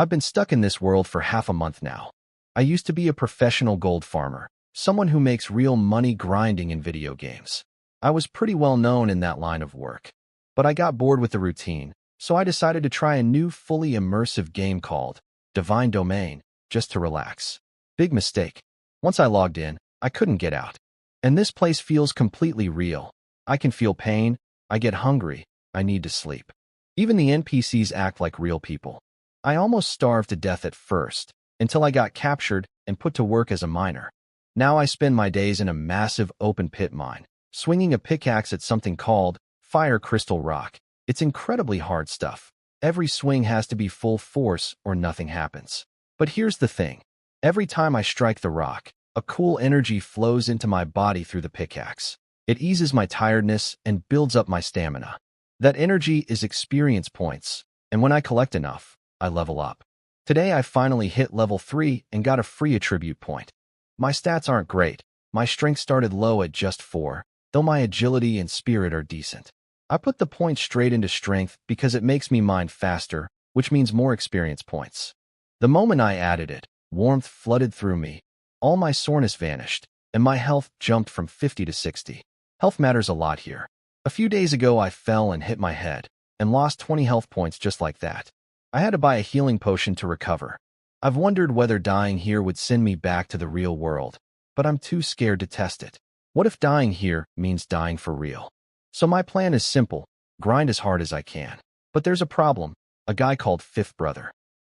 I've been stuck in this world for half a month now. I used to be a professional gold farmer, someone who makes real money grinding in video games. I was pretty well known in that line of work. But I got bored with the routine, so I decided to try a new fully immersive game called Divine Domain, just to relax. Big mistake. Once I logged in, I couldn't get out. And this place feels completely real. I can feel pain, I get hungry, I need to sleep. Even the NPCs act like real people. I almost starved to death at first, until I got captured and put to work as a miner. Now I spend my days in a massive open pit mine, swinging a pickaxe at something called fire crystal rock. It's incredibly hard stuff. Every swing has to be full force or nothing happens. But here's the thing. Every time I strike the rock, a cool energy flows into my body through the pickaxe. It eases my tiredness and builds up my stamina. That energy is experience points, and when I collect enough, I level up. Today I finally hit level 3 and got a free attribute point. My stats aren't great. My strength started low at just 4, though my agility and spirit are decent. I put the point straight into strength because it makes me mine faster, which means more experience points. The moment I added it, warmth flooded through me. All my soreness vanished, and my health jumped from 50 to 60. Health matters a lot here. A few days ago I fell and hit my head, and lost 20 health points just like that. I had to buy a healing potion to recover. I've wondered whether dying here would send me back to the real world, but I'm too scared to test it. What if dying here means dying for real? So my plan is simple, grind as hard as I can. But there's a problem, a guy called Fifth Brother.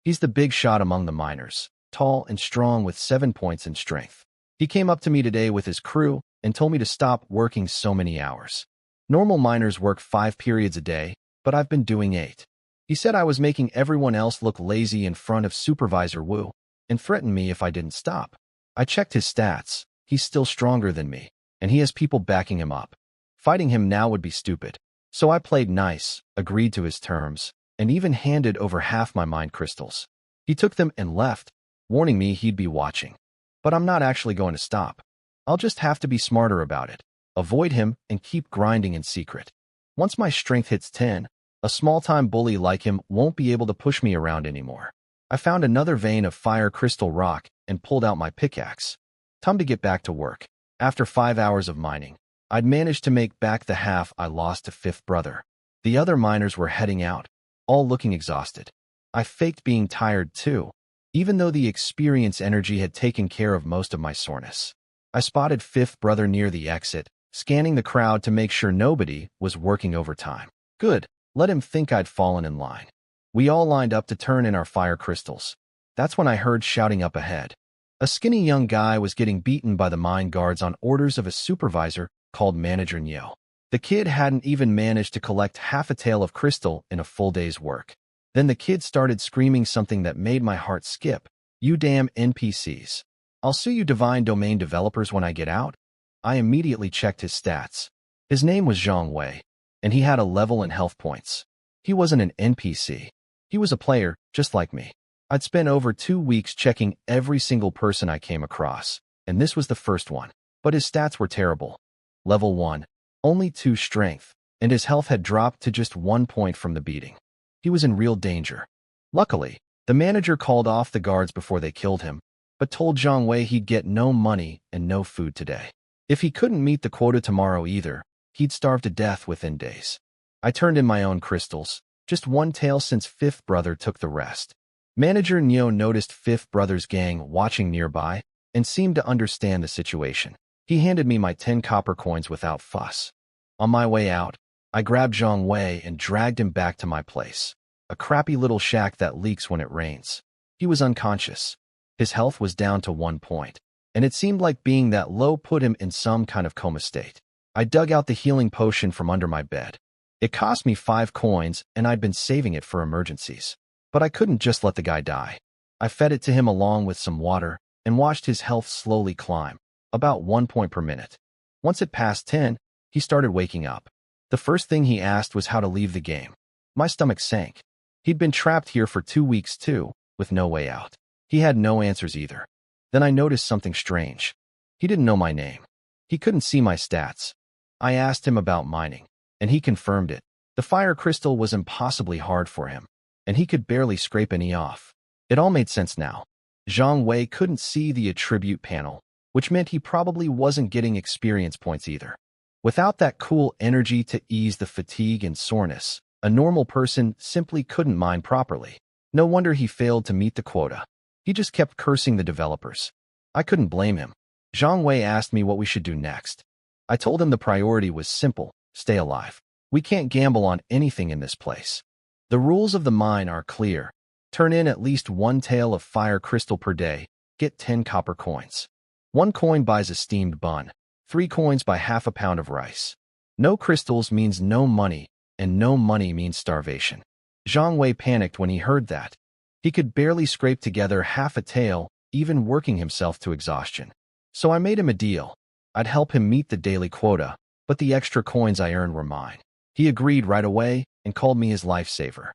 He's the big shot among the miners, tall and strong with 7 points in strength. He came up to me today with his crew and told me to stop working so many hours. Normal miners work 5 periods a day, but I've been doing 8. He said I was making everyone else look lazy in front of Supervisor Wu, and threatened me if I didn't stop. I checked his stats. He's still stronger than me, and he has people backing him up. Fighting him now would be stupid. So I played nice, agreed to his terms, and even handed over half my mind crystals. He took them and left, warning me he'd be watching. But I'm not actually going to stop. I'll just have to be smarter about it, avoid him, and keep grinding in secret. Once my strength hits 10, a small-time bully like him won't be able to push me around anymore. I found another vein of fire crystal rock and pulled out my pickaxe. Time to get back to work. After 5 hours of mining, I'd managed to make back the half I lost to Fifth Brother. The other miners were heading out, all looking exhausted. I faked being tired too, even though the experience energy had taken care of most of my soreness. I spotted Fifth Brother near the exit, scanning the crowd to make sure nobody was working overtime. Good. Let him think I'd fallen in line. We all lined up to turn in our fire crystals. That's when I heard shouting up ahead. A skinny young guy was getting beaten by the mine guards on orders of a supervisor called Manager Nyo. The kid hadn't even managed to collect half a tael of crystal in a full day's work. Then the kid started screaming something that made my heart skip. "You damn NPCs. I'll sue you Divine Domain developers when I get out." I immediately checked his stats. His name was Zhang Wei, and he had a level and health points. He wasn't an NPC. He was a player, just like me. I'd spent over 2 weeks checking every single person I came across, and this was the first one. But his stats were terrible. Level 1, only 2 strength, and his health had dropped to just 1 point from the beating. He was in real danger. Luckily, the manager called off the guards before they killed him, but told Zhang Wei he'd get no money and no food today. If he couldn't meet the quota tomorrow either, he'd starve to death within days. I turned in my own crystals, just 1 tael since Fifth Brother took the rest. Manager Nyo noticed Fifth Brother's gang watching nearby and seemed to understand the situation. He handed me my 10 copper coins without fuss. On my way out, I grabbed Zhang Wei and dragged him back to my place, a crappy little shack that leaks when it rains. He was unconscious. His health was down to 1 point, and it seemed like being that low put him in some kind of coma state. I dug out the healing potion from under my bed. It cost me 5 coins, and I'd been saving it for emergencies. But I couldn't just let the guy die. I fed it to him along with some water and watched his health slowly climb, about 1 point per minute. Once it passed 10, he started waking up. The first thing he asked was how to leave the game. My stomach sank. He'd been trapped here for 2 weeks too, with no way out. He had no answers either. Then I noticed something strange. He didn't know my name. He couldn't see my stats. I asked him about mining, and he confirmed it. The fire crystal was impossibly hard for him, and he could barely scrape any off. It all made sense now. Zhang Wei couldn't see the attribute panel, which meant he probably wasn't getting experience points either. Without that cool energy to ease the fatigue and soreness, a normal person simply couldn't mine properly. No wonder he failed to meet the quota. He just kept cursing the developers. I couldn't blame him. Zhang Wei asked me what we should do next. I told him the priority was simple: stay alive. We can't gamble on anything in this place. The rules of the mine are clear. Turn in at least 1 tael of fire crystal per day, get 10 copper coins. 1 coin buys a steamed bun. 3 coins buy half a pound of rice. No crystals means no money, and no money means starvation. Zhang Wei panicked when he heard that. He could barely scrape together half a tael, even working himself to exhaustion. So I made him a deal. I'd help him meet the daily quota, but the extra coins I earned were mine. He agreed right away and called me his lifesaver.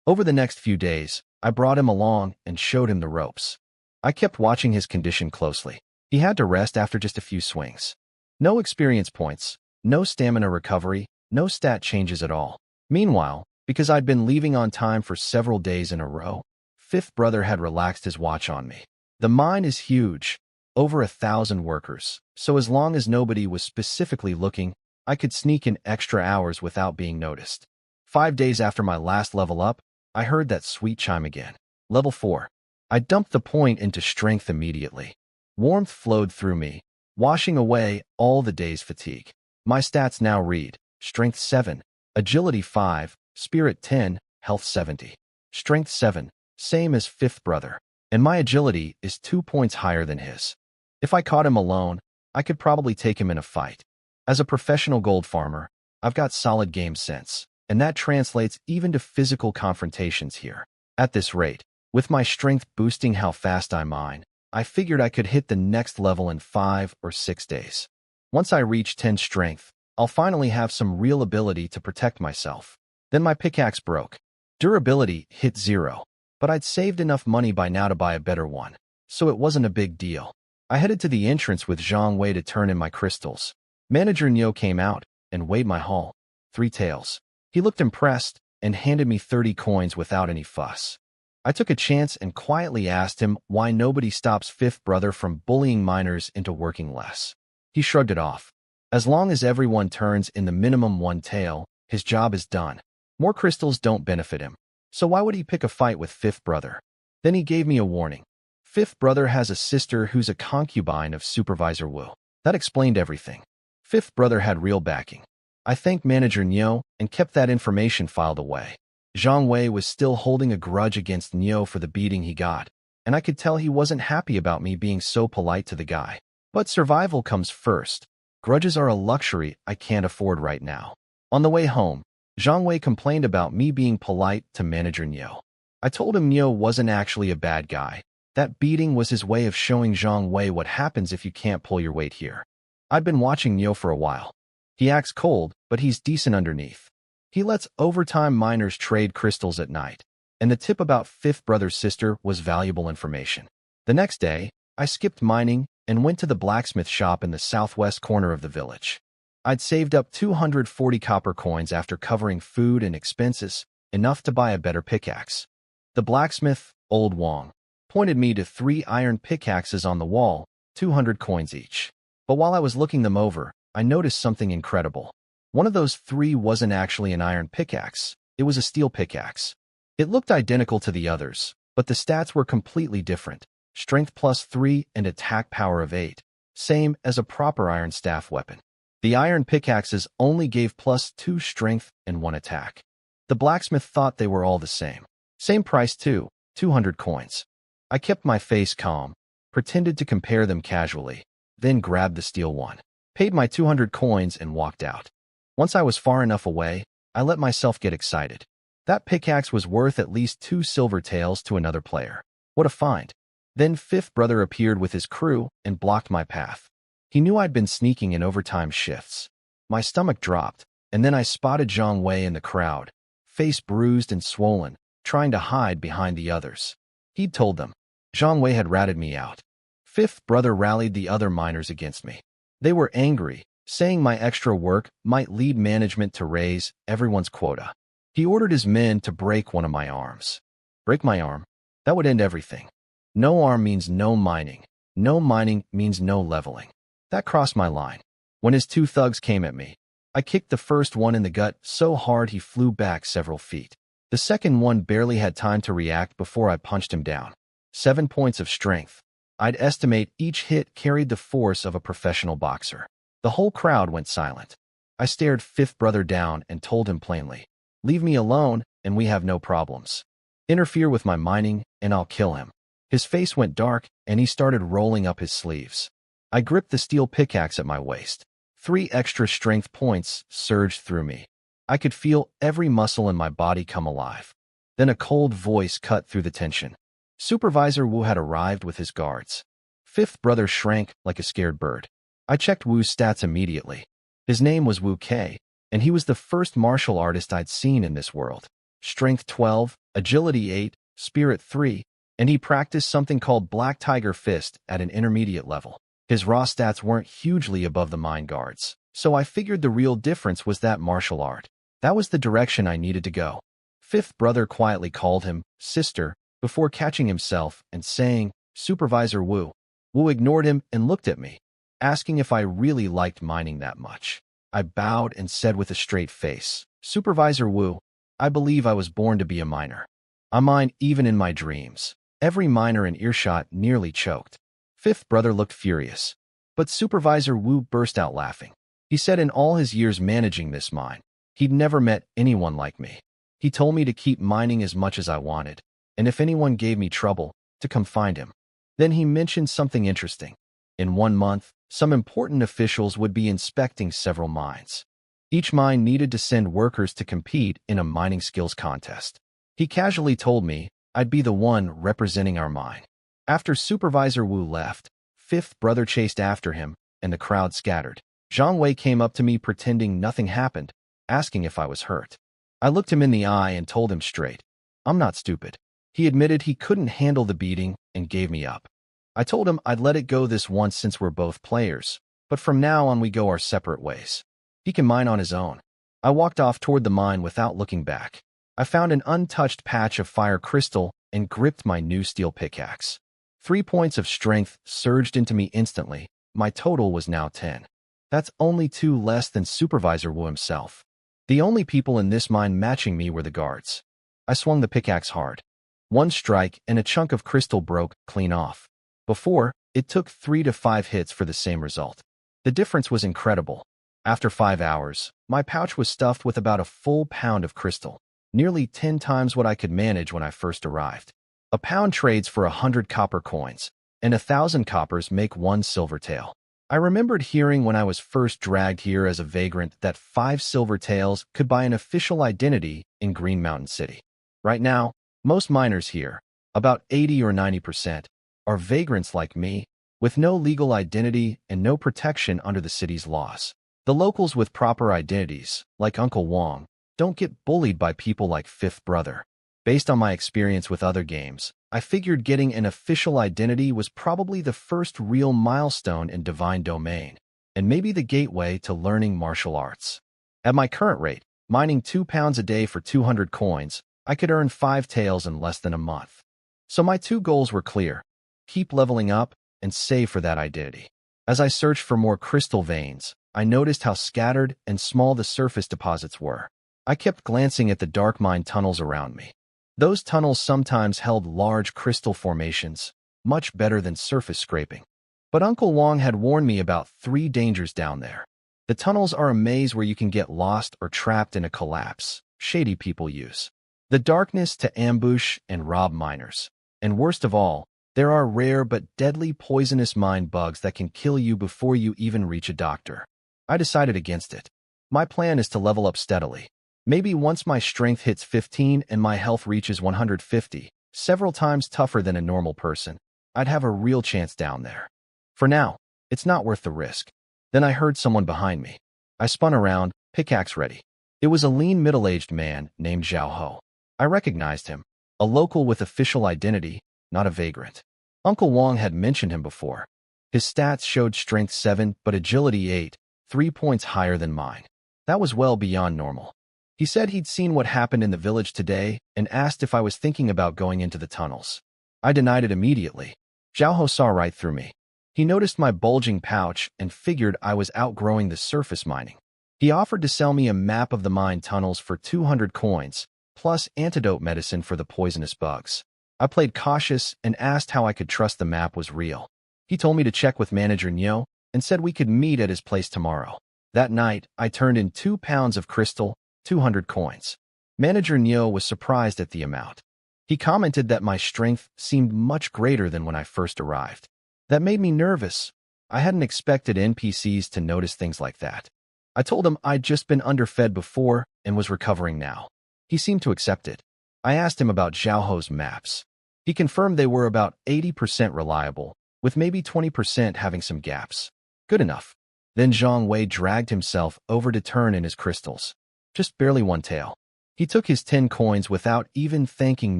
Over the next few days, I brought him along and showed him the ropes. I kept watching his condition closely. He had to rest after just a few swings. No experience points, no stamina recovery, no stat changes at all. Meanwhile, because I'd been leaving on time for several days in a row, Fifth Brother had relaxed his watch on me. The mine is huge, over 1,000 workers, so as long as nobody was specifically looking, I could sneak in extra hours without being noticed. 5 days after my last level up, I heard that sweet chime again. Level 4. I dumped the point into strength immediately. Warmth flowed through me, washing away all the day's fatigue. My stats now read: Strength 7, Agility 5, Spirit 10, Health 70. Strength 7, same as Fifth Brother, and my agility is 2 points higher than his. If I caught him alone, I could probably take him in a fight. As a professional gold farmer, I've got solid game sense, and that translates even to physical confrontations here. At this rate, with my strength boosting how fast I mine, I figured I could hit the next level in 5 or 6 days. Once I reach 10 strength, I'll finally have some real ability to protect myself. Then my pickaxe broke. Durability hit 0, but I'd saved enough money by now to buy a better one, so it wasn't a big deal. I headed to the entrance with Zhang Wei to turn in my crystals. Manager Nyo came out and weighed my haul. 3 taels. He looked impressed and handed me 30 coins without any fuss. I took a chance and quietly asked him why nobody stops Fifth Brother from bullying miners into working less. He shrugged it off. As long as everyone turns in the minimum 1 tael, his job is done. More crystals don't benefit him, so why would he pick a fight with Fifth Brother? Then he gave me a warning. Fifth Brother has a sister who's a concubine of Supervisor Wu. That explained everything. Fifth Brother had real backing. I thanked Manager Nyo and kept that information filed away. Zhang Wei was still holding a grudge against Nyo for the beating he got, and I could tell he wasn't happy about me being so polite to the guy. But survival comes first. Grudges are a luxury I can't afford right now. On the way home, Zhang Wei complained about me being polite to Manager Nyo. I told him Nyo wasn't actually a bad guy. That beating was his way of showing Zhang Wei what happens if you can't pull your weight here. I'd been watching Nyo for a while. He acts cold, but he's decent underneath. He lets overtime miners trade crystals at night, and the tip about Fifth Brother's sister was valuable information. The next day, I skipped mining and went to the blacksmith shop in the southwest corner of the village. I'd saved up 240 copper coins after covering food and expenses, enough to buy a better pickaxe. The blacksmith, Old Wong, pointed me to 3 iron pickaxes on the wall, 200 coins each. But while I was looking them over, I noticed something incredible. One of those 3 wasn't actually an iron pickaxe, it was a steel pickaxe. It looked identical to the others, but the stats were completely different. Strength +3 and attack power of 8, same as a proper iron staff weapon. The iron pickaxes only gave +2 strength and 1 attack. The blacksmith thought they were all the same. Same price too, 200 coins. I kept my face calm, pretended to compare them casually, then grabbed the steel one, paid my 200 coins and walked out. Once I was far enough away, I let myself get excited. That pickaxe was worth at least 2 silver taels to another player. What a find. Then Fifth Brother appeared with his crew and blocked my path. He knew I'd been sneaking in overtime shifts. My stomach dropped, and then I spotted Zhang Wei in the crowd, face bruised and swollen, trying to hide behind the others. He'd told them. Zhang Wei had ratted me out. Fifth Brother rallied the other miners against me. They were angry, saying my extra work might lead management to raise everyone's quota. He ordered his men to break one of my arms. Break my arm? That would end everything. No arm means no mining. No mining means no leveling. That crossed my line. When his two thugs came at me, I kicked the first one in the gut so hard he flew back several feet. The second one barely had time to react before I punched him down. 7 points of strength. I'd estimate each hit carried the force of a professional boxer. The whole crowd went silent. I stared Fifth Brother down and told him plainly, "Leave me alone and we have no problems. Interfere with my mining and I'll kill him." His face went dark and he started rolling up his sleeves. I gripped the steel pickaxe at my waist. 3 extra strength points surged through me. I could feel every muscle in my body come alive. Then a cold voice cut through the tension. Supervisor Wu had arrived with his guards. Fifth Brother shrank like a scared bird. I checked Wu's stats immediately. His name was Wu K, and he was the first martial artist I'd seen in this world. Strength 12, Agility 8, Spirit 3, and he practiced something called Black Tiger Fist at an intermediate level. His raw stats weren't hugely above the mine guards, so I figured the real difference was that martial art. That was the direction I needed to go. Fifth Brother quietly called him sister before catching himself and saying, "Supervisor Wu." Wu ignored him and looked at me, asking if I really liked mining that much. I bowed and said with a straight face, "Supervisor Wu, I believe I was born to be a miner. I mine even in my dreams." Every miner in earshot nearly choked. Fifth Brother looked furious, but Supervisor Wu burst out laughing. He said in all his years managing this mine, he'd never met anyone like me. He told me to keep mining as much as I wanted, and if anyone gave me trouble, to come find him. Then he mentioned something interesting. In 1 month, some important officials would be inspecting several mines. Each mine needed to send workers to compete in a mining skills contest. He casually told me I'd be the one representing our mine. After Supervisor Wu left, Fifth Brother chased after him, and the crowd scattered. Zhang Wei came up to me pretending nothing happened, asking if I was hurt. I looked him in the eye and told him straight, "I'm not stupid." He admitted he couldn't handle the beating and gave me up. I told him I'd let it go this once since we're both players, but from now on we go our separate ways. He can mine on his own. I walked off toward the mine without looking back. I found an untouched patch of fire crystal and gripped my new steel pickaxe. 3 points of strength surged into me instantly. My total was now 10. That's only 2 less than Supervisor Wu himself. The only people in this mine matching me were the guards. I swung the pickaxe hard. 1 strike and a chunk of crystal broke clean off. Before, it took 3 to 5 hits for the same result. The difference was incredible. After 5 hours, my pouch was stuffed with about a full pound of crystal, nearly 10 times what I could manage when I first arrived. A pound trades for 100 copper coins, and 1,000 coppers make 1 silver tael. I remembered hearing when I was first dragged here as a vagrant that 5 silver taels could buy an official identity in Green Mountain City. Right now, most miners here, about 80 or 90%, are vagrants like me, with no legal identity and no protection under the city's laws. The locals with proper identities, like Uncle Wong, don't get bullied by people like Fifth Brother. Based on my experience with other games, I figured getting an official identity was probably the first real milestone in Divine Domain, and maybe the gateway to learning martial arts. At my current rate, mining 2 pounds a day for 200 coins, I could earn 5 taels in less than a month. So my 2 goals were clear: keep leveling up and save for that identity. As I searched for more crystal veins, I noticed how scattered and small the surface deposits were. I kept glancing at the dark mine tunnels around me. Those tunnels sometimes held large crystal formations, much better than surface scraping. But Uncle Wong had warned me about 3 dangers down there. The tunnels are a maze where you can get lost or trapped in a collapse. Shady people use the darkness to ambush and rob miners. And worst of all, there are rare but deadly poisonous mine bugs that can kill you before you even reach a doctor. I decided against it. My plan is to level up steadily. Maybe once my strength hits 15 and my health reaches 150, several times tougher than a normal person, I'd have a real chance down there. For now, it's not worth the risk. Then I heard someone behind me. I spun around, pickaxe ready. It was a lean middle-aged man named Zhao Ho. I recognized him, a local with official identity, not a vagrant. Uncle Wong had mentioned him before. His stats showed strength 7 but agility 8, 3 points higher than mine. That was well beyond normal. He said he'd seen what happened in the village today and asked if I was thinking about going into the tunnels. I denied it immediately. Xiaoho saw right through me. He noticed my bulging pouch and figured I was outgrowing the surface mining. He offered to sell me a map of the mine tunnels for 200 coins, plus antidote medicine for the poisonous bugs. I played cautious and asked how I could trust the map was real. He told me to check with Manager Nyo and said we could meet at his place tomorrow. That night, I turned in 2 pounds of crystal, 200 coins. Manager Nyo was surprised at the amount. He commented that my strength seemed much greater than when I first arrived. That made me nervous. I hadn't expected NPCs to notice things like that. I told him I'd just been underfed before and was recovering now. He seemed to accept it. I asked him about Xiaoho's maps. He confirmed they were about 80% reliable, with maybe 20% having some gaps. Good enough. Then Zhang Wei dragged himself over to turn in his crystals. Just barely one tail. He took his 10 coins without even thanking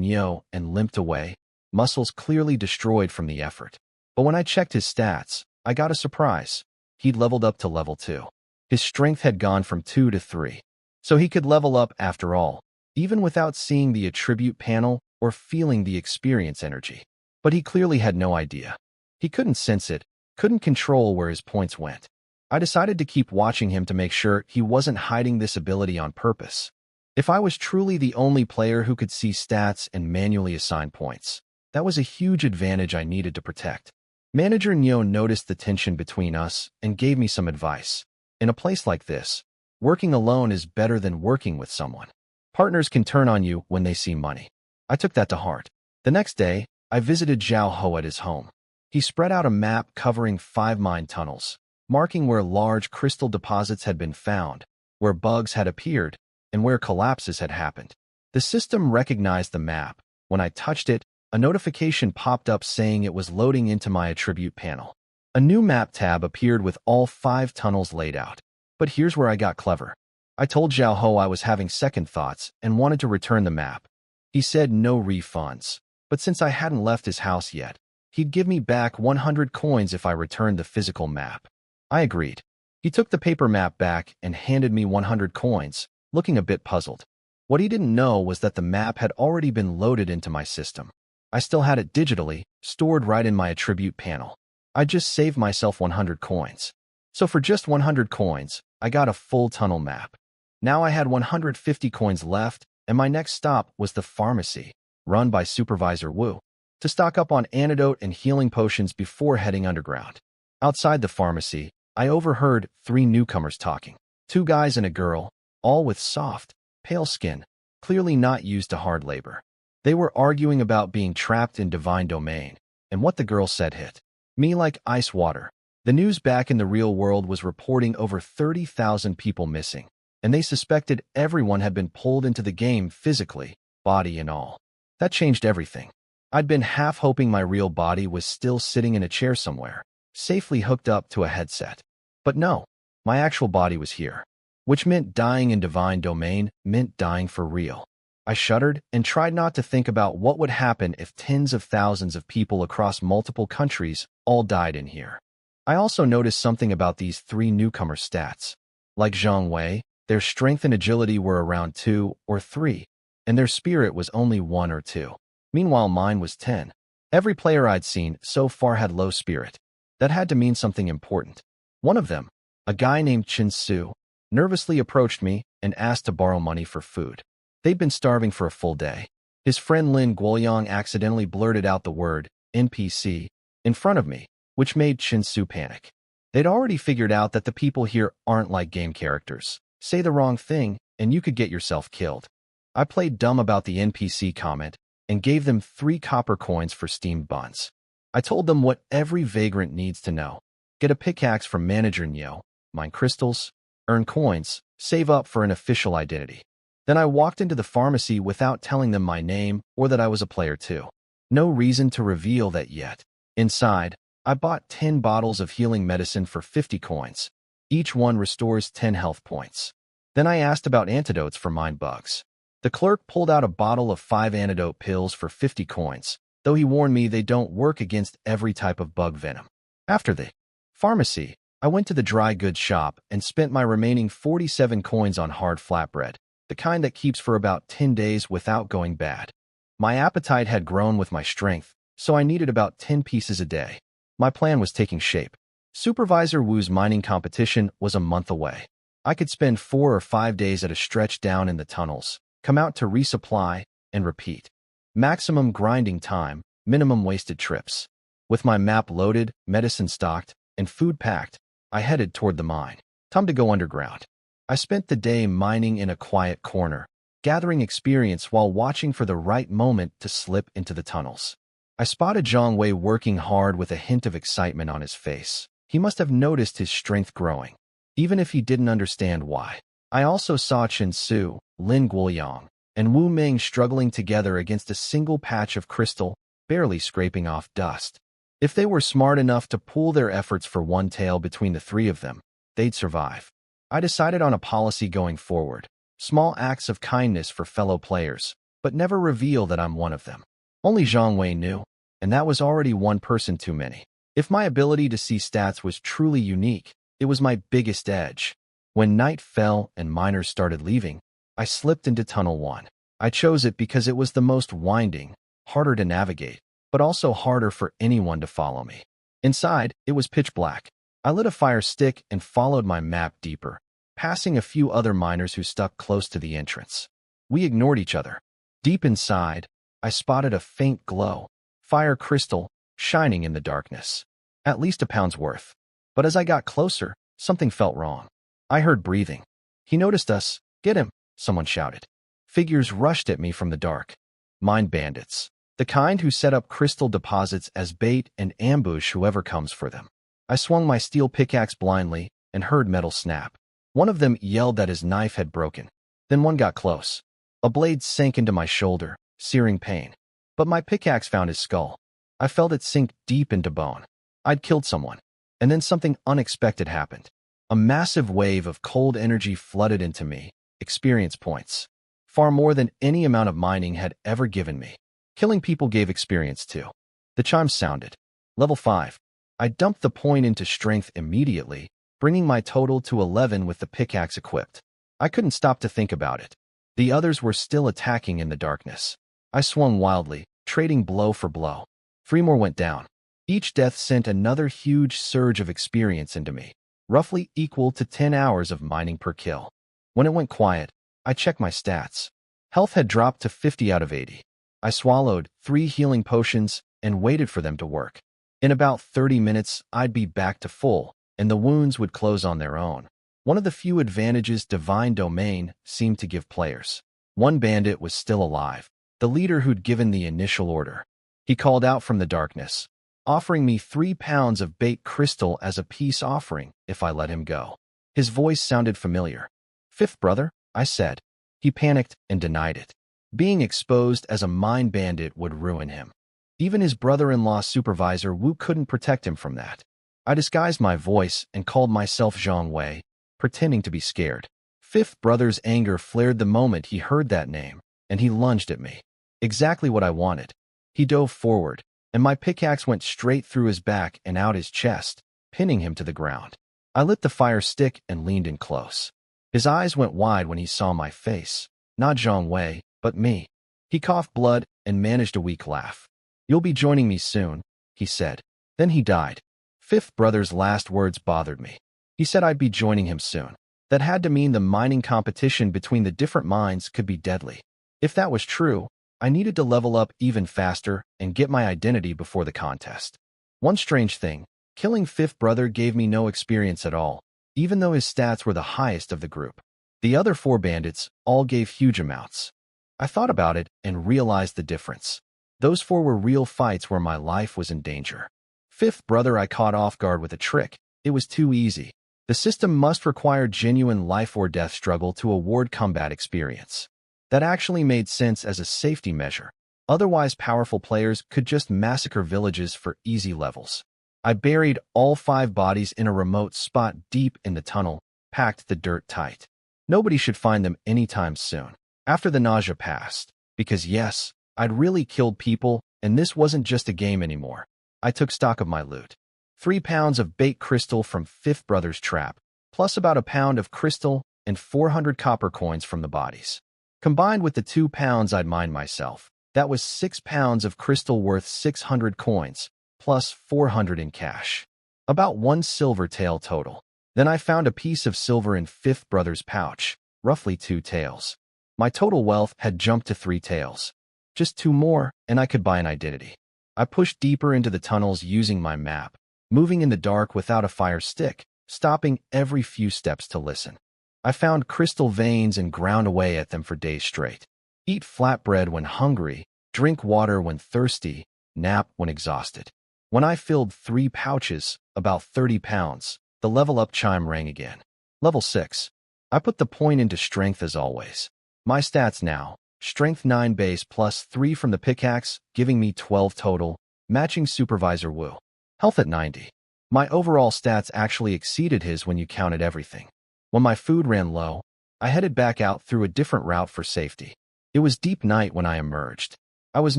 Nyo and limped away, muscles clearly destroyed from the effort. But when I checked his stats, I got a surprise. He'd leveled up to level 2. His strength had gone from 2 to 3. So he could level up after all, even without seeing the attribute panel or feeling the experience energy. But he clearly had no idea. He couldn't sense it, couldn't control where his points went. I decided to keep watching him to make sure he wasn't hiding this ability on purpose. If I was truly the only player who could see stats and manually assign points, that was a huge advantage I needed to protect. Manager Nyo noticed the tension between us and gave me some advice. In a place like this, working alone is better than working with someone. Partners can turn on you when they see money. I took that to heart. The next day, I visited Zhao Ho at his home. He spread out a map covering 5 mine tunnels, marking where large crystal deposits had been found, where bugs had appeared, and where collapses had happened. The system recognized the map. When I touched it, a notification popped up saying it was loading into my attribute panel. A new map tab appeared with all 5 tunnels laid out. But here's where I got clever. I told Zhao Ho I was having second thoughts and wanted to return the map. He said no refunds, but since I hadn't left his house yet, he'd give me back 100 coins if I returned the physical map. I agreed. He took the paper map back and handed me 100 coins, looking a bit puzzled. What he didn't know was that the map had already been loaded into my system. I still had it digitally, stored right in my attribute panel. I just saved myself 100 coins. So for just 100 coins, I got a full tunnel map. Now I had 150 coins left, and my next stop was the pharmacy, run by Supervisor Wu, to stock up on antidote and healing potions before heading underground. Outside the pharmacy, I overheard 3 newcomers talking. 2 guys and a girl, all with soft, pale skin, clearly not used to hard labor. They were arguing about being trapped in divine domain, and what the girl said hit me like ice water. The news back in the real world was reporting over 30,000 people missing, and they suspected everyone had been pulled into the game physically, body and all. That changed everything. I'd been half hoping my real body was still sitting in a chair somewhere, safely hooked up to a headset. But no, my actual body was here, which meant dying in divine domain meant dying for real. I shuddered and tried not to think about what would happen if tens of thousands of people across multiple countries all died in here. I also noticed something about these 3 newcomer stats. Like Zhang Wei, their strength and agility were around 2 or 3, and their spirit was only 1 or 2. Meanwhile, mine was 10. Every player I'd seen so far had low spirit. That had to mean something important. One of them, a guy named Chin Su, nervously approached me and asked to borrow money for food. They'd been starving for a full day. His friend Lin Guoyang accidentally blurted out the word NPC in front of me, which made Chin Su panic. They'd already figured out that the people here aren't like game characters. Say the wrong thing, and you could get yourself killed. I played dumb about the NPC comment and gave them 3 copper coins for steamed buns. I told them what every vagrant needs to know. Get a pickaxe from Manager Nyo, mine crystals, earn coins, save up for an official identity. Then I walked into the pharmacy without telling them my name or that I was a player too. No reason to reveal that yet. Inside, I bought 10 bottles of healing medicine for 50 coins. Each one restores 10 health points. Then I asked about antidotes for mine bugs. The clerk pulled out a bottle of 5 antidote pills for 50 coins, though he warned me they don't work against every type of bug venom. After the pharmacy, I went to the dry goods shop and spent my remaining 47 coins on hard flatbread, the kind that keeps for about 10 days without going bad. My appetite had grown with my strength, so I needed about 10 pieces a day. My plan was taking shape. Supervisor Wu's mining competition was a month away. I could spend 4 or 5 days at a stretch down in the tunnels, come out to resupply, and repeat. Maximum grinding time, minimum wasted trips. With my map loaded, medicine stocked, and food packed, I headed toward the mine. Time to go underground. I spent the day mining in a quiet corner, gathering experience while watching for the right moment to slip into the tunnels. I spotted Zhang Wei working hard with a hint of excitement on his face. He must have noticed his strength growing, even if he didn't understand why. I also saw Chen Su, Lin Guoyang, and Wu Ming struggling together against a single patch of crystal, barely scraping off dust. If they were smart enough to pool their efforts for one tail between the three of them, they'd survive. I decided on a policy going forward. Small acts of kindness for fellow players, but never reveal that I'm one of them. Only Zhang Wei knew, and that was already one person too many. If my ability to see stats was truly unique, it was my biggest edge. When night fell and miners started leaving, I slipped into Tunnel 1. I chose it because it was the most winding, harder to navigate, but also harder for anyone to follow me. Inside, it was pitch black. I lit a fire stick and followed my map deeper, passing a few other miners who stuck close to the entrance. We ignored each other. Deep inside, I spotted a faint glow, fire crystal, shining in the darkness. At least a pound's worth. But as I got closer, something felt wrong. I heard breathing. He noticed us. Get him, someone shouted. Figures rushed at me from the dark. Mine bandits. The kind who set up crystal deposits as bait and ambush whoever comes for them. I swung my steel pickaxe blindly and heard metal snap. One of them yelled that his knife had broken. Then one got close. A blade sank into my shoulder, searing pain. But my pickaxe found his skull. I felt it sink deep into bone. I'd killed someone. And then something unexpected happened. A massive wave of cold energy flooded into me, experience points. Far more than any amount of mining had ever given me. Killing people gave experience too. The chimes sounded. Level 5. I dumped the point into strength immediately, bringing my total to 11 with the pickaxe equipped. I couldn't stop to think about it. The others were still attacking in the darkness. I swung wildly, trading blow for blow. 3 more went down. Each death sent another huge surge of experience into me, roughly equal to 10 hours of mining per kill. When it went quiet, I checked my stats. Health had dropped to 50 out of 80. I swallowed 3 healing potions and waited for them to work. In about 30 minutes, I'd be back to full, and the wounds would close on their own. One of the few advantages Divine Domain seemed to give players. One bandit was still alive, the leader who'd given the initial order. He called out from the darkness, offering me 3 pounds of bait crystal as a peace offering if I let him go. His voice sounded familiar. "Fifth brother," I said. He panicked and denied it. Being exposed as a mine bandit would ruin him. Even his brother-in-law Supervisor Wu couldn't protect him from that. I disguised my voice and called myself Zhang Wei, pretending to be scared. Fifth brother's anger flared the moment he heard that name, and he lunged at me. Exactly what I wanted. He dove forward, and my pickaxe went straight through his back and out his chest, pinning him to the ground. I lit the fire stick and leaned in close. His eyes went wide when he saw my face. Not Zhang Wei, but me. He coughed blood and managed a weak laugh. "You'll be joining me soon," he said. Then he died. Fifth brother's last words bothered me. He said I'd be joining him soon. That had to mean the mining competition between the different mines could be deadly. If that was true, I needed to level up even faster and get my identity before the contest. One strange thing, killing Fifth brother gave me no experience at all, even though his stats were the highest of the group. The other 4 bandits all gave huge amounts. I thought about it and realized the difference. Those 4 were real fights where my life was in danger. Fifth brother I caught off guard with a trick. It was too easy. The system must require genuine life or death struggle to award combat experience. That actually made sense as a safety measure. Otherwise, powerful players could just massacre villages for easy levels. I buried all 5 bodies in a remote spot deep in the tunnel, packed the dirt tight. Nobody should find them anytime soon. After the nausea passed, because yes, I'd really killed people, and this wasn't just a game anymore. I took stock of my loot. 3 pounds of bait crystal from Fifth brother's trap, plus about a pound of crystal and 400 copper coins from the bodies. Combined with the 2 pounds I'd mined myself, That was 6 pounds of crystal worth 600 coins, plus 400 in cash. About 1 silver tael total. Then I found a piece of silver in fifth brother's pouch, roughly 2 taels. My total wealth had jumped to 3 taels. Just 2 more, and I could buy an identity. I pushed deeper into the tunnels using my map, moving in the dark without a fire stick, stopping every few steps to listen. I found crystal veins and ground away at them for days straight. Eat flatbread when hungry, drink water when thirsty, nap when exhausted. When I filled 3 pouches, about 30 pounds, the level up chime rang again. Level 6. I put the point into strength as always. My stats now, strength 9 base plus 3 from the pickaxe, giving me 12 total, matching Supervisor Wu. Health at 90. My overall stats actually exceeded his when you counted everything. When my food ran low, I headed back out through a different route for safety. It was deep night when I emerged. I was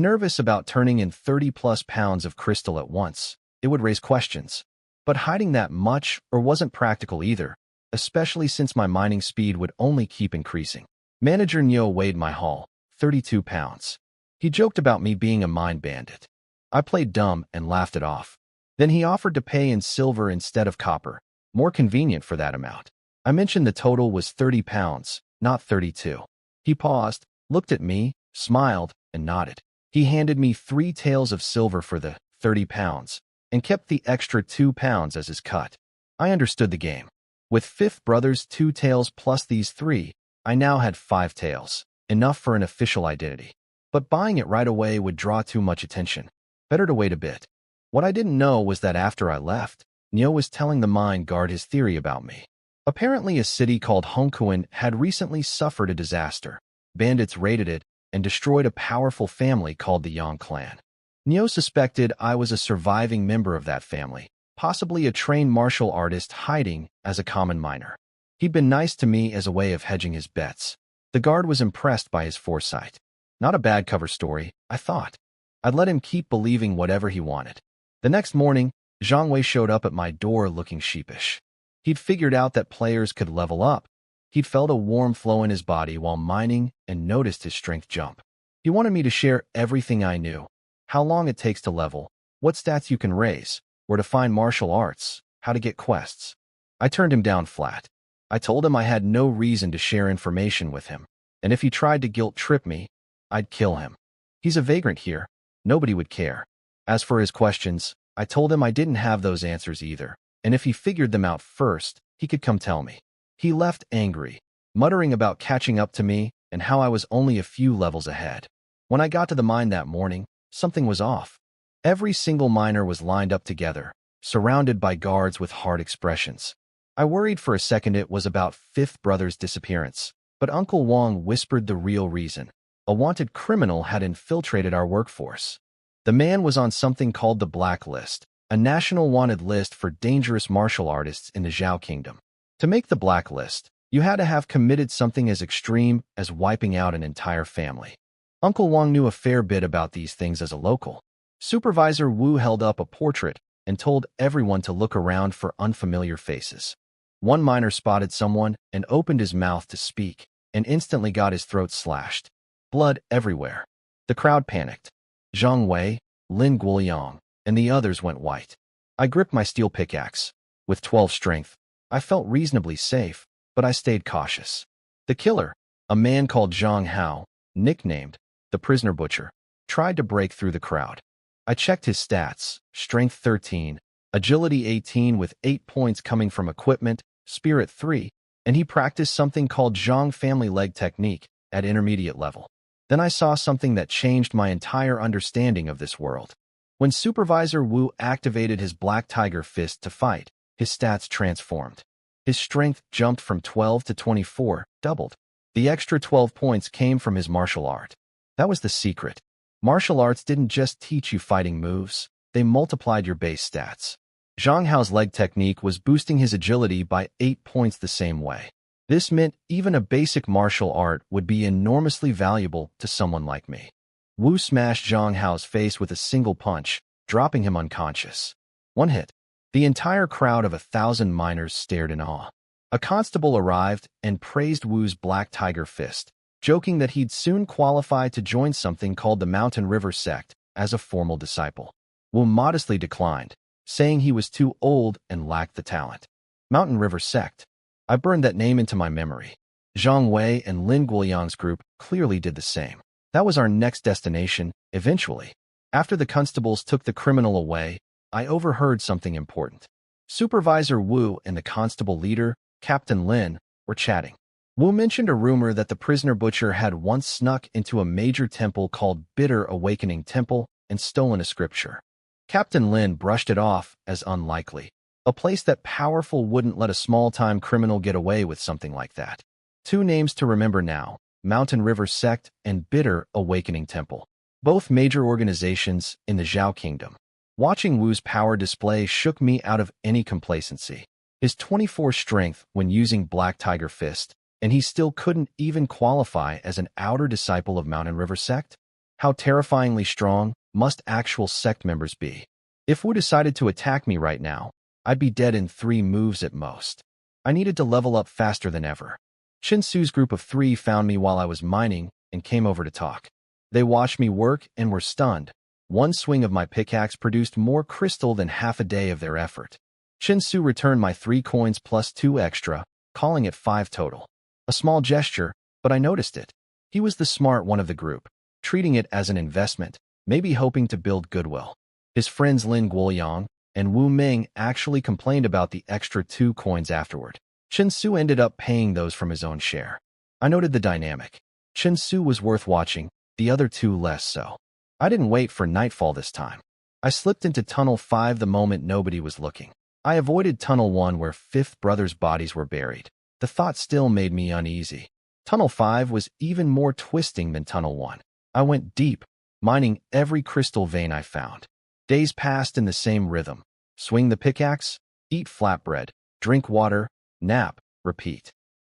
nervous about turning in 30-plus pounds of crystal at once. It would raise questions. But hiding that much wasn't practical either, especially since my mining speed would only keep increasing. Manager Nyo weighed my haul, 32 pounds. He joked about me being a mine bandit. I played dumb and laughed it off. Then he offered to pay in silver instead of copper, more convenient for that amount. I mentioned the total was 30 pounds, not 32. He paused, looked at me, smiled, and nodded. He handed me 3 taels of silver for the 30 pounds and kept the extra 2 pounds as his cut. I understood the game. With fifth brother's 2 taels plus these 3, I now had 5 taels, enough for an official identity. But buying it right away would draw too much attention. Better to wait a bit. What I didn't know was that after I left, Neo was telling the mine guard his theory about me. Apparently a city called Hongkuin had recently suffered a disaster. Bandits raided it and destroyed a powerful family called the Yang clan. Neo suspected I was a surviving member of that family, possibly a trained martial artist hiding as a common miner. He'd been nice to me as a way of hedging his bets. The guard was impressed by his foresight. Not a bad cover story, I thought. I'd let him keep believing whatever he wanted. The next morning, Zhang Wei showed up at my door looking sheepish. He'd figured out that players could level up. He'd felt a warm flow in his body while mining and noticed his strength jump. He wanted me to share everything I knew. How long it takes to level, what stats you can raise, where to find martial arts, how to get quests. I turned him down flat. I told him I had no reason to share information with him, and if he tried to guilt-trip me, I'd kill him. He's a vagrant here. Nobody would care. As for his questions, I told him I didn't have those answers either, and if he figured them out first, he could come tell me. He left angry, muttering about catching up to me and how I was only a few levels ahead. When I got to the mine that morning, something was off. Every single miner was lined up together, surrounded by guards with hard expressions. I worried for a second it was about fifth brother's disappearance, but Uncle Wong whispered the real reason. A wanted criminal had infiltrated our workforce. The man was on something called the Blacklist, a national wanted list for dangerous martial artists in the Zhao Kingdom. To make the Blacklist, you had to have committed something as extreme as wiping out an entire family. Uncle Wong knew a fair bit about these things as a local. Supervisor Wu held up a portrait and told everyone to look around for unfamiliar faces. One miner spotted someone and opened his mouth to speak and instantly got his throat slashed. Blood everywhere. The crowd panicked. Zhang Wei, Lin Guoyang, and the others went white. I gripped my steel pickaxe. With 12 strength, I felt reasonably safe, but I stayed cautious. The killer, a man called Zhang Hao, nicknamed the Prisoner Butcher, tried to break through the crowd. I checked his stats, strength 13, agility 18 with 8 points coming from equipment, spirit 3, and he practiced something called Zhang family leg technique at intermediate level. Then I saw something that changed my entire understanding of this world. When Supervisor Wu activated his Black Tiger Fist to fight, his stats transformed. His strength jumped from 12 to 24, doubled. The extra 12 points came from his martial art. That was the secret. Martial arts didn't just teach you fighting moves, they multiplied your base stats. Zhang Hao's leg technique was boosting his agility by 8 points the same way. This meant even a basic martial art would be enormously valuable to someone like me. Wu smashed Zhang Hao's face with a single punch, dropping him unconscious. One hit. The entire crowd of 1,000 miners stared in awe. A constable arrived and praised Wu's Black Tiger Fist. joking that he'd soon qualify to join something called the Mountain River Sect as a formal disciple. Wu modestly declined, saying he was too old and lacked the talent. Mountain River Sect. I burned that name into my memory. Zhang Wei and Lin Guoyang's group clearly did the same. That was our next destination, eventually. After the constables took the criminal away, I overheard something important. Supervisor Wu and the constable leader, Captain Lin, were chatting. Wu mentioned a rumor that the prisoner butcher had once snuck into a major temple called Bitter Awakening Temple and stolen a scripture. Captain Lin brushed it off as unlikely. A place that powerful wouldn't let a small-time criminal get away with something like that. Two names to remember now, Mountain River Sect and Bitter Awakening Temple. Both major organizations in the Zhao Kingdom. Watching Wu's power display shook me out of any complacency. His 24 strength when using Black Tiger Fist, and he still couldn't even qualify as an outer disciple of Mountain River Sect? How terrifyingly strong must actual sect members be? If Wu decided to attack me right now, I'd be dead in 3 moves at most. I needed to level up faster than ever. Chin Su's group of 3 found me while I was mining and came over to talk. They watched me work and were stunned. One swing of my pickaxe produced more crystal than half a day of their effort. Chin Su returned my 3 coins plus 2 extra, calling it 5 total. A small gesture, but I noticed it. He was the smart one of the group, treating it as an investment, maybe hoping to build goodwill. His friends Lin Guoyang and Wu Ming actually complained about the extra 2 coins afterward. Chin Su ended up paying those from his own share. I noted the dynamic. Chin Su was worth watching, the other 2 less so. I didn't wait for nightfall this time. I slipped into Tunnel 5 the moment nobody was looking. I avoided Tunnel 1 where Fifth Brother's bodies were buried. The thought still made me uneasy. Tunnel 5 was even more twisting than Tunnel 1. I went deep, mining every crystal vein I found. Days passed in the same rhythm. Swing the pickaxe, eat flatbread, drink water, nap, repeat.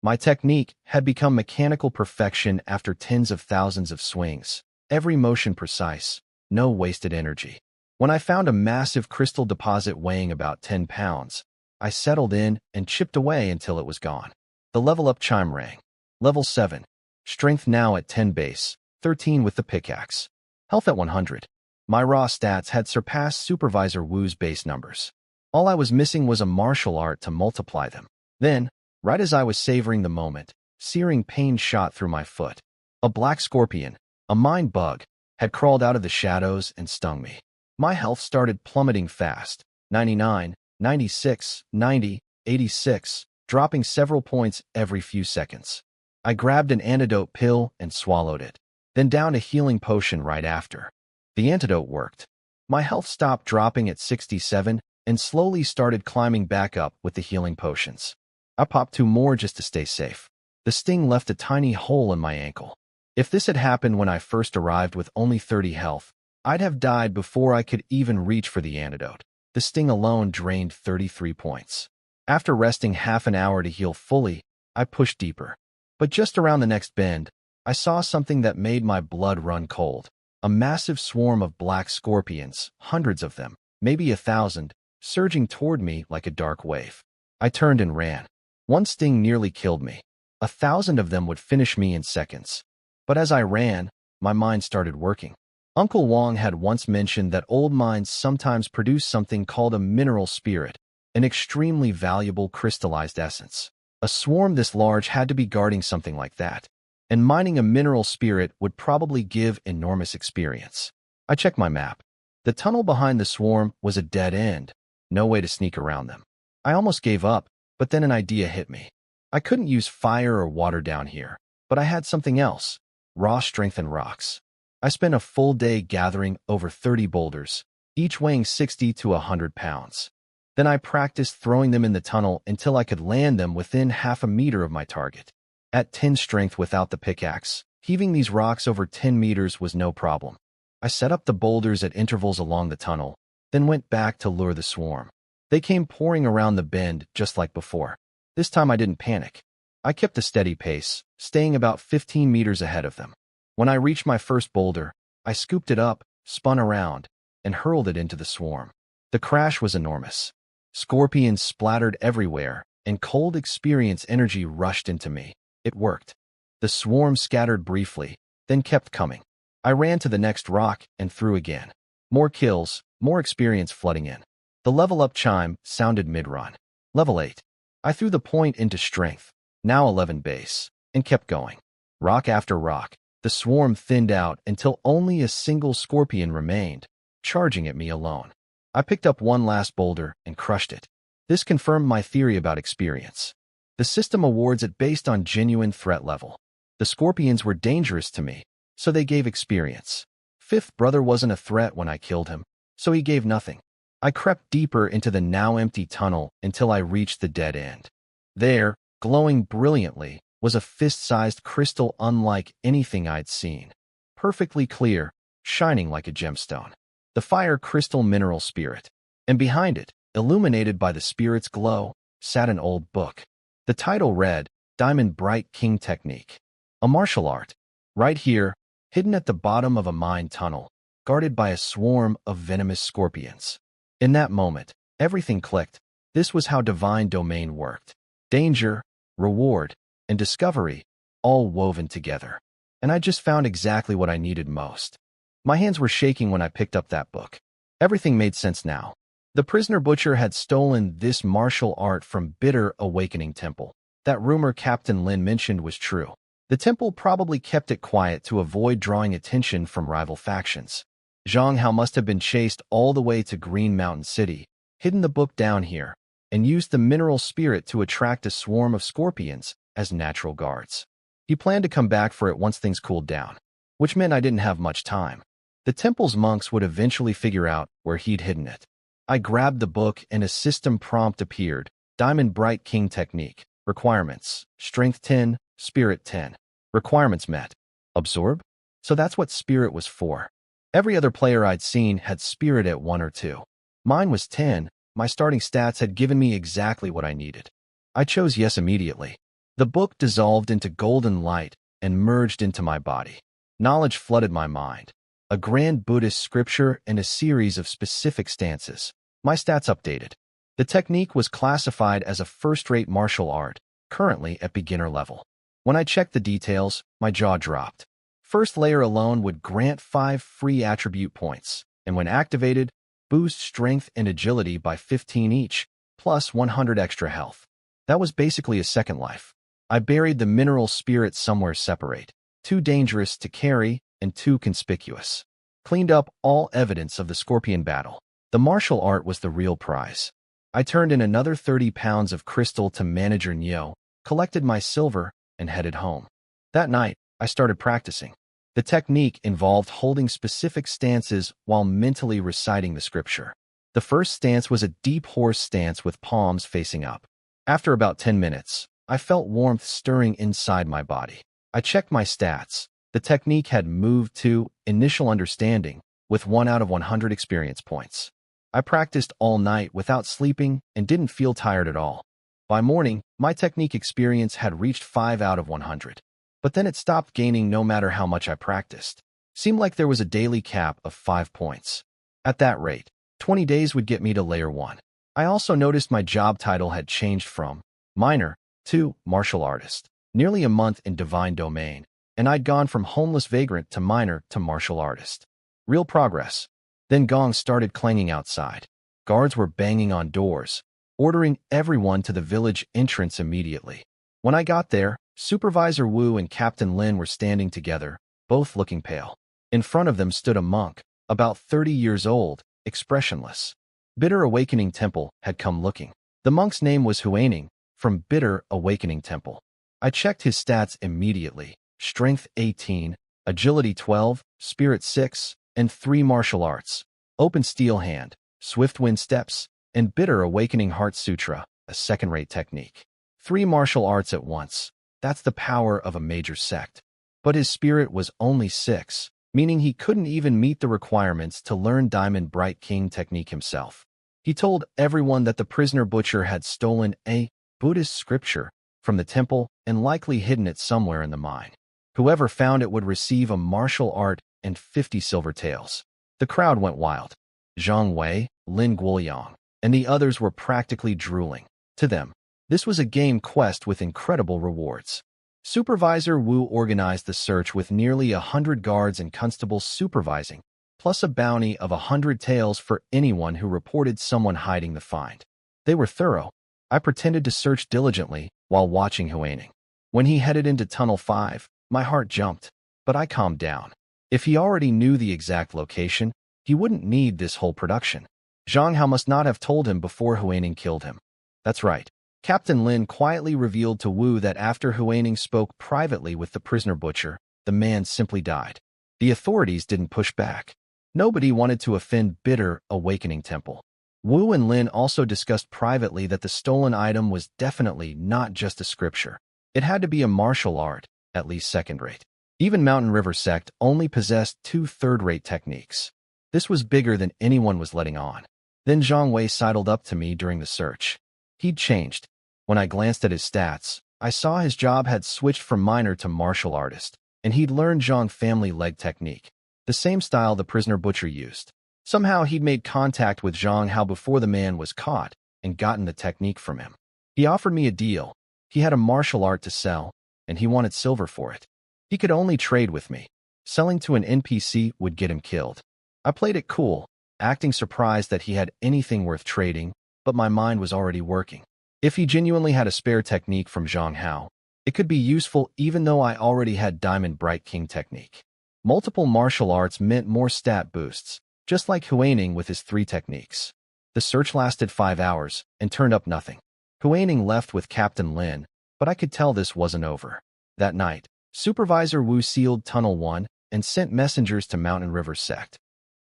My technique had become mechanical perfection after tens of thousands of swings. Every motion precise, no wasted energy. When I found a massive crystal deposit weighing about 10 pounds, I settled in and chipped away until it was gone. The level up chime rang. Level 7. Strength now at 10 base, 13 with the pickaxe. Health at 100. My raw stats had surpassed Supervisor Wu's base numbers. All I was missing was a martial art to multiply them. Then, right as I was savoring the moment, searing pain shot through my foot. A black scorpion, a mind bug, had crawled out of the shadows and stung me. My health started plummeting fast, 99, 96, 90, 86, dropping several points every few seconds. I grabbed an antidote pill and swallowed it, then downed a healing potion right after. The antidote worked. My health stopped dropping at 67 and slowly started climbing back up with the healing potions. I popped 2 more just to stay safe. The sting left a tiny hole in my ankle. If this had happened when I first arrived with only 30 health, I'd have died before I could even reach for the antidote. The sting alone drained 33 points. After resting half an hour to heal fully, I pushed deeper. But just around the next bend, I saw something that made my blood run cold. A massive swarm of black scorpions, hundreds of them, maybe 1,000, surging toward me like a dark wave. I turned and ran. One sting nearly killed me. 1,000 of them would finish me in seconds. But as I ran, my mind started working. Uncle Wong had once mentioned that old mines sometimes produce something called a mineral spirit, an extremely valuable crystallized essence. A swarm this large had to be guarding something like that, and mining a mineral spirit would probably give enormous experience. I checked my map. The tunnel behind the swarm was a dead end, no way to sneak around them. I almost gave up, but then an idea hit me. I couldn't use fire or water down here, but I had something else, raw strength and rocks. I spent a full day gathering over 30 boulders, each weighing 60 to 100 pounds. Then I practiced throwing them in the tunnel until I could land them within half a meter of my target. At 10 strength without the pickaxe, heaving these rocks over 10 meters was no problem. I set up the boulders at intervals along the tunnel, then went back to lure the swarm. They came pouring around the bend just like before. This time I didn't panic. I kept a steady pace, staying about 15 meters ahead of them. When I reached my first boulder, I scooped it up, spun around, and hurled it into the swarm. The crash was enormous. Scorpions splattered everywhere, and cold experience energy rushed into me. It worked. The swarm scattered briefly, then kept coming. I ran to the next rock and threw again. More kills, more experience flooding in. The level up chime sounded mid-run. Level 8. I threw the point into strength, now 11 base, and kept going. Rock after rock, the swarm thinned out until only a single scorpion remained, charging at me alone. I picked up one last boulder and crushed it. This confirmed my theory about experience. The system awards it based on genuine threat level. The scorpions were dangerous to me, so they gave experience. Fifth brother wasn't a threat when I killed him, so he gave nothing. I crept deeper into the now empty tunnel until I reached the dead end. There, glowing brilliantly, was a fist-sized crystal unlike anything I'd seen. Perfectly clear, shining like a gemstone. The fire crystal mineral spirit. And behind it, illuminated by the spirit's glow, sat an old book. The title read, Diamond Bright King Technique. A martial art. Right here, hidden at the bottom of a mine tunnel, guarded by a swarm of venomous scorpions. In that moment, everything clicked. This was how divine domain worked. Danger, reward, and discovery, all woven together. And I just found exactly what I needed most. My hands were shaking when I picked up that book. Everything made sense now. The prisoner butcher had stolen this martial art from Bitter Awakening Temple. That rumor Captain Lin mentioned was true. The temple probably kept it quiet to avoid drawing attention from rival factions. Zhang Hao must have been chased all the way to Green Mountain City, hidden the book down here, and used the mineral spirit to attract a swarm of scorpions as natural guards. He planned to come back for it once things cooled down, which meant I didn't have much time. The temple's monks would eventually figure out where he'd hidden it. I grabbed the book and a system prompt appeared. Diamond Bright King Technique. Requirements. Strength 10, Spirit 10. Requirements met. Absorb? So that's what Spirit was for. Every other player I'd seen had Spirit at 1 or 2. Mine was 10. My starting stats had given me exactly what I needed. I chose yes immediately. The book dissolved into golden light and merged into my body. Knowledge flooded my mind. A grand Buddhist scripture and a series of specific stances. My stats updated. The technique was classified as a first-rate martial art, currently at beginner level. When I checked the details, my jaw dropped. First layer alone would grant 5 free attribute points, and when activated, boost strength and agility by 15 each, plus 100 extra health. That was basically a second life. I buried the mineral spirit somewhere separate, too dangerous to carry and too conspicuous. Cleaned up all evidence of the scorpion battle. The martial art was the real prize. I turned in another 30 pounds of crystal to Manager Nyo, collected my silver, and headed home. That night, I started practicing. The technique involved holding specific stances while mentally reciting the scripture. The first stance was a deep horse stance with palms facing up. After about 10 minutes, I felt warmth stirring inside my body. I checked my stats. The technique had moved to Initial Understanding with 1 out of 100 experience points. I practiced all night without sleeping and didn't feel tired at all. By morning, my technique experience had reached 5 out of 100. But then it stopped gaining no matter how much I practiced. Seemed like there was a daily cap of 5 points. At that rate, 20 days would get me to layer 1. I also noticed my job title had changed from Miner to Martial Artist. Nearly a month in Divine Domain, and I'd gone from homeless vagrant to miner to martial artist. Real progress. Then gongs started clanging outside. Guards were banging on doors, ordering everyone to the village entrance immediately. When I got there, Supervisor Wu and Captain Lin were standing together, both looking pale. In front of them stood a monk, about 30 years old, expressionless. Bitter Awakening Temple had come looking. The monk's name was Huaning, from Bitter Awakening Temple. I checked his stats immediately. Strength 18, Agility 12, Spirit 6, and 3 martial arts. Open Steel Hand, Swift Wind Steps, and Bitter Awakening Heart Sutra, a second-rate technique. 3 martial arts at once. That's the power of a major sect. But his spirit was only 6, meaning he couldn't even meet the requirements to learn Diamond Bright King technique himself. He told everyone that the prisoner butcher had stolen a Buddhist scripture from the temple and likely hidden it somewhere in the mine. Whoever found it would receive a martial art and 50 silver taels. The crowd went wild. Zhang Wei, Lin Guoyang, and the others were practically drooling. To them, this was a game quest with incredible rewards. Supervisor Wu organized the search with nearly 100 guards and constables supervising, plus a bounty of 100 taels for anyone who reported someone hiding the find. They were thorough. I pretended to search diligently while watching Huaning. When he headed into Tunnel 5, my heart jumped, but I calmed down. If he already knew the exact location, he wouldn't need this whole production. Zhang Hao must not have told him before Huaning killed him. That's right. Captain Lin quietly revealed to Wu that after Huaning spoke privately with the prisoner butcher, the man simply died. The authorities didn't push back. Nobody wanted to offend bitter Awakening Temple. Wu and Lin also discussed privately that the stolen item was definitely not just a scripture. It had to be a martial art, at least second-rate. Even Mountain River Sect only possessed 2 third-rate techniques. This was bigger than anyone was letting on. Then Zhang Wei sidled up to me during the search. He'd changed. When I glanced at his stats, I saw his job had switched from miner to martial artist, and he'd learned Zhang family leg technique, the same style the prisoner butcher used. Somehow he'd made contact with Zhang Hao before the man was caught and gotten the technique from him. He offered me a deal. He had a martial art to sell, and he wanted silver for it. He could only trade with me. Selling to an NPC would get him killed. I played it cool, acting surprised that he had anything worth trading, but my mind was already working. If he genuinely had a spare technique from Zhang Hao, it could be useful even though I already had Diamond Bright King technique. Multiple martial arts meant more stat boosts, just like Huaning with his 3 techniques. The search lasted 5 hours and turned up nothing. Huaning left with Captain Lin, but I could tell this wasn't over. That night, Supervisor Wu sealed Tunnel 1 and sent messengers to Mountain River Sect.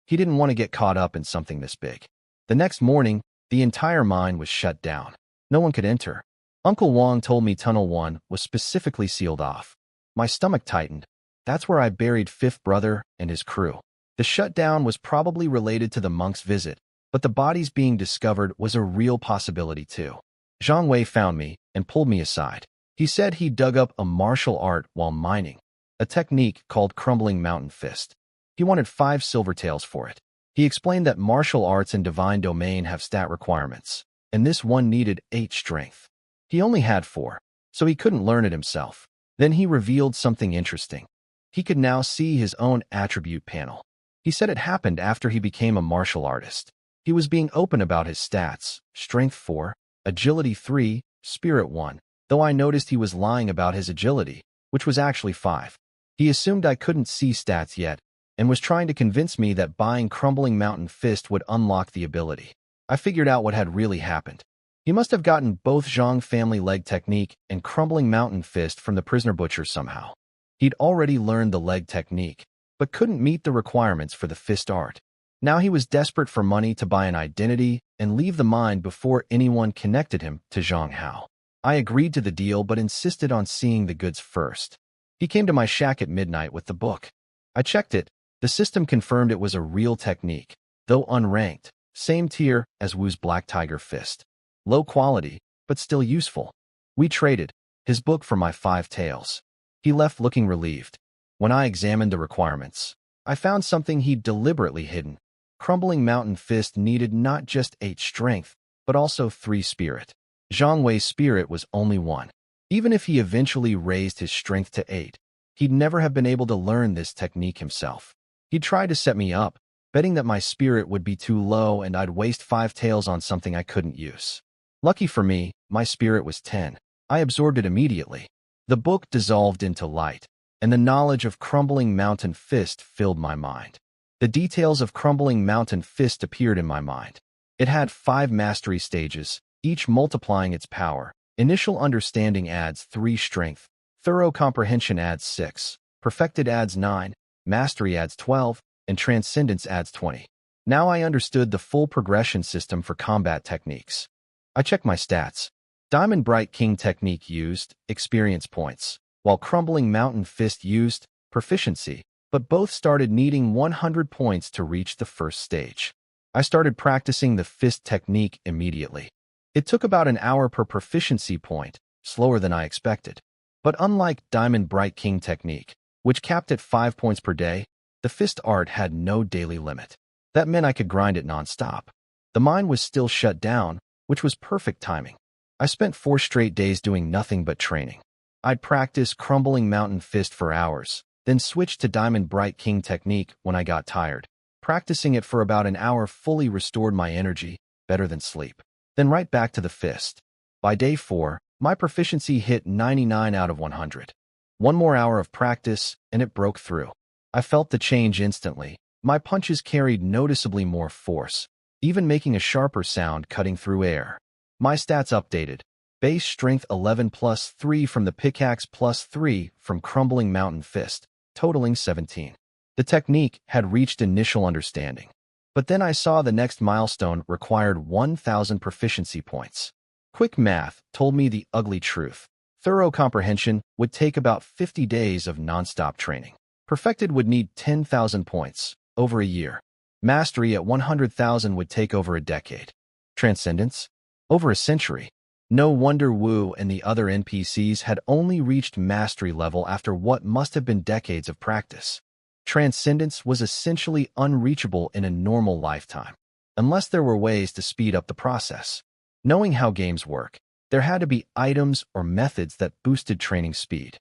He didn't want to get caught up in something this big. The next morning, the entire mine was shut down. No one could enter. Uncle Wang told me Tunnel 1 was specifically sealed off. My stomach tightened. That's where I buried Fifth Brother and his crew. The shutdown was probably related to the monk's visit, but the bodies being discovered was a real possibility too. Zhang Wei found me and pulled me aside. He said he dug up a martial art while mining, a technique called Crumbling Mountain Fist. He wanted 5 silver taels for it. He explained that martial arts and divine domain have stat requirements, and this one needed 8 strength. He only had 4, so he couldn't learn it himself. Then he revealed something interesting. He could now see his own attribute panel. He said it happened after he became a martial artist. He was being open about his stats, strength 4, agility 3, spirit 1, though I noticed he was lying about his agility, which was actually 5. He assumed I couldn't see stats yet, and was trying to convince me that buying Crumbling Mountain Fist would unlock the ability. I figured out what had really happened. He must have gotten both Zhang family leg technique and Crumbling Mountain Fist from the prisoner butcher somehow. He'd already learned the leg technique, but couldn't meet the requirements for the fist art. Now he was desperate for money to buy an identity and leave the mine before anyone connected him to Zhang Hao. I agreed to the deal but insisted on seeing the goods first. He came to my shack at midnight with the book. I checked it. The system confirmed it was a real technique, though unranked, same tier as Wu's Black Tiger Fist. Low quality, but still useful. We traded, his book for my 5 taels. He left looking relieved. When I examined the requirements, I found something he'd deliberately hidden. Crumbling Mountain Fist needed not just 8 strength, but also 3 spirit. Zhang Wei's spirit was only 1. Even if he eventually raised his strength to 8, he'd never have been able to learn this technique himself. He'd tried to set me up, betting that my spirit would be too low and I'd waste 5 taels on something I couldn't use. Lucky for me, my spirit was 10. I absorbed it immediately. The book dissolved into light, and the knowledge of Crumbling Mountain Fist filled my mind. The details of Crumbling Mountain Fist appeared in my mind. It had 5 mastery stages, each multiplying its power. Initial understanding adds 3 strength, thorough comprehension adds 6, perfected adds 9, mastery adds 12, and transcendence adds 20. Now I understood the full progression system for combat techniques. I checked my stats. Diamond Bright King technique used, experience points, while Crumbling Mountain Fist used, proficiency, but both started needing 100 points to reach the first stage. I started practicing the fist technique immediately. It took about an hour per proficiency point, slower than I expected. But unlike Diamond Bright King technique, which capped at 5 points per day, the fist art had no daily limit. That meant I could grind it non-stop. The mine was still shut down, which was perfect timing. I spent 4 straight days doing nothing but training. I'd practice crumbling mountain fist for hours, then switch to Diamond Bright King technique when I got tired. Practicing it for about an hour fully restored my energy, better than sleep. Then right back to the fist. By day 4, my proficiency hit 99 out of 100. One more hour of practice, and it broke through. I felt the change instantly. My punches carried noticeably more force, even making a sharper sound cutting through air. My stats updated. Base strength 11 plus 3 from the pickaxe plus 3 from crumbling mountain fist, totaling 17. The technique had reached initial understanding. But then I saw the next milestone required 1,000 proficiency points. Quick math told me the ugly truth. Thorough comprehension would take about 50 days of non-stop training. Perfected would need 10,000 points, over a year. Mastery at 100,000 would take over a decade. Transcendence? Over a century. No wonder Wu and the other NPCs had only reached mastery level after what must have been decades of practice. Transcendence was essentially unreachable in a normal lifetime, unless there were ways to speed up the process. Knowing how games work, there had to be items or methods that boosted training speed.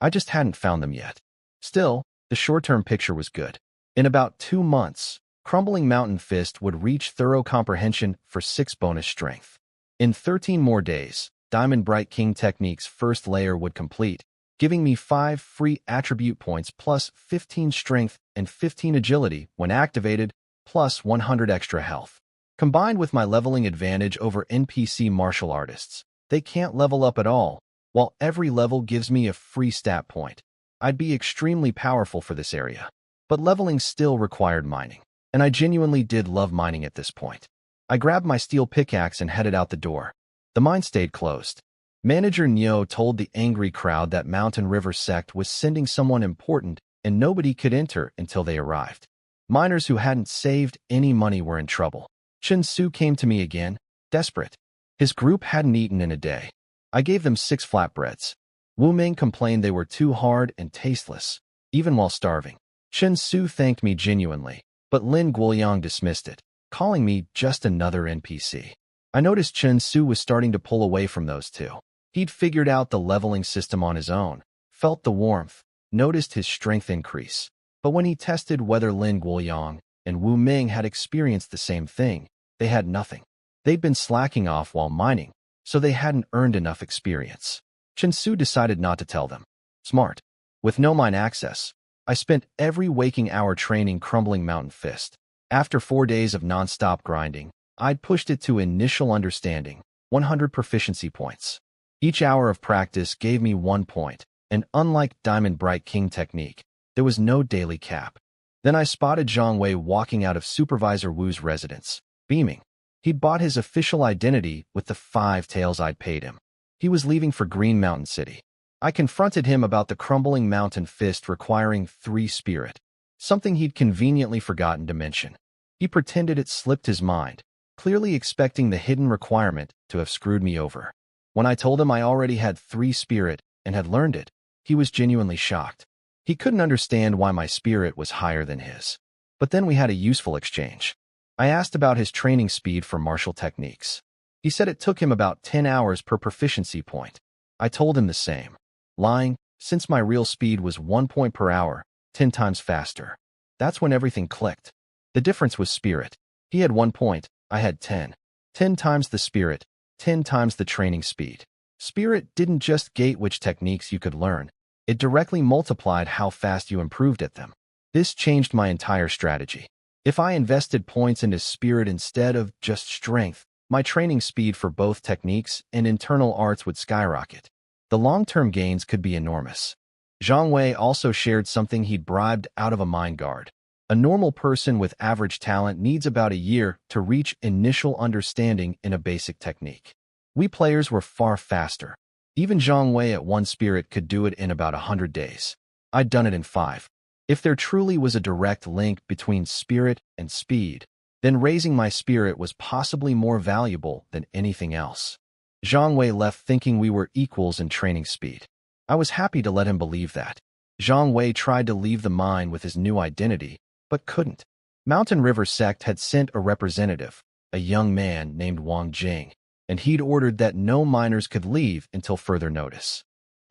I just hadn't found them yet. Still, the short-term picture was good. In about 2 months, Crumbling Mountain Fist would reach thorough comprehension for 6 bonus strength. In 13 more days, Diamond Bright King Technique's first layer would complete, giving me 5 free attribute points plus 15 strength and 15 agility when activated, plus 100 extra health. Combined with my leveling advantage over NPC martial artists, they can't level up at all, while every level gives me a free stat point. I'd be extremely powerful for this area. But leveling still required mining, and I genuinely did love mining at this point. I grabbed my steel pickaxe and headed out the door. The mine stayed closed. Manager Nyo told the angry crowd that Mountain River Sect was sending someone important and nobody could enter until they arrived. Miners who hadn't saved any money were in trouble. Chen Su came to me again, desperate. His group hadn't eaten in a day. I gave them 6 flatbreads. Wu Ming complained they were too hard and tasteless, even while starving. Chen Su thanked me genuinely, but Lin Guoyang dismissed it, calling me just another NPC. I noticed Chen Su was starting to pull away from those two. He'd figured out the leveling system on his own, felt the warmth, noticed his strength increase. But when he tested whether Lin Guoyang and Wu Ming had experienced the same thing, they had nothing. They'd been slacking off while mining, so they hadn't earned enough experience. Chen Su decided not to tell them. Smart. With no mine access, I spent every waking hour training Crumbling Mountain Fist. After 4 days of non-stop grinding, I'd pushed it to initial understanding, 100 proficiency points. Each hour of practice gave me 1 point, and unlike Diamond Bright King technique, there was no daily cap. Then I spotted Zhang Wei walking out of Supervisor Wu's residence, beaming. He'd bought his official identity with the 5 taels I'd paid him. He was leaving for Green Mountain City. I confronted him about the Crumbling Mountain Fist requiring 3 spirit, something he'd conveniently forgotten to mention. He pretended it slipped his mind, clearly expecting the hidden requirement to have screwed me over. When I told him I already had 3 spirit and had learned it, he was genuinely shocked. He couldn't understand why my spirit was higher than his. But then we had a useful exchange. I asked about his training speed for martial techniques. He said it took him about 10 hours per proficiency point. I told him the same, lying, since my real speed was 1 point per hour, 10 times faster. That's when everything clicked. The difference was spirit. He had 1 point, I had 10. 10 times the spirit, 10 times the training speed. Spirit didn't just gate which techniques you could learn. It directly multiplied how fast you improved at them. This changed my entire strategy. If I invested points into spirit instead of just strength, my training speed for both techniques and internal arts would skyrocket. The long-term gains could be enormous. Zhang Wei also shared something he'd bribed out of a mine guard. A normal person with average talent needs about a year to reach initial understanding in a basic technique. We players were far faster. Even Zhang Wei at 1 spirit could do it in about 100 days. I'd done it in 5. If there truly was a direct link between spirit and speed, then raising my spirit was possibly more valuable than anything else. Zhang Wei left thinking we were equals in training speed. I was happy to let him believe that. Zhang Wei tried to leave the mine with his new identity, but couldn't. Mountain River Sect had sent a representative, a young man named Wang Jing, and he'd ordered that no miners could leave until further notice.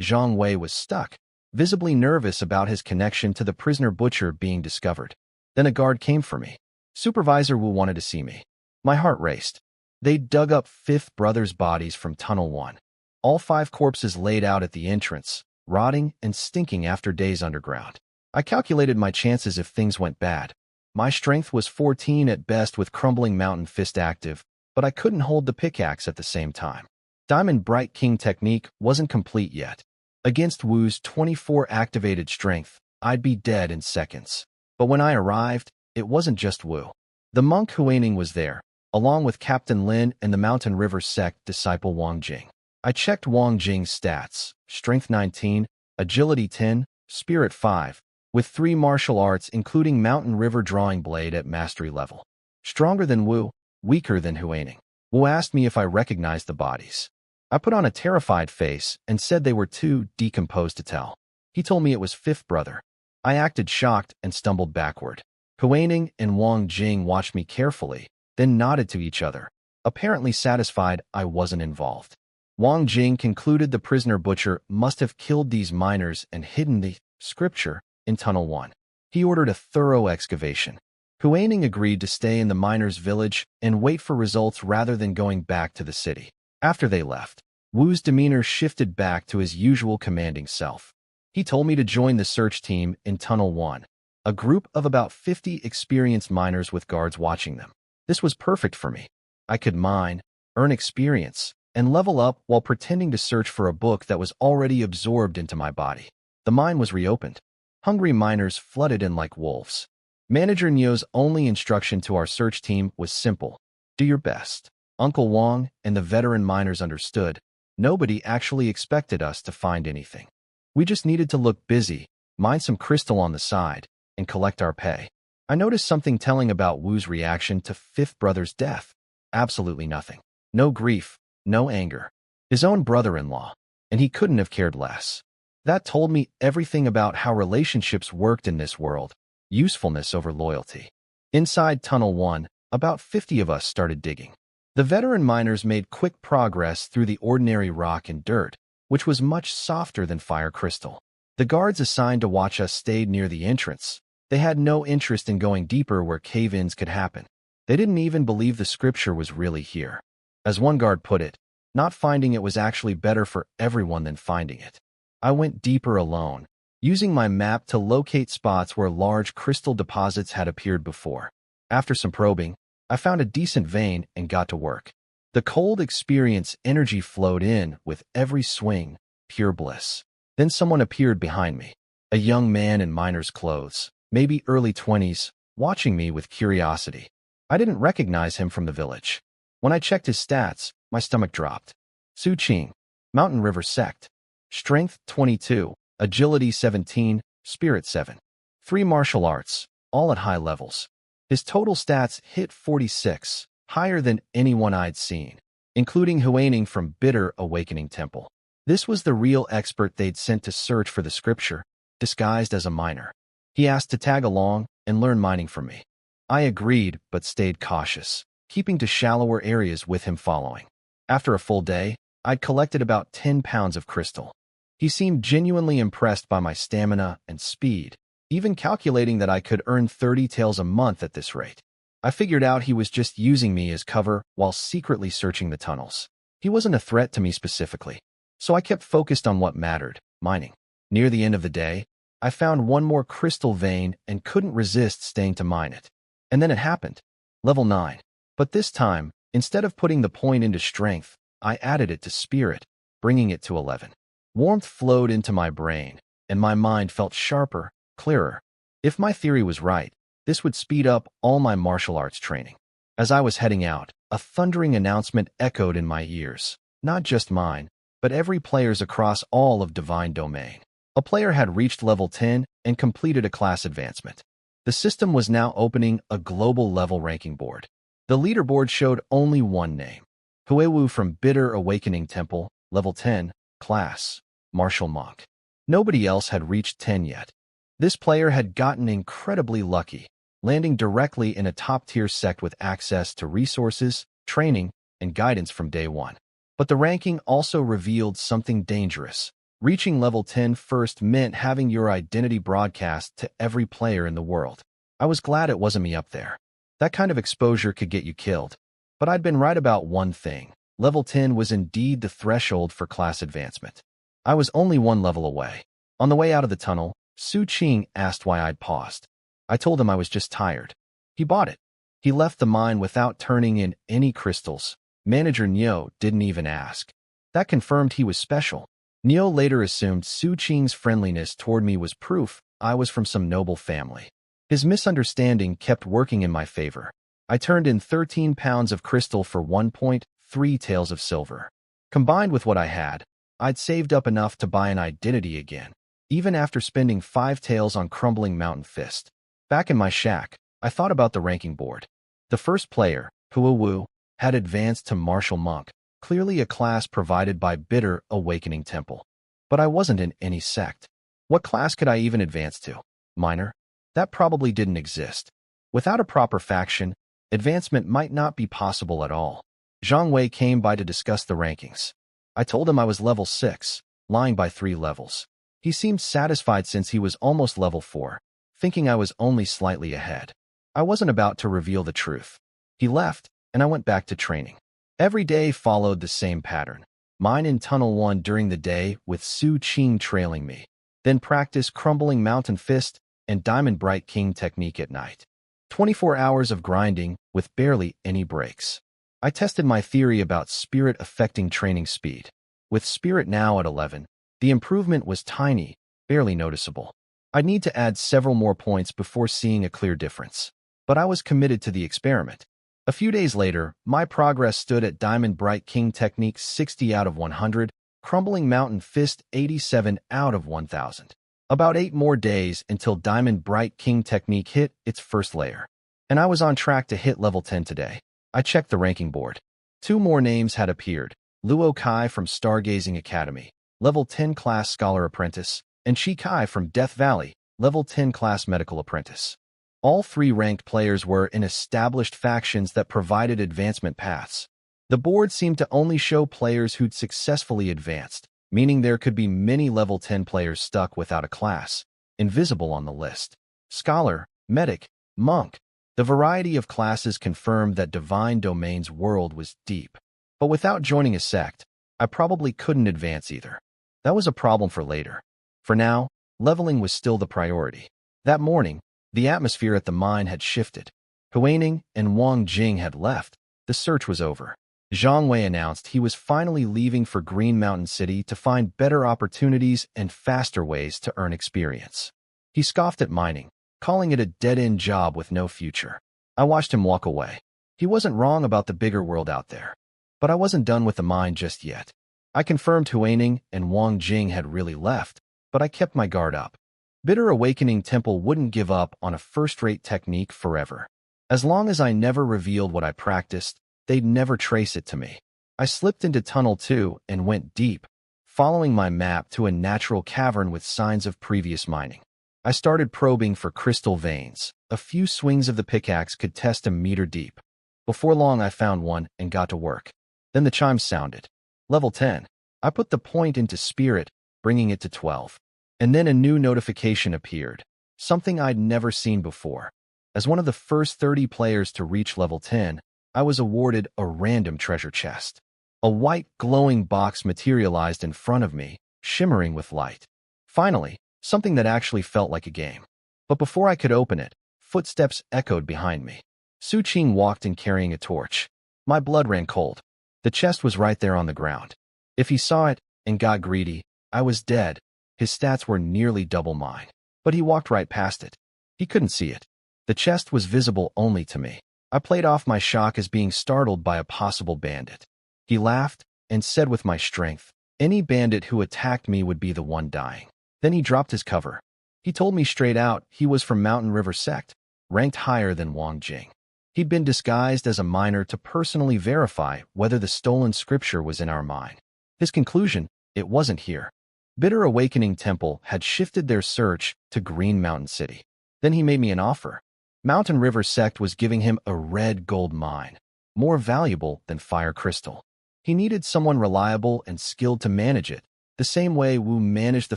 Zhang Wei was stuck, visibly nervous about his connection to the prisoner butcher being discovered. Then a guard came for me. Supervisor Wu wanted to see me. My heart raced. They dug up fifth brother's bodies from Tunnel 1. All 5 corpses laid out at the entrance, rotting and stinking after days underground. I calculated my chances if things went bad. My strength was 14 at best with Crumbling Mountain Fist active, but I couldn't hold the pickaxe at the same time. Diamond Bright King technique wasn't complete yet. Against Wu's 24 activated strength, I'd be dead in seconds. But when I arrived, it wasn't just Wu. The monk Huaining was there, along with Captain Lin and the Mountain River sect disciple Wang Jing. I checked Wang Jing's stats, strength 19, agility 10, spirit 5, with 3 martial arts including Mountain River drawing blade at mastery level. Stronger than Wu, weaker than Huaining. Wu asked me if I recognized the bodies. I put on a terrified face and said they were too decomposed to tell. He told me it was fifth brother. I acted shocked and stumbled backward. Huaining and Wang Jing watched me carefully, then nodded to each other, apparently satisfied I wasn't involved. Wang Jing concluded the prisoner butcher must have killed these miners and hidden the scripture in Tunnel 1. He ordered a thorough excavation. Huaining agreed to stay in the miners' village and wait for results rather than going back to the city. After they left, Wu's demeanor shifted back to his usual commanding self. He told me to join the search team in Tunnel 1, a group of about 50 experienced miners with guards watching them. This was perfect for me. I could mine, earn experience, and level up while pretending to search for a book that was already absorbed into my body. The mine was reopened. Hungry miners flooded in like wolves. Manager Nyo's only instruction to our search team was simple: do your best. Uncle Wang and the veteran miners understood. Nobody actually expected us to find anything. We just needed to look busy, mine some crystal on the side, and collect our pay. I noticed something telling about Wu's reaction to fifth brother's death. Absolutely nothing. No grief, no anger. His own brother-in-law, and he couldn't have cared less. That told me everything about how relationships worked in this world. Usefulness over loyalty. Inside Tunnel 1, about 50 of us started digging. The veteran miners made quick progress through the ordinary rock and dirt, which was much softer than fire crystal. The guards assigned to watch us stayed near the entrance. They had no interest in going deeper where cave-ins could happen. They didn't even believe the scripture was really here. As one guard put it, not finding it was actually better for everyone than finding it. I went deeper alone, using my map to locate spots where large crystal deposits had appeared before. After some probing, I found a decent vein and got to work. The cold experience energy flowed in with every swing, pure bliss. Then someone appeared behind me, a young man in miner's clothes, maybe early 20s, watching me with curiosity. I didn't recognize him from the village. When I checked his stats, my stomach dropped. Su Qing, Mountain River Sect, Strength 22, Agility 17, Spirit 7. 3 martial arts, all at high levels. His total stats hit 46, higher than anyone I'd seen, including Huaining from Bitter Awakening Temple. This was the real expert they'd sent to search for the scripture, disguised as a miner. He asked to tag along and learn mining from me. I agreed, but stayed cautious, keeping to shallower areas with him following. After a full day, I'd collected about 10 pounds of crystal. He seemed genuinely impressed by my stamina and speed, even calculating that I could earn 30 taels a month at this rate. I figured out he was just using me as cover while secretly searching the tunnels. He wasn't a threat to me specifically, so I kept focused on what mattered, mining. Near the end of the day, I found one more crystal vein and couldn't resist staying to mine it. And then it happened. Level 9. But this time, instead of putting the point into strength, I added it to spirit, bringing it to 11. Warmth flowed into my brain, and my mind felt sharper, clearer. If my theory was right, this would speed up all my martial arts training. As I was heading out, a thundering announcement echoed in my ears. Not just mine, but every player's across all of Divine Domain. A player had reached level 10 and completed a class advancement. The system was now opening a global level ranking board. The leaderboard showed only one name: Huewu from Bitter Awakening Temple, level 10, class, Martial Monk. Nobody else had reached 10 yet. This player had gotten incredibly lucky, landing directly in a top-tier sect with access to resources, training, and guidance from day one. But the ranking also revealed something dangerous. Reaching level 10 first meant having your identity broadcast to every player in the world. I was glad it wasn't me up there. That kind of exposure could get you killed. But I'd been right about one thing. Level 10 was indeed the threshold for class advancement. I was only one level away. On the way out of the tunnel, Su Qing asked why I'd paused. I told him I was just tired. He bought it. He left the mine without turning in any crystals. Manager Nyo didn't even ask. That confirmed he was special. Nyo later assumed Su Qing's friendliness toward me was proof I was from some noble family. His misunderstanding kept working in my favor. I turned in 13 pounds of crystal for 1.3 taels of silver. Combined with what I had, I'd saved up enough to buy an identity again, even after spending 5 taels on crumbling mountain fist. Back in my shack, I thought about the ranking board. The first player, Hua Wu, had advanced to martial monk, clearly a class provided by Bitter Awakening Temple. But I wasn't in any sect. What class could I even advance to? Minor? That probably didn't exist. Without a proper faction, advancement might not be possible at all. Zhang Wei came by to discuss the rankings. I told him I was level 6, lying by 3 levels. He seemed satisfied since he was almost level 4, thinking I was only slightly ahead. I wasn't about to reveal the truth. He left, and I went back to training. Every day followed the same pattern. Mine in Tunnel 1 during the day with Su Qing trailing me. Then practice crumbling mountain fist and Diamond Bright King technique at night. 24 hours of grinding with barely any breaks. I tested my theory about spirit affecting training speed. With spirit now at 11, the improvement was tiny, barely noticeable. I'd need to add several more points before seeing a clear difference. But I was committed to the experiment. A few days later, my progress stood at Diamond Bright King technique 60 out of 100, crumbling mountain fist 87 out of 1000. About 8 more days until Diamond Bright King technique hit its first layer. And I was on track to hit level 10 today. I checked the ranking board. 2 more names had appeared. Luo Kai from Stargazing Academy, level 10 class Scholar Apprentice, and Shi Kai from Death Valley, level 10 class Medical Apprentice. All 3 ranked players were in established factions that provided advancement paths. The board seemed to only show players who'd successfully advanced, meaning there could be many level 10 players stuck without a class, invisible on the list. Scholar, Medic, Monk. The variety of classes confirmed that Divine Domain's world was deep. But without joining a sect, I probably couldn't advance either. That was a problem for later. For now, leveling was still the priority. That morning, the atmosphere at the mine had shifted. Huaining and Wang Jing had left. The search was over. Zhang Wei announced he was finally leaving for Green Mountain City to find better opportunities and faster ways to earn experience. He scoffed at mining, calling it a dead-end job with no future. I watched him walk away. He wasn't wrong about the bigger world out there. But I wasn't done with the mine just yet. I confirmed Huaining and Wang Jing had really left, but I kept my guard up. Bitter Awakening Temple wouldn't give up on a first-rate technique forever. As long as I never revealed what I practiced, they'd never trace it to me. I slipped into Tunnel 2 and went deep, following my map to a natural cavern with signs of previous mining. I started probing for crystal veins. A few swings of the pickaxe could test a meter deep. Before long, I found one and got to work. Then the chimes sounded. Level 10. I put the point into spirit, bringing it to 12. And then a new notification appeared, something I'd never seen before. As one of the first 30 players to reach level 10, I was awarded a random treasure chest. A white, glowing box materialized in front of me, shimmering with light. Finally, something that actually felt like a game. But before I could open it, footsteps echoed behind me. Su Qing walked in carrying a torch. My blood ran cold. The chest was right there on the ground. If he saw it and got greedy, I was dead. His stats were nearly double mine. But he walked right past it. He couldn't see it. The chest was visible only to me. I played off my shock as being startled by a possible bandit. He laughed and said with my strength, any bandit who attacked me would be the one dying. Then he dropped his cover. He told me straight out he was from Mountain River Sect, ranked higher than Wang Jing. He'd been disguised as a miner to personally verify whether the stolen scripture was in our mine. His conclusion, it wasn't here. Bitter Awakening Temple had shifted their search to Green Mountain City. Then he made me an offer. Mountain River Sect was giving him a red gold mine, more valuable than fire crystal. He needed someone reliable and skilled to manage it, the same way Wu managed the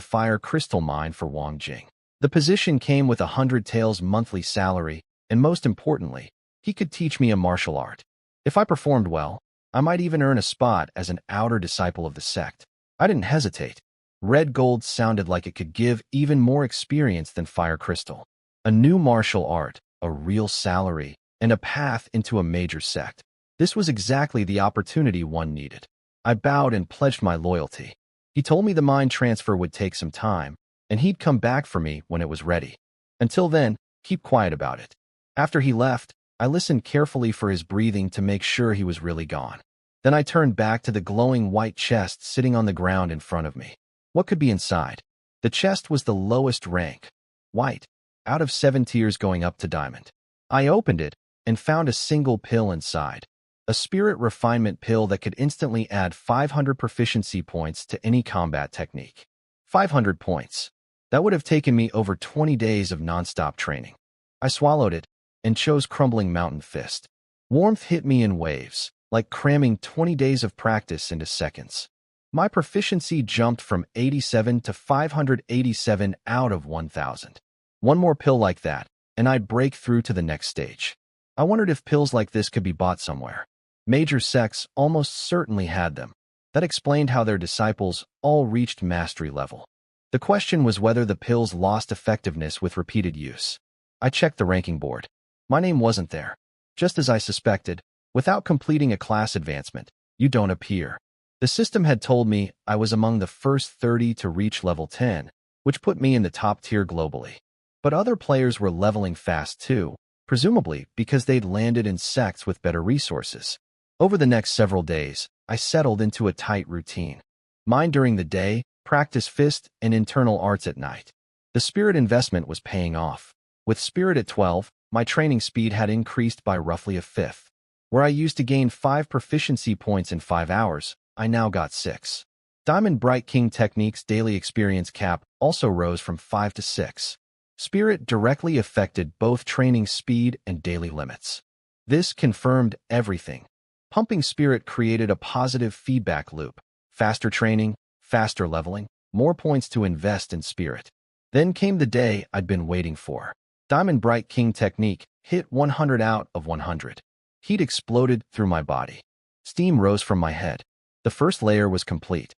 fire crystal mine for Wang Jing. The position came with 100 taels monthly salary, and most importantly, he could teach me a martial art. If I performed well, I might even earn a spot as an outer disciple of the sect. I didn't hesitate. Red gold sounded like it could give even more experience than fire crystal. A new martial art, a real salary, and a path into a major sect. This was exactly the opportunity one needed. I bowed and pledged my loyalty. He told me the mind transfer would take some time, and he'd come back for me when it was ready. Until then, keep quiet about it. After he left, I listened carefully for his breathing to make sure he was really gone. Then I turned back to the glowing white chest sitting on the ground in front of me. What could be inside? The chest was the lowest rank, white, out of 7 tiers going up to diamond. I opened it and found a single pill inside. A spirit refinement pill that could instantly add 500 proficiency points to any combat technique. 500 points. That would have taken me over 20 days of non-stop training. I swallowed it and chose Crumbling Mountain Fist. Warmth hit me in waves, like cramming 20 days of practice into seconds. My proficiency jumped from 87 to 587 out of 1,000. One more pill like that, and I'd break through to the next stage. I wondered if pills like this could be bought somewhere. Major sects almost certainly had them. That explained how their disciples all reached mastery level. The question was whether the pills lost effectiveness with repeated use. I checked the ranking board. My name wasn't there. Just as I suspected, without completing a class advancement, you don't appear. The system had told me I was among the first 30 to reach level 10, which put me in the top tier globally. But other players were leveling fast too, presumably because they'd landed in sects with better resources. Over the next several days, I settled into a tight routine. Mine during the day, practice fist and internal arts at night. The spirit investment was paying off. With spirit at 12, my training speed had increased by roughly a fifth. Where I used to gain 5 proficiency points in 5 hours, I now got 6. Diamond Bright King Technique's daily experience cap also rose from 5 to 6. Spirit directly affected both training speed and daily limits. This confirmed everything. Pumping Spirit created a positive feedback loop. Faster training, faster leveling, more points to invest in Spirit. Then came the day I'd been waiting for. Diamond Bright King Technique hit 100 out of 100. Heat exploded through my body. Steam rose from my head. The first layer was complete.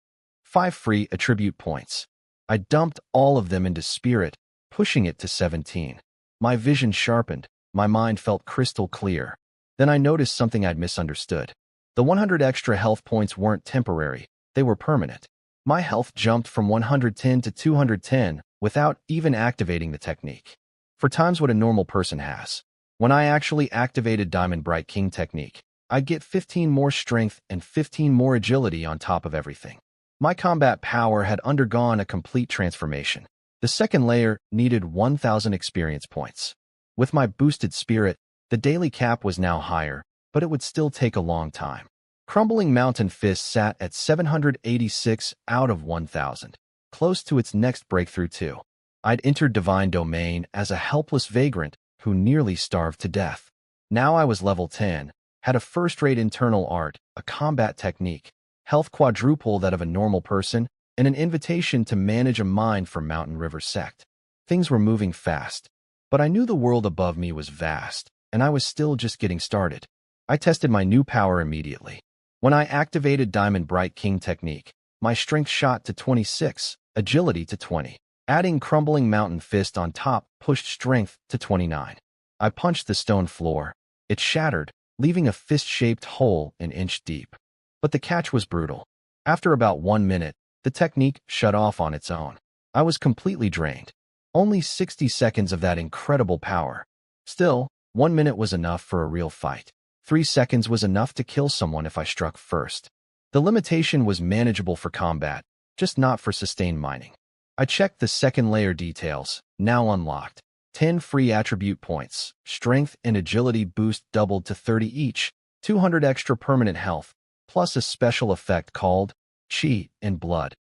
5 free attribute points. I dumped all of them into Spirit, pushing it to 17. My vision sharpened. My mind felt crystal clear. Then I noticed something I'd misunderstood. The 100 extra health points weren't temporary. They were permanent. My health jumped from 110 to 210 without even activating the technique. 4 times what a normal person has. When I actually activated Diamond Bright King Technique, I'd get 15 more strength and 15 more agility on top of everything. My combat power had undergone a complete transformation. The second layer needed 1,000 experience points. With my boosted spirit, the daily cap was now higher, but it would still take a long time. Crumbling Mountain Fist sat at 786 out of 1,000, close to its next breakthrough too. I'd entered Divine Domain as a helpless vagrant who nearly starved to death. Now I was level 10, had a first-rate internal art, a combat technique, health quadruple that of a normal person, and an invitation to manage a mine for Mountain River Sect. Things were moving fast, but I knew the world above me was vast, and I was still just getting started. I tested my new power immediately. When I activated Diamond Bright King Technique, my strength shot to 26, agility to 20. Adding Crumbling Mountain Fist on top pushed strength to 29. I punched the stone floor. It shattered, leaving a fist-shaped hole an inch deep. But the catch was brutal. After about 1 minute, the technique shut off on its own. I was completely drained. Only 60 seconds of that incredible power. Still, 1 minute was enough for a real fight. 3 seconds was enough to kill someone if I struck first. The limitation was manageable for combat, just not for sustained mining. I checked the second layer details, now unlocked. 10 free attribute points, strength and agility boost doubled to 30 each, 200 extra permanent health, plus a special effect called Chi in Blood.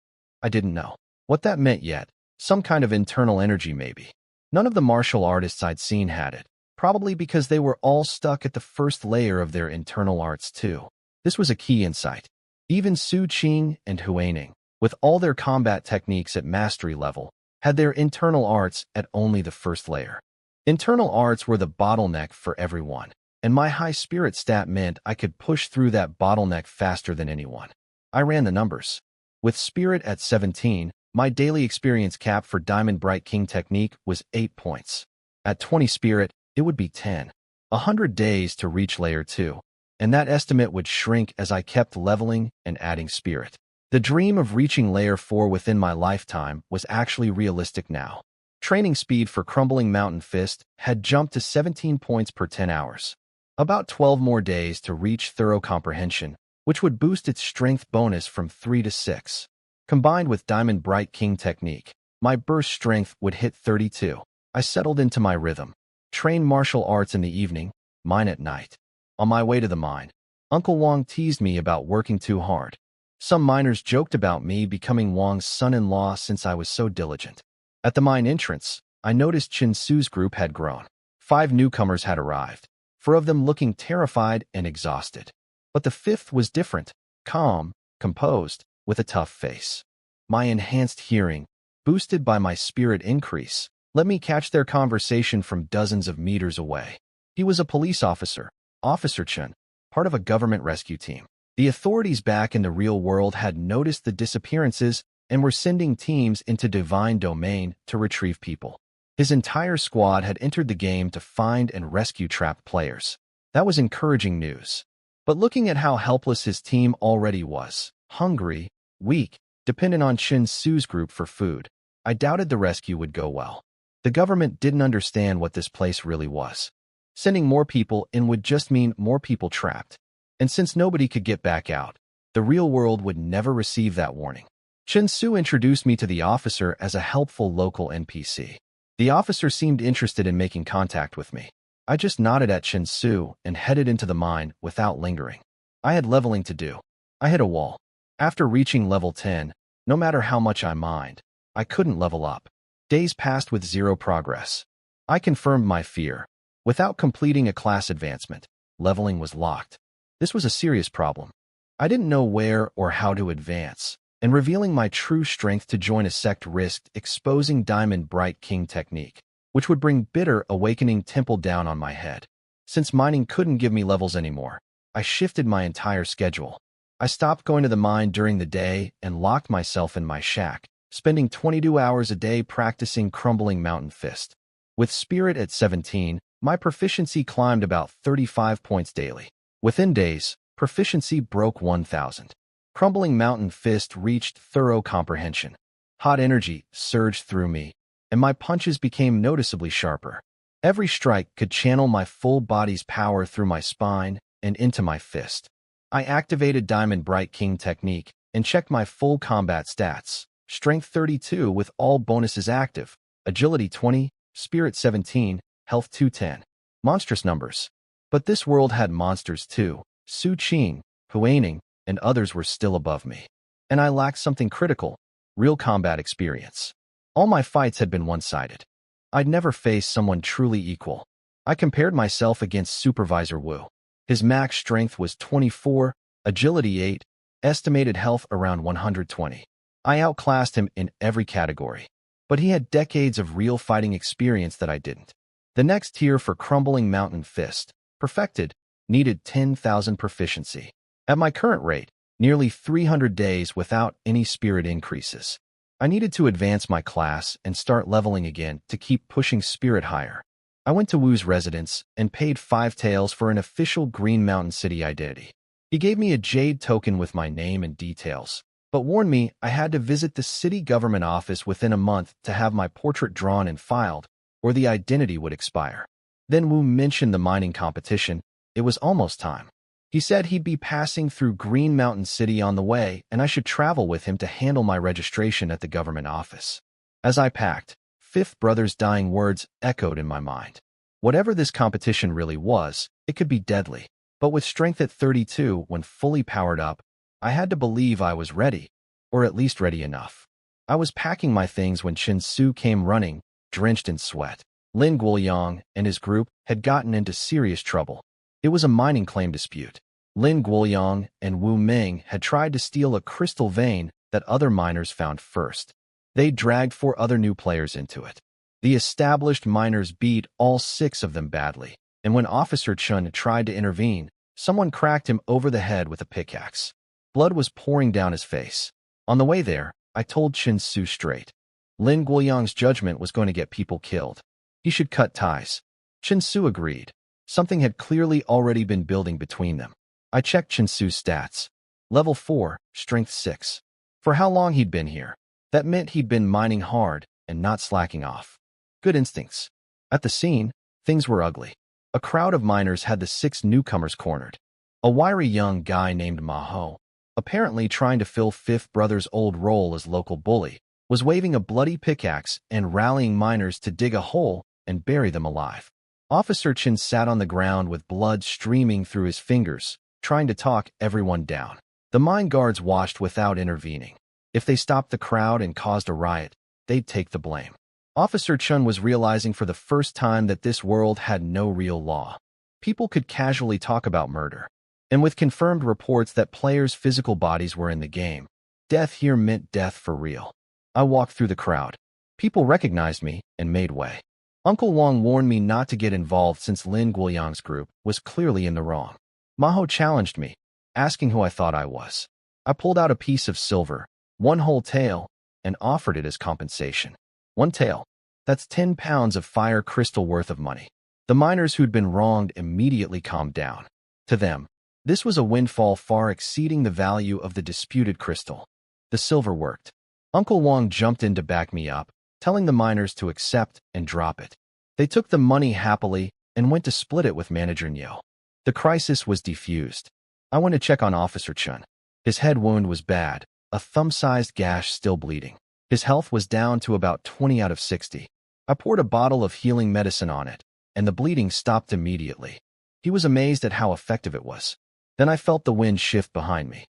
I didn't know what that meant yet. Some kind of internal energy maybe. None of the martial artists I'd seen had it, probably because they were all stuck at the first layer of their internal arts too. This was a key insight. Even Su Qing and Huaining, with all their combat techniques at mastery level, had their internal arts at only the first layer. Internal arts were the bottleneck for everyone, and my high spirit stat meant I could push through that bottleneck faster than anyone. I ran the numbers. With spirit at 17, my daily experience cap for Diamond Bright King technique was 8 points. At 20 spirit, it would be 10. 100 days to reach layer 2, and that estimate would shrink as I kept leveling and adding spirit. The dream of reaching layer 4 within my lifetime was actually realistic now. Training speed for Crumbling Mountain Fist had jumped to 17 points per 10 hours. About 12 more days to reach thorough comprehension, which would boost its strength bonus from 3 to 6. Combined with Diamond Bright King technique, my burst strength would hit 32. I settled into my rhythm. Train martial arts in the evening, mine at night. On my way to the mine, Uncle Wong teased me about working too hard. Some miners joked about me becoming Wong's son-in-law since I was so diligent. At the mine entrance, I noticed Chin Su's group had grown. 5 newcomers had arrived, 4 of them looking terrified and exhausted. But the 5th was different, calm, composed, with a tough face. My enhanced hearing, boosted by my spirit increase, let me catch their conversation from dozens of meters away. He was a police officer, Officer Chun, part of a government rescue team. The authorities back in the real world had noticed the disappearances and were sending teams into Divine Domain to retrieve people. His entire squad had entered the game to find and rescue trapped players. That was encouraging news. But looking at how helpless his team already was, hungry, weak, dependent on Chin Su's group for food, I doubted the rescue would go well. The government didn't understand what this place really was. Sending more people in would just mean more people trapped. And since nobody could get back out, the real world would never receive that warning. Chin Su introduced me to the officer as a helpful local NPC. The officer seemed interested in making contact with me. I just nodded at Chin Su and headed into the mine without lingering. I had leveling to do. I hit a wall. After reaching level 10, no matter how much I mined, I couldn't level up. Days passed with 0 progress. I confirmed my fear. Without completing a class advancement, leveling was locked. This was a serious problem. I didn't know where or how to advance, and revealing my true strength to join a sect risked exposing Diamond Bright King technique, which would bring Bitter Awakening Temple down on my head. Since mining couldn't give me levels anymore, I shifted my entire schedule. I stopped going to the mine during the day and locked myself in my shack, spending 22 hours a day practicing Crumbling Mountain Fist. With spirit at 17, my proficiency climbed about 35 points daily. Within days, proficiency broke 1,000. Crumbling Mountain Fist reached thorough comprehension. Hot energy surged through me, and my punches became noticeably sharper. Every strike could channel my full body's power through my spine and into my fist. I activated Diamond Bright King technique and checked my full combat stats. Strength 32 with all bonuses active, Agility 20, Spirit 17, Health 210. Monstrous numbers. But this world had monsters too. Su Qing, Huaining, and others were still above me. And I lacked something critical, real combat experience. All my fights had been one-sided. I'd never faced someone truly equal. I compared myself against Supervisor Wu. His max strength was 24, Agility 8, estimated health around 120. I outclassed him in every category, but he had decades of real fighting experience that I didn't. The next tier for Crumbling Mountain Fist, perfected, needed 10,000 proficiency. At my current rate, nearly 300 days without any spirit increases. I needed to advance my class and start leveling again to keep pushing spirit higher. I went to Wu's residence and paid 5 taels for an official Green Mountain City identity. He gave me a jade token with my name and details, but warned me I had to visit the city government office within a month to have my portrait drawn and filed, or the identity would expire. Then Wu mentioned the mining competition. It was almost time. He said he'd be passing through Green Mountain City on the way, and I should travel with him to handle my registration at the government office. As I packed, Fifth Brother's dying words echoed in my mind. Whatever this competition really was, it could be deadly. But with strength at 32, when fully powered up, I had to believe I was ready, or at least ready enough. I was packing my things when Chin Su came running, drenched in sweat. Lin Guoyang and his group had gotten into serious trouble. It was a mining claim dispute. Lin Guoyang and Wu Ming had tried to steal a crystal vein that other miners found first. They dragged 4 other new players into it. The established miners beat all 6 of them badly, and when Officer Chun tried to intervene, someone cracked him over the head with a pickaxe. Blood was pouring down his face. On the way there, I told Chin Su straight. Lin Guoyang's judgment was going to get people killed. He should cut ties. Chin Su agreed. Something had clearly already been building between them. I checked Chin Su's stats. Level 4, Strength 6. For how long he'd been here. That meant he'd been mining hard and not slacking off. Good instincts. At the scene, things were ugly. A crowd of miners had the 6 newcomers cornered. A wiry young guy named Maho, apparently trying to fill Fifth Brother's old role as local bully, was waving a bloody pickaxe and rallying miners to dig a hole and bury them alive. Officer Chin sat on the ground with blood streaming through his fingers, trying to talk everyone down. The mine guards watched without intervening. If they stopped the crowd and caused a riot, they'd take the blame. Officer Chun was realizing for the first time that this world had no real law. People could casually talk about murder. And with confirmed reports that players' physical bodies were in the game, death here meant death for real. I walked through the crowd. People recognized me and made way. Uncle Wong warned me not to get involved since Lin Guoyang's group was clearly in the wrong. Maho challenged me, asking who I thought I was. I pulled out a piece of silver, 1 whole tael, and offered it as compensation. 1 tael. That's 10 pounds of fire crystal worth of money. The miners who'd been wronged immediately calmed down. To them, this was a windfall far exceeding the value of the disputed crystal. The silver worked. Uncle Wong jumped in to back me up, telling the miners to accept and drop it. They took the money happily and went to split it with Manager Nyo. The crisis was defused. I went to check on Officer Chun. His head wound was bad, a thumb-sized gash still bleeding. His health was down to about 20 out of 60. I poured a bottle of healing medicine on it, and the bleeding stopped immediately. He was amazed at how effective it was. Then I felt the wind shift behind me.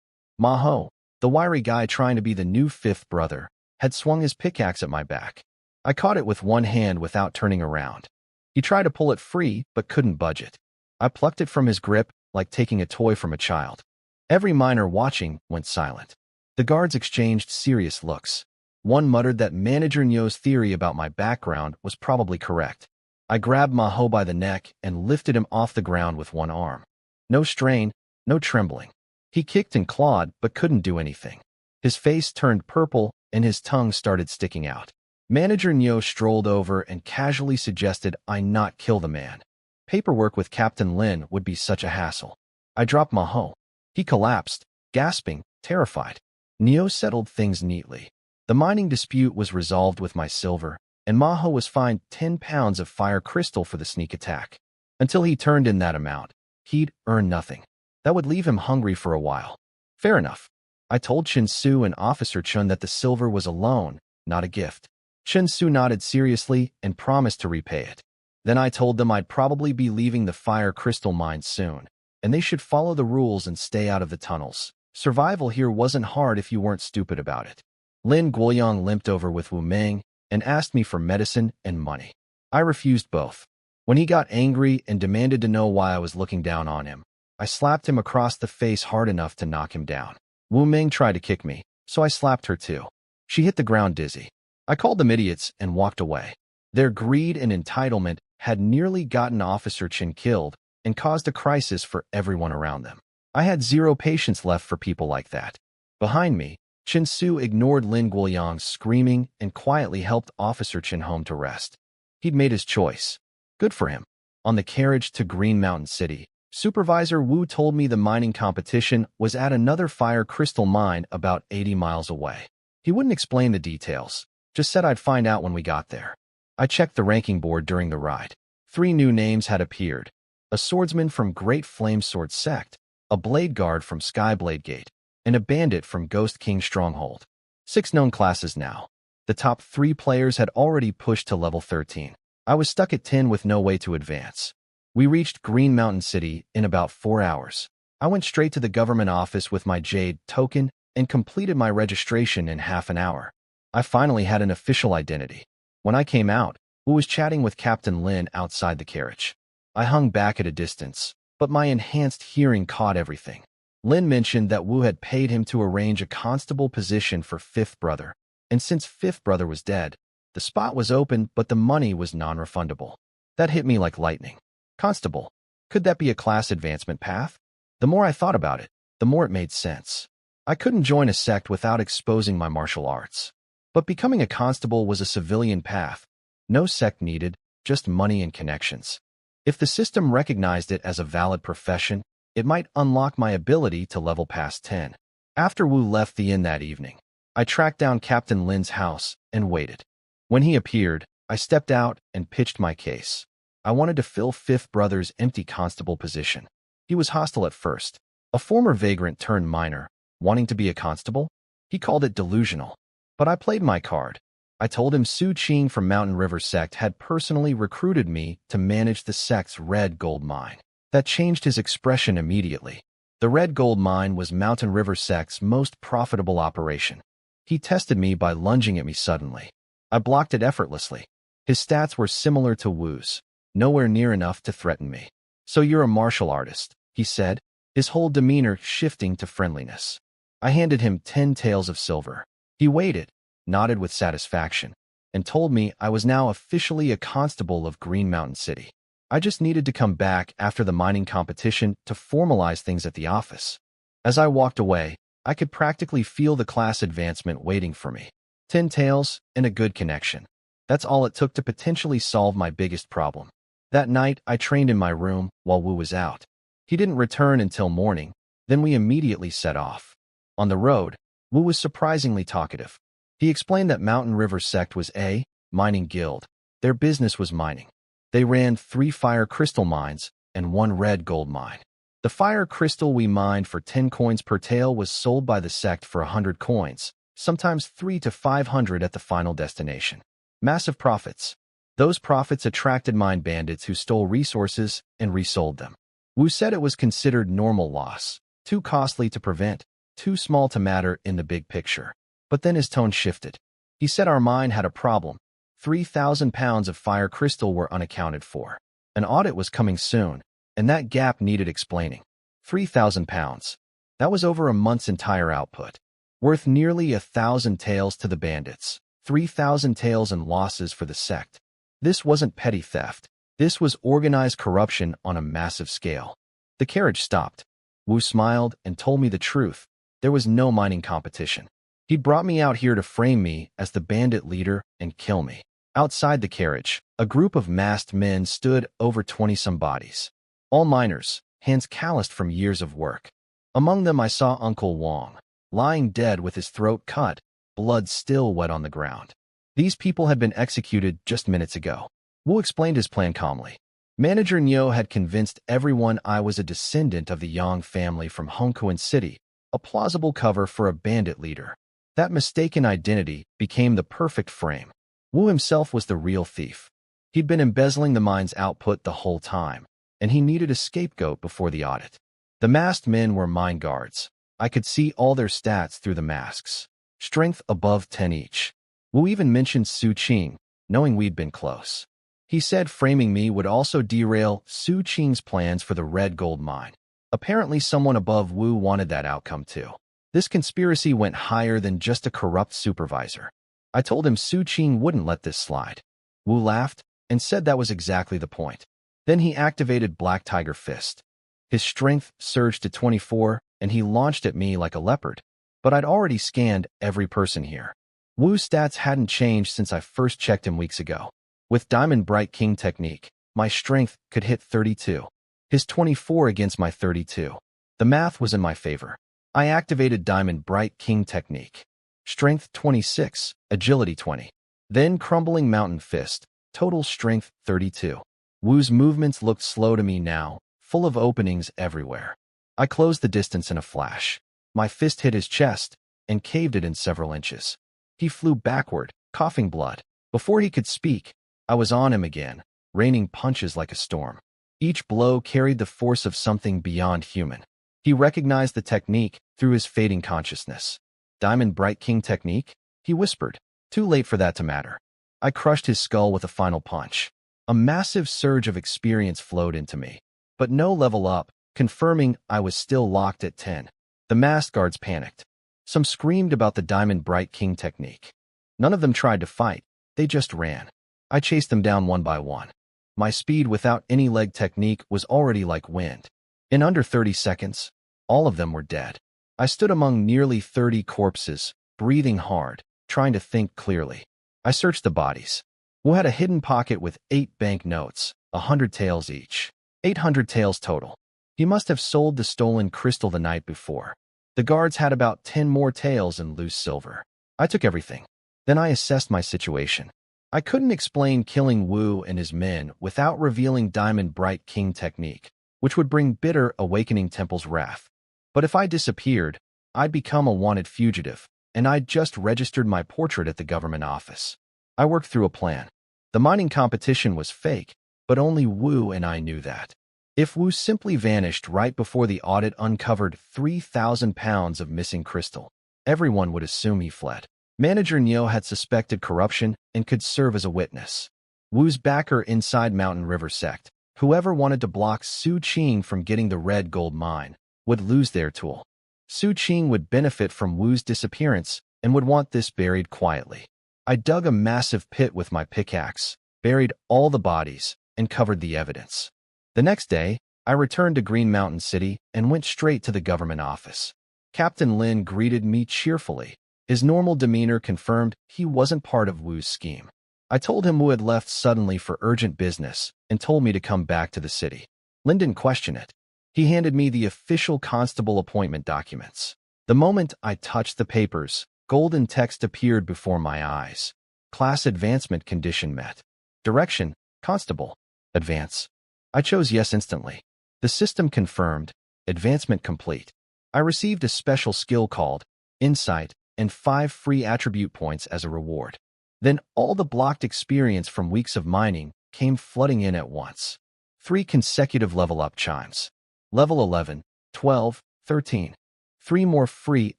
Maho, the wiry guy trying to be the new 5th brother, had swung his pickaxe at my back. I caught it with 1 hand without turning around. He tried to pull it free, but couldn't budge it. I plucked it from his grip like taking a toy from a child. Every miner watching went silent. The guards exchanged serious looks. One muttered that Manager Nyo's theory about my background was probably correct. I grabbed Maho by the neck and lifted him off the ground with 1 arm. No strain, no trembling. He kicked and clawed, but couldn't do anything. His face turned purple and his tongue started sticking out. Manager Nyo strolled over and casually suggested I not kill the man. Paperwork with Captain Lin would be such a hassle. I dropped Maho. He collapsed, gasping, terrified. Nyo settled things neatly. The mining dispute was resolved with my silver, and Maho was fined 10 pounds of fire crystal for the sneak attack. Until he turned in that amount, he'd earn nothing. That would leave him hungry for a while. Fair enough. I told Chin Su and Officer Chun that the silver was a loan, not a gift. Chin Su nodded seriously and promised to repay it. Then I told them I'd probably be leaving the fire crystal mine soon, and they should follow the rules and stay out of the tunnels. Survival here wasn't hard if you weren't stupid about it. Lin Guoyang limped over with Wu Meng and asked me for medicine and money. I refused both. When he got angry and demanded to know why I was looking down on him, I slapped him across the face hard enough to knock him down. Wu Meng tried to kick me, so I slapped her too. She hit the ground dizzy. I called them idiots and walked away. Their greed and entitlement had nearly gotten Officer Chin killed and caused a crisis for everyone around them. I had 0 patience left for people like that. Behind me, Chin Su ignored Lin Guoyang's screaming and quietly helped Officer Chin home to rest. He'd made his choice. Good for him. On the carriage to Green Mountain City, Supervisor Wu told me the mining competition was at another fire crystal mine about 80 miles away. He wouldn't explain the details, just said I'd find out when we got there. I checked the ranking board during the ride. 3 new names had appeared. A swordsman from Great Flame Sword Sect, a blade guard from Skyblade Gate, and a bandit from Ghost King Stronghold. 6 known classes now. The top 3 players had already pushed to level 13. I was stuck at 10 with no way to advance. We reached Green Mountain City in about 4 hours. I went straight to the government office with my Jade token and completed my registration in half an hour. I finally had an official identity. When I came out, Wu was chatting with Captain Lin outside the carriage. I hung back at a distance, but my enhanced hearing caught everything. Lin mentioned that Wu had paid him to arrange a constable position for fifth brother, and since fifth brother was dead, the spot was open but the money was non-refundable. That hit me like lightning. Constable. Could that be a class advancement path? The more I thought about it, the more it made sense. I couldn't join a sect without exposing my martial arts. But becoming a constable was a civilian path. No sect needed, just money and connections. If the system recognized it as a valid profession, it might unlock my ability to level past 10. After Wu left the inn that evening, I tracked down Captain Lin's house and waited. When he appeared, I stepped out and pitched my case. I wanted to fill fifth brother's empty constable position. He was hostile at first, a former vagrant turned miner, wanting to be a constable. He called it delusional. But I played my card. I told him Su Qing from Mountain River Sect had personally recruited me to manage the sect's red gold mine. That changed his expression immediately. The red gold mine was Mountain River Sect's most profitable operation. He tested me by lunging at me suddenly. I blocked it effortlessly. His stats were similar to Wu's, nowhere near enough to threaten me. "So you're a martial artist," he said, his whole demeanor shifting to friendliness. I handed him 10 taels of silver. He waited, nodded with satisfaction, and told me I was now officially a constable of Green Mountain City. I just needed to come back after the mining competition to formalize things at the office. As I walked away, I could practically feel the class advancement waiting for me. 10 taels and a good connection. That's all it took to potentially solve my biggest problem. That night, I trained in my room while Wu was out. He didn't return until morning, then we immediately set off. On the road, Wu was surprisingly talkative. He explained that Mountain River Sect was a mining guild. Their business was mining. They ran 3 fire crystal mines and 1 red gold mine. The fire crystal we mined for 10 coins per tael was sold by the sect for 100 coins, sometimes 3 to 500 at the final destination. Massive profits. Those profits attracted mine bandits who stole resources and resold them. Wu said it was considered normal loss, too costly to prevent, too small to matter in the big picture. But then his tone shifted. He said our mine had a problem. 3,000 pounds of fire crystal were unaccounted for. An audit was coming soon, and that gap needed explaining. 3,000 pounds. That was over a month's entire output. Worth nearly 1,000 taels to the bandits. 3,000 taels in losses for the sect. This wasn't petty theft. This was organized corruption on a massive scale. The carriage stopped. Wu smiled and told me the truth. There was no mining competition. He brought me out here to frame me as the bandit leader and kill me. Outside the carriage, a group of masked men stood, over 20-some bodies. All miners, hands calloused from years of work. Among them I saw Uncle Wong, lying dead with his throat cut, blood still wet on the ground. These people had been executed just minutes ago. Wu explained his plan calmly. Manager Nyo had convinced everyone I was a descendant of the Yang family from Hongkou City, a plausible cover for a bandit leader. That mistaken identity became the perfect frame. Wu himself was the real thief. He'd been embezzling the mine's output the whole time, and he needed a scapegoat before the audit. The masked men were mine guards. I could see all their stats through the masks. Strength above 10 each. Wu even mentioned Su Qing, knowing we'd been close. He said framing me would also derail Su Qing's plans for the red gold mine. Apparently someone above Wu wanted that outcome too. This conspiracy went higher than just a corrupt supervisor. I told him Su Qing wouldn't let this slide. Wu laughed and said that was exactly the point. Then he activated Black Tiger Fist. His strength surged to 24, and he launched at me like a leopard. But I'd already scanned every person here. Wu's stats hadn't changed since I first checked him weeks ago. With Diamond Bright King technique, my strength could hit 32. His 24 against my 32. The math was in my favor. I activated Diamond Bright King technique. Strength 26, agility 20. Then Crumbling Mountain Fist, total strength 32. Wu's movements looked slow to me now, full of openings everywhere. I closed the distance in a flash. My fist hit his chest and caved it in several inches. He flew backward, coughing blood. Before he could speak, I was on him again, raining punches like a storm. Each blow carried the force of something beyond human. He recognized the technique through his fading consciousness. Diamond Bright King technique? He whispered. Too late for that to matter. I crushed his skull with a final punch. A massive surge of experience flowed into me. But no level up, confirming I was still locked at 10. The masked guards panicked. Some screamed about the Diamond Bright King technique. None of them tried to fight, they just ran. I chased them down one by one. My speed without any leg technique was already like wind. In under 30 seconds, all of them were dead. I stood among nearly 30 corpses, breathing hard, trying to think clearly. I searched the bodies. Wu had a hidden pocket with 8 bank notes, 100 taels each. 800 taels total. He must have sold the stolen crystal the night before. The guards had about 10 more taels in loose silver. I took everything. Then I assessed my situation. I couldn't explain killing Wu and his men without revealing Diamond Bright King technique, which would bring bitter Awakening Temple's wrath. But if I disappeared, I'd become a wanted fugitive, and I'd just registered my portrait at the government office. I worked through a plan. The mining competition was fake, but only Wu and I knew that. If Wu simply vanished right before the audit uncovered 3,000 pounds of missing crystal, everyone would assume he fled. Manager Neo had suspected corruption and could serve as a witness. Wu's backer inside Mountain River sect, whoever wanted to block Su Qing from getting the red gold mine, would lose their tool. Su Qing would benefit from Wu's disappearance and would want this buried quietly. I dug a massive pit with my pickaxe, buried all the bodies, and covered the evidence. The next day, I returned to Green Mountain City and went straight to the government office. Captain Lin greeted me cheerfully. His normal demeanor confirmed he wasn't part of Wu's scheme. I told him Wu had left suddenly for urgent business and told me to come back to the city. Lin didn't question it. He handed me the official constable appointment documents. The moment I touched the papers, golden text appeared before my eyes. Class advancement condition met. Direction, constable. Advance. I chose yes instantly. The system confirmed. Advancement complete. I received a special skill called Insight and 5 free attribute points as a reward. Then all the blocked experience from weeks of mining came flooding in at once. 3 consecutive level-up chimes. Level 11, 12, 13. 3 more free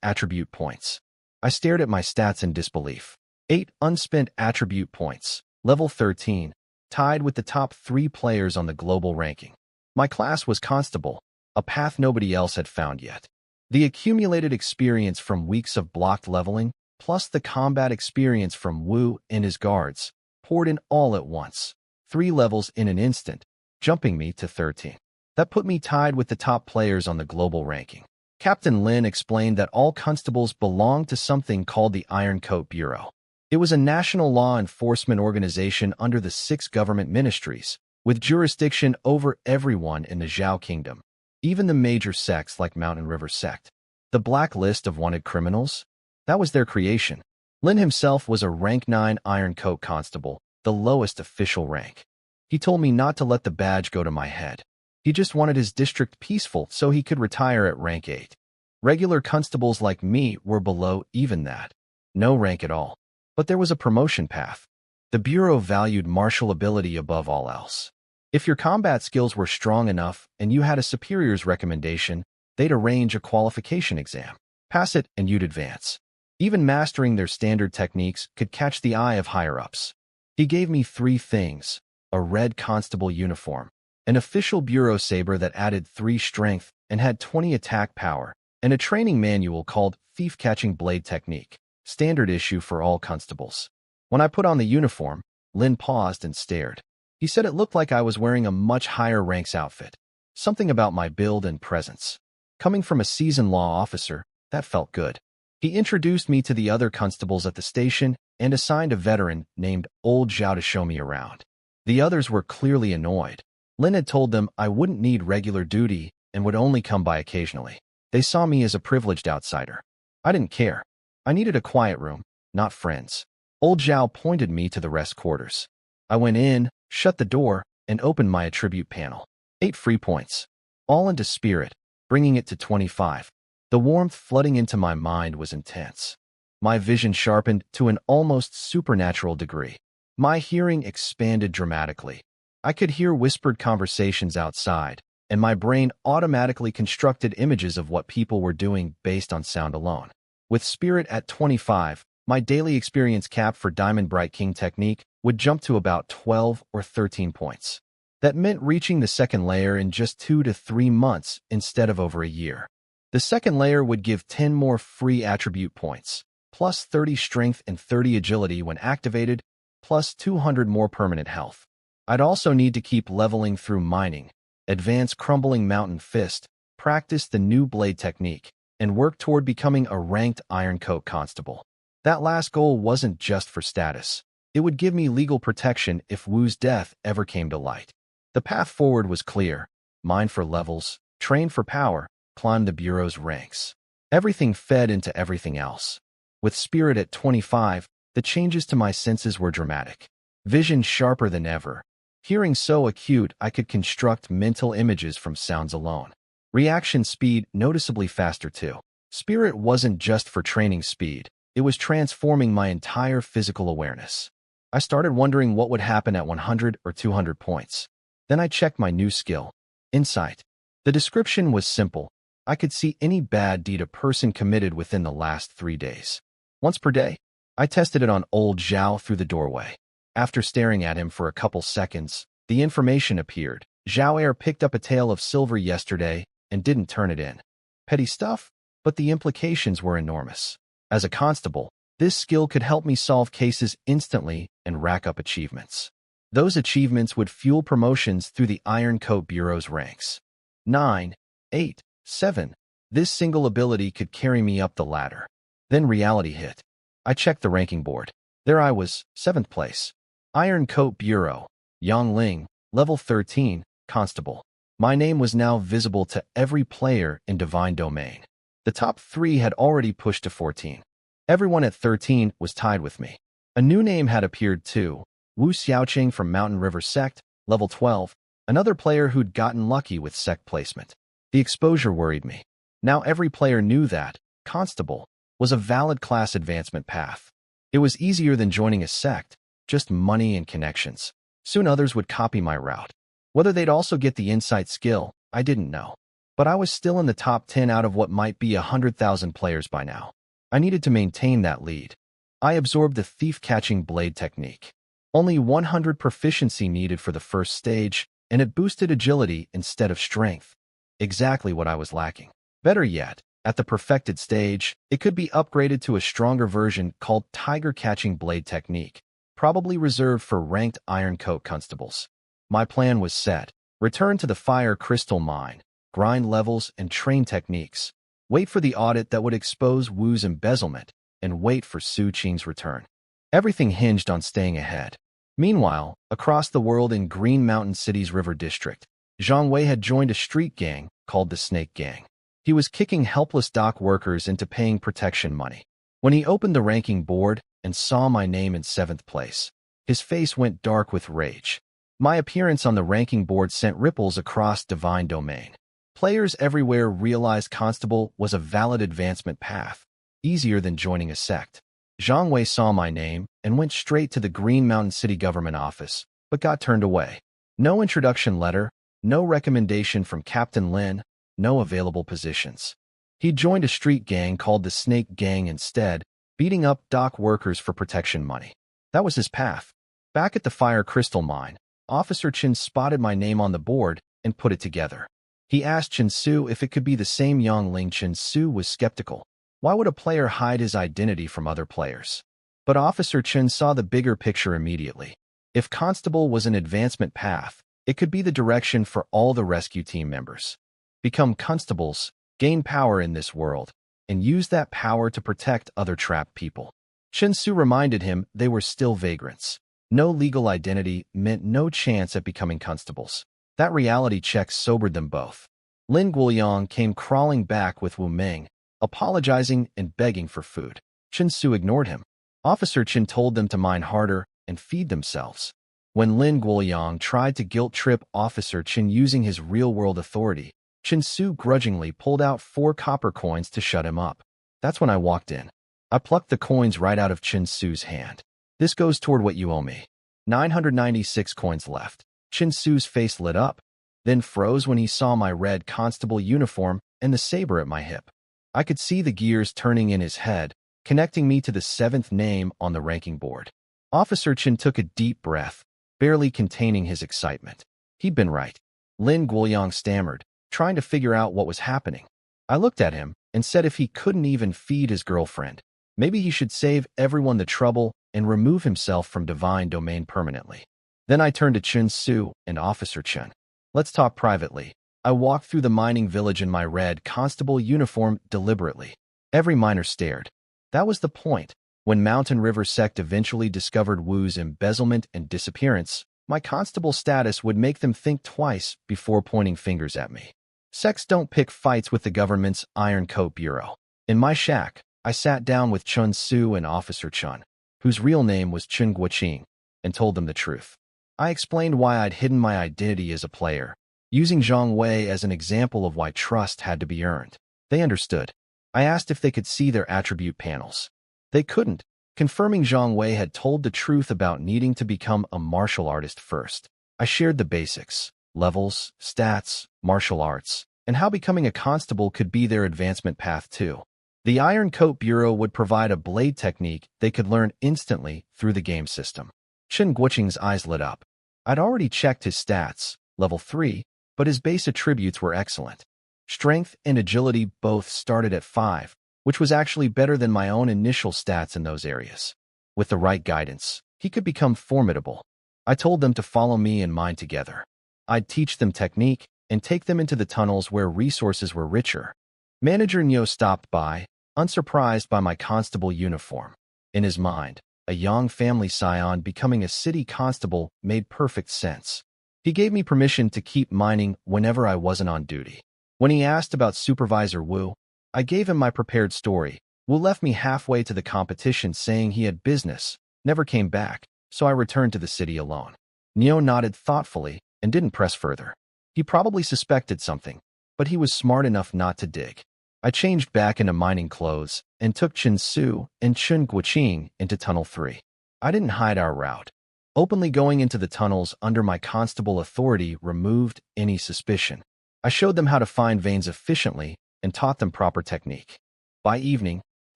attribute points. I stared at my stats in disbelief. 8 unspent attribute points. Level 13, tied with the top 3 players on the global ranking. My class was Constable, a path nobody else had found yet. The accumulated experience from weeks of blocked leveling, plus the combat experience from Wu and his guards, poured in all at once. 3 levels in an instant, jumping me to 13. That put me tied with the top players on the global ranking. Captain Lin explained that all constables belonged to something called the Iron Coat Bureau. It was a national law enforcement organization under the 6 government ministries, with jurisdiction over everyone in the Zhao Kingdom, even the major sects like Mountain River Sect. The black list of wanted criminals? That was their creation. Lin himself was a rank 9 Iron Coat Constable, the lowest official rank. He told me not to let the badge go to my head. He just wanted his district peaceful so he could retire at rank 8. Regular constables like me were below even that. No rank at all. But there was a promotion path. The Bureau valued martial ability above all else. If your combat skills were strong enough and you had a superior's recommendation, they'd arrange a qualification exam. Pass it and you'd advance. Even mastering their standard techniques could catch the eye of higher-ups. He gave me 3 things: a red constable uniform, an official bureau saber that added 3 strength and had 20 attack power, and a training manual called Thief-Catching Blade Technique, standard issue for all constables. When I put on the uniform, Lin paused and stared. He said it looked like I was wearing a much higher ranks outfit. Something about my build and presence. Coming from a seasoned law officer, that felt good. He introduced me to the other constables at the station and assigned a veteran named Old Zhao to show me around. The others were clearly annoyed. Lin had told them I wouldn't need regular duty and would only come by occasionally. They saw me as a privileged outsider. I didn't care. I needed a quiet room, not friends. Old Zhao pointed me to the rest quarters. I went in, shut the door, and opened my attribute panel. 8 free points. All into spirit, bringing it to 25. The warmth flooding into my mind was intense. My vision sharpened to an almost supernatural degree. My hearing expanded dramatically. I could hear whispered conversations outside, and my brain automatically constructed images of what people were doing based on sound alone. With spirit at 25, my daily experience cap for Diamond Bright King technique would jump to about 12 or 13 points. That meant reaching the second layer in just 2 to 3 months instead of over a year. The second layer would give 10 more free attribute points, plus 30 strength and 30 agility when activated, plus 200 more permanent health. I'd also need to keep leveling through mining, advance crumbling mountain fist, practice the new blade technique, and work toward becoming a ranked Iron Coat constable. That last goal wasn't just for status. It would give me legal protection if Wu's death ever came to light. The path forward was clear. Mine for levels, train for power, climb the Bureau's ranks. Everything fed into everything else. With spirit at 25, the changes to my senses were dramatic. Vision sharper than ever. Hearing so acute I could construct mental images from sounds alone. Reaction speed noticeably faster too. Spirit wasn't just for training speed. It was transforming my entire physical awareness. I started wondering what would happen at 100 or 200 points. Then I checked my new skill, Insight. The description was simple. I could see any bad deed a person committed within the last 3 days. Once per day. I tested it on old Zhao through the doorway. After staring at him for a couple seconds, the information appeared. Zhao Air picked up a tale of silver yesterday and didn't turn it in. Petty stuff, but the implications were enormous. As a constable, this skill could help me solve cases instantly and rack up achievements. Those achievements would fuel promotions through the Iron Coat Bureau's ranks. 9, 8, 7. This single ability could carry me up the ladder. Then reality hit. I checked the ranking board. There I was, 7th place. Iron Coat Bureau, Yangling, level 13, constable. My name was now visible to every player in Divine Domain. The top 3 had already pushed to 14. Everyone at 13 was tied with me. A new name had appeared too, Wu Xiaoqing from Mountain River Sect, level 12, another player who'd gotten lucky with sect placement. The exposure worried me. Now every player knew that constable was a valid class advancement path. It was easier than joining a sect, just money and connections. Soon others would copy my route. Whether they'd also get the insight skill, I didn't know. But I was still in the top 10 out of what might be 100,000 players by now. I needed to maintain that lead. I absorbed the thief-catching blade technique. Only 100 proficiency needed for the first stage, and it boosted agility instead of strength. Exactly what I was lacking. Better yet, at the perfected stage, it could be upgraded to a stronger version called tiger-catching blade technique, probably reserved for ranked Iron Coat constables. My plan was set. Return to the Fire Crystal Mine, grind levels and train techniques. Wait for the audit that would expose Wu's embezzlement, and wait for Su Qing's return. Everything hinged on staying ahead. Meanwhile, across the world in Green Mountain City's River District, Zhang Wei had joined a street gang called the Snake Gang. He was kicking helpless dock workers into paying protection money. When he opened the ranking board and saw my name in 7th place, his face went dark with rage. My appearance on the ranking board sent ripples across Divine Domain. Players everywhere realized Constable was a valid advancement path, easier than joining a sect. Zhang Wei saw my name and went straight to the Green Mountain City government office, but got turned away. No introduction letter, no recommendation from Captain Lin, no available positions. He joined a street gang called the Snake Gang instead, beating up dock workers for protection money. That was his path. Back at the Fire Crystal Mine, Officer Chen spotted my name on the board and put it together. He asked Chen Su if it could be the same Yangling. Chen Su was skeptical. Why would a player hide his identity from other players? But Officer Chen saw the bigger picture immediately. If Constable was an advancement path, it could be the direction for all the rescue team members. Become constables, gain power in this world, and use that power to protect other trapped people. Chen Su reminded him they were still vagrants. No legal identity meant no chance at becoming constables. That reality check sobered them both. Lin Guoyang came crawling back with Wu Meng, apologizing and begging for food. Chen Su ignored him. Officer Chen told them to mine harder and feed themselves. When Lin Guoyang tried to guilt-trip Officer Chen using his real-world authority, Chen Su grudgingly pulled out 4 copper coins to shut him up. That's when I walked in. I plucked the coins right out of Chen Su's hand. This goes toward what you owe me. 996 coins left. Chen Su's face lit up, then froze when he saw my red constable uniform and the saber at my hip. I could see the gears turning in his head, connecting me to the 7th name on the ranking board. Officer Chen took a deep breath, barely containing his excitement. He'd been right. Lin Guoyang stammered, trying to figure out what was happening. I looked at him and said if he couldn't even feed his girlfriend, maybe he should save everyone the trouble and remove himself from divine domain permanently. Then I turned to Chun Su and Officer Chun. Let's talk privately. I walked through the mining village in my red constable uniform deliberately. Every miner stared. That was the point. When Mountain River Sect eventually discovered Wu's embezzlement and disappearance, my constable status would make them think twice before pointing fingers at me. Sects don't pick fights with the government's Iron Coat Bureau. In my shack, I sat down with Chun Su and Officer Chun, whose real name was Chun Guoqing, and told them the truth. I explained why I'd hidden my identity as a player, using Zhang Wei as an example of why trust had to be earned. They understood. I asked if they could see their attribute panels. They couldn't, confirming Zhang Wei had told the truth about needing to become a martial artist first. I shared the basics, levels, stats, martial arts, and how becoming a constable could be their advancement path too. The Iron Coat Bureau would provide a blade technique they could learn instantly through the game system. Chen Guoqing's eyes lit up. I'd already checked his stats, level 3, but his base attributes were excellent. Strength and agility both started at 5, which was actually better than my own initial stats in those areas. With the right guidance, he could become formidable. I told them to follow me and mine together. I'd teach them technique and take them into the tunnels where resources were richer. Manager Nyo stopped by, unsurprised by my constable uniform. In his mind, a young family scion becoming a city constable made perfect sense. He gave me permission to keep mining whenever I wasn't on duty. When he asked about Supervisor Wu, I gave him my prepared story. Wu left me halfway to the competition saying he had business, never came back, so I returned to the city alone. Neo nodded thoughtfully and didn't press further. He probably suspected something, but he was smart enough not to dig. I changed back into mining clothes and took Chen Su and Chun Guoqing into Tunnel 3. I didn't hide our route. Openly going into the tunnels under my constable authority removed any suspicion. I showed them how to find veins efficiently and taught them proper technique. By evening,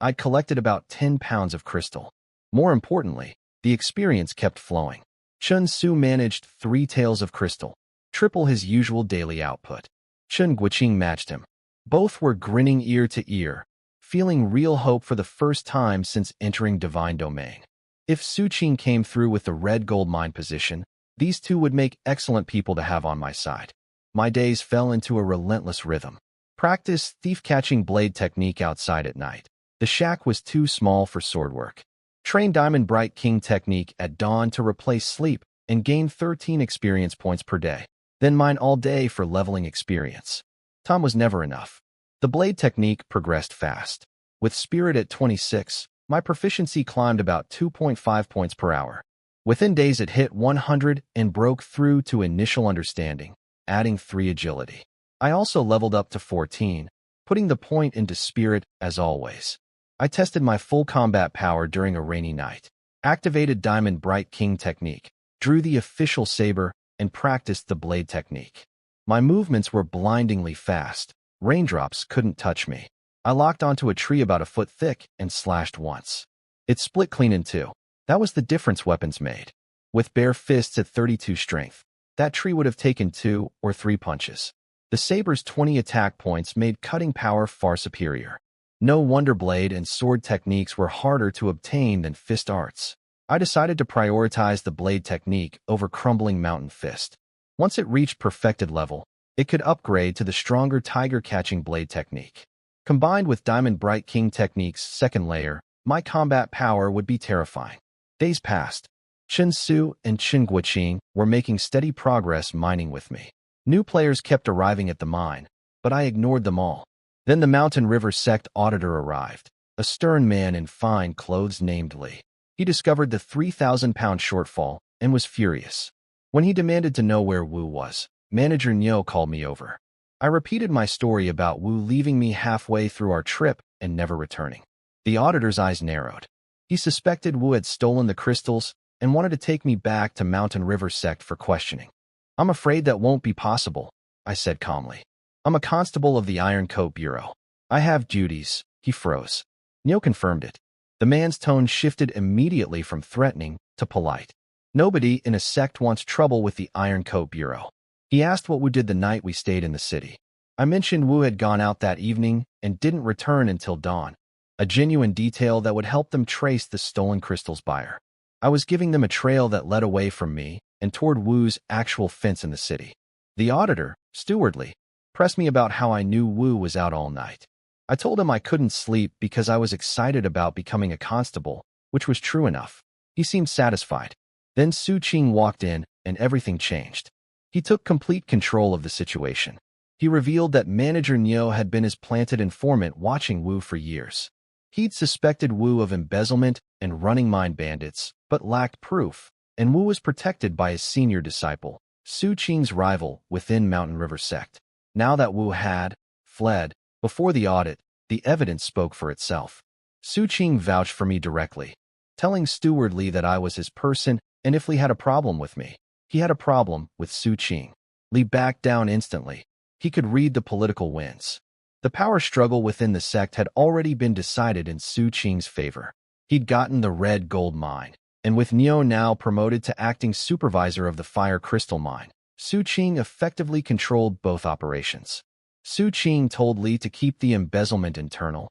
I'd collected about 10 pounds of crystal. More importantly, the experience kept flowing. Chun Su managed 3 tails of crystal, triple his usual daily output. Chun Guoqing matched him. Both were grinning ear to ear, feeling real hope for the first time since entering Divine Domain. If Su Qing came through with the red gold mine position, these two would make excellent people to have on my side. My days fell into a relentless rhythm. Practice thief-catching blade technique outside at night. The shack was too small for sword work. Train Diamond Bright King technique at dawn to replace sleep and gain 13 experience points per day. Then mine all day for leveling experience. Time was never enough. The blade technique progressed fast. With spirit at 26, my proficiency climbed about 2.5 points per hour. Within days it hit 100 and broke through to initial understanding, adding 3 agility. I also leveled up to 14, putting the point into spirit as always. I tested my full combat power during a rainy night, activated Diamond Bright King technique, drew the official saber, and practiced the blade technique. My movements were blindingly fast. Raindrops couldn't touch me. I locked onto a tree about a foot thick and slashed once. It split clean in 2. That was the difference weapons made. With bare fists at 32 strength, that tree would have taken 2 or 3 punches. The saber's 20 attack points made cutting power far superior. No wonder blade and sword techniques were harder to obtain than fist arts. I decided to prioritize the blade technique over crumbling mountain fist. Once it reached perfected level, it could upgrade to the stronger tiger-catching blade technique. Combined with Diamond Bright King technique's second layer, my combat power would be terrifying. Days passed. Chen Su and Chun Guoqing were making steady progress mining with me. New players kept arriving at the mine, but I ignored them all. Then the Mountain River Sect auditor arrived, a stern man in fine clothes named Li. He discovered the 3,000-pound shortfall and was furious. When he demanded to know where Wu was, Manager Nyo called me over. I repeated my story about Wu leaving me halfway through our trip and never returning. The auditor's eyes narrowed. He suspected Wu had stolen the crystals and wanted to take me back to Mountain River Sect for questioning. I'm afraid that won't be possible, I said calmly. I'm a constable of the Iron Coat Bureau. I have duties. He froze. Nyo confirmed it. The man's tone shifted immediately from threatening to polite. Nobody in a sect wants trouble with the Iron Coat Bureau. He asked what Wu did the night we stayed in the city. I mentioned Wu had gone out that evening and didn't return until dawn, a genuine detail that would help them trace the stolen crystal's buyer. I was giving them a trail that led away from me and toward Wu's actual fence in the city. The auditor, stewardly, pressed me about how I knew Wu was out all night. I told him I couldn't sleep because I was excited about becoming a constable, which was true enough. He seemed satisfied. Then Su Qing walked in, and everything changed. He took complete control of the situation. He revealed that Manager Nyo had been his planted informant watching Wu for years. He'd suspected Wu of embezzlement and running mine bandits, but lacked proof, and Wu was protected by his senior disciple, Su Qing's rival within Mountain River sect. Now that Wu had fled before the audit, the evidence spoke for itself. Su Qing vouched for me directly, telling stewardly that I was his person, and if Li had a problem with me, he had a problem with Su Qing. Li backed down instantly. He could read the political winds. The power struggle within the sect had already been decided in Su Qing's favor. He'd gotten the red gold mine, and with Nyo now promoted to acting supervisor of the fire crystal mine, Su Qing effectively controlled both operations. Su Qing told Li to keep the embezzlement internal.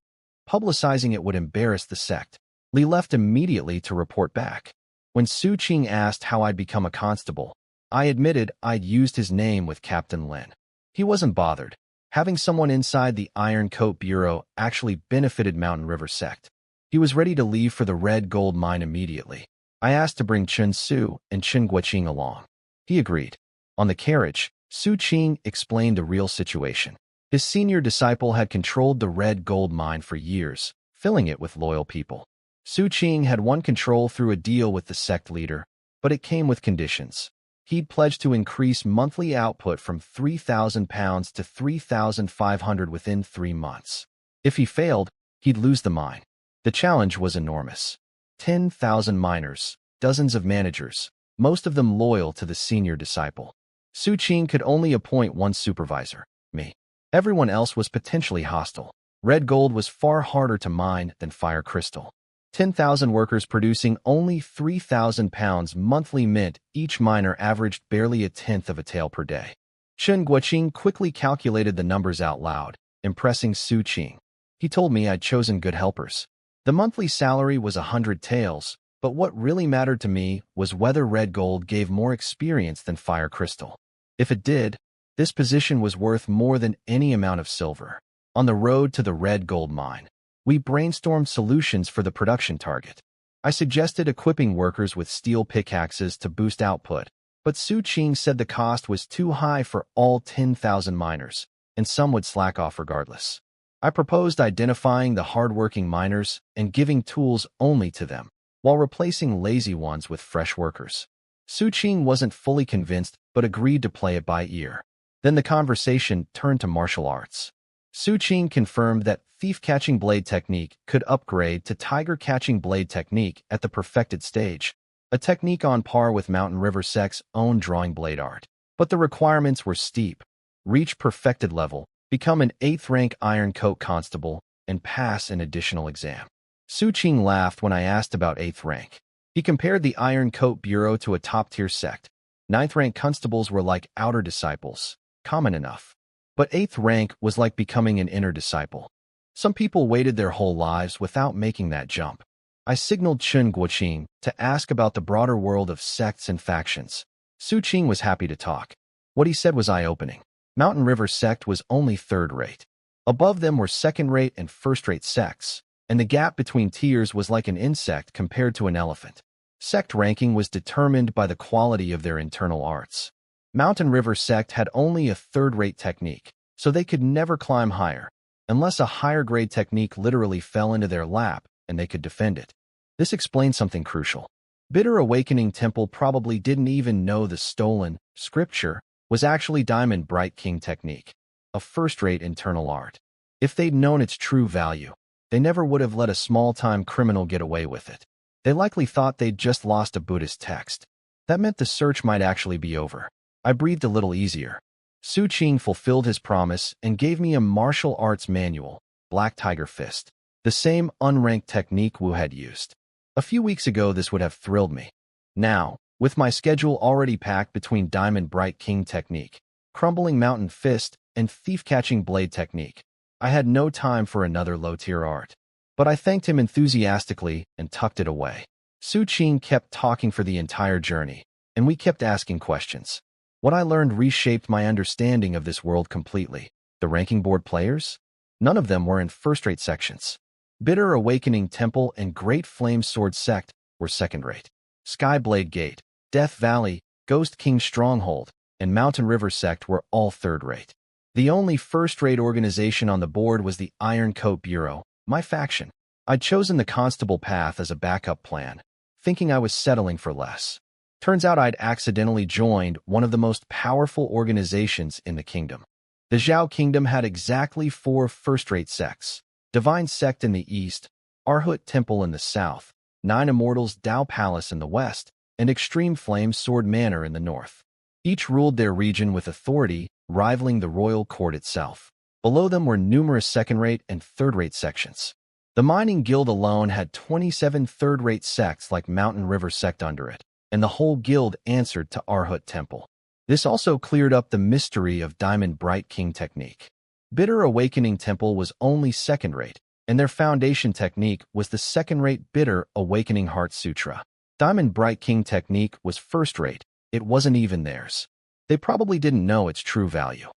Publicizing it would embarrass the sect. Li left immediately to report back. When Su Qing asked how I'd become a constable, I admitted I'd used his name with Captain Lin. He wasn't bothered. Having someone inside the Iron Coat Bureau actually benefited Mountain River sect. He was ready to leave for the red gold mine immediately. I asked to bring Chen Su and Chen Guoqing along. He agreed. On the carriage, Su Qing explained the real situation. His senior disciple had controlled the red gold mine for years, filling it with loyal people. Su Qing had won control through a deal with the sect leader, but it came with conditions. He'd pledged to increase monthly output from £3,000 to £3,500 within 3 months. If he failed, he'd lose the mine. The challenge was enormous. 10,000 miners, dozens of managers, most of them loyal to the senior disciple. Su Qing could only appoint one supervisor, me. Everyone else was potentially hostile. Red gold was far harder to mine than fire crystal. 10,000 workers producing only £3,000 monthly mint, each miner averaged barely a tenth of a tael per day. Chen Guoqing quickly calculated the numbers out loud, impressing Su Qing. He told me I'd chosen good helpers. The monthly salary was 100 taels, but what really mattered to me was whether red gold gave more experience than fire crystal. If it did, this position was worth more than any amount of silver. On the road to the red gold mine, we brainstormed solutions for the production target. I suggested equipping workers with steel pickaxes to boost output, but Su Qing said the cost was too high for all 10,000 miners, and some would slack off regardless. I proposed identifying the hardworking miners and giving tools only to them, while replacing lazy ones with fresh workers. Su Qing wasn't fully convinced, but agreed to play it by ear. Then the conversation turned to martial arts. Su Qing confirmed that thief-catching blade technique could upgrade to tiger-catching blade technique at the perfected stage, a technique on par with Mountain River sect's own drawing blade art. But the requirements were steep. Reach perfected level, become an 8th rank Iron Coat constable, and pass an additional exam. Su Qing laughed when I asked about 8th rank. He compared the Iron Coat Bureau to a top-tier sect. 9th rank constables were like outer disciples, common enough. But 8th rank was like becoming an inner disciple. Some people waited their whole lives without making that jump. I signaled Chen Guoqing to ask about the broader world of sects and factions. Su Qing was happy to talk. What he said was eye-opening. Mountain River sect was only 3rd rate. Above them were 2nd rate and 1st rate sects, and the gap between tiers was like an insect compared to an elephant. Sect ranking was determined by the quality of their internal arts. Mountain River sect had only a 3rd rate technique, so they could never climb higher, unless a higher grade technique literally fell into their lap and they could defend it. This explained something crucial. Bitter Awakening Temple probably didn't even know the stolen scripture was actually Diamond Bright King technique, a 1st-rate internal art. If they'd known its true value, they never would have let a small-time criminal get away with it. They likely thought they'd just lost a Buddhist text. That meant the search might actually be over. I breathed a little easier. Su Qing fulfilled his promise and gave me a martial arts manual, Black Tiger Fist, the same unranked technique Wu had used. A few weeks ago this would have thrilled me. Now, with my schedule already packed between Diamond Bright King technique, crumbling mountain fist, and thief-catching blade technique. I had no time for another low-tier art. But I thanked him enthusiastically and tucked it away. Su Qing kept talking for the entire journey, and we kept asking questions. What I learned reshaped my understanding of this world completely. The ranking board players? None of them were in first-rate sections. Bitter Awakening Temple and Great Flame Sword Sect were second-rate. Skyblade Gate, Death Valley, Ghost King Stronghold, and Mountain River Sect were all third-rate. The only first-rate organization on the board was the Iron Coat Bureau, my faction. I'd chosen the Constable path as a backup plan, thinking I was settling for less. Turns out I'd accidentally joined one of the most powerful organizations in the kingdom. The Zhao Kingdom had exactly 4 first-rate sects: Divine Sect in the east, Arhut Temple in the south, Nine Immortals Dao Palace in the west, and Extreme Flame Sword Manor in the north. Each ruled their region with authority, rivaling the royal court itself. Below them were numerous second-rate and third-rate sections. The Mining Guild alone had 27 third-rate sects like Mountain River Sect under it, and the whole guild answered to Arhut Temple. This also cleared up the mystery of Diamond Bright King technique. Bitter Awakening Temple was only second-rate, and their foundation technique was the second-rate Bitter Awakening Heart Sutra. Diamond Bright King technique was first-rate. It wasn't even theirs. They probably didn't know its true value.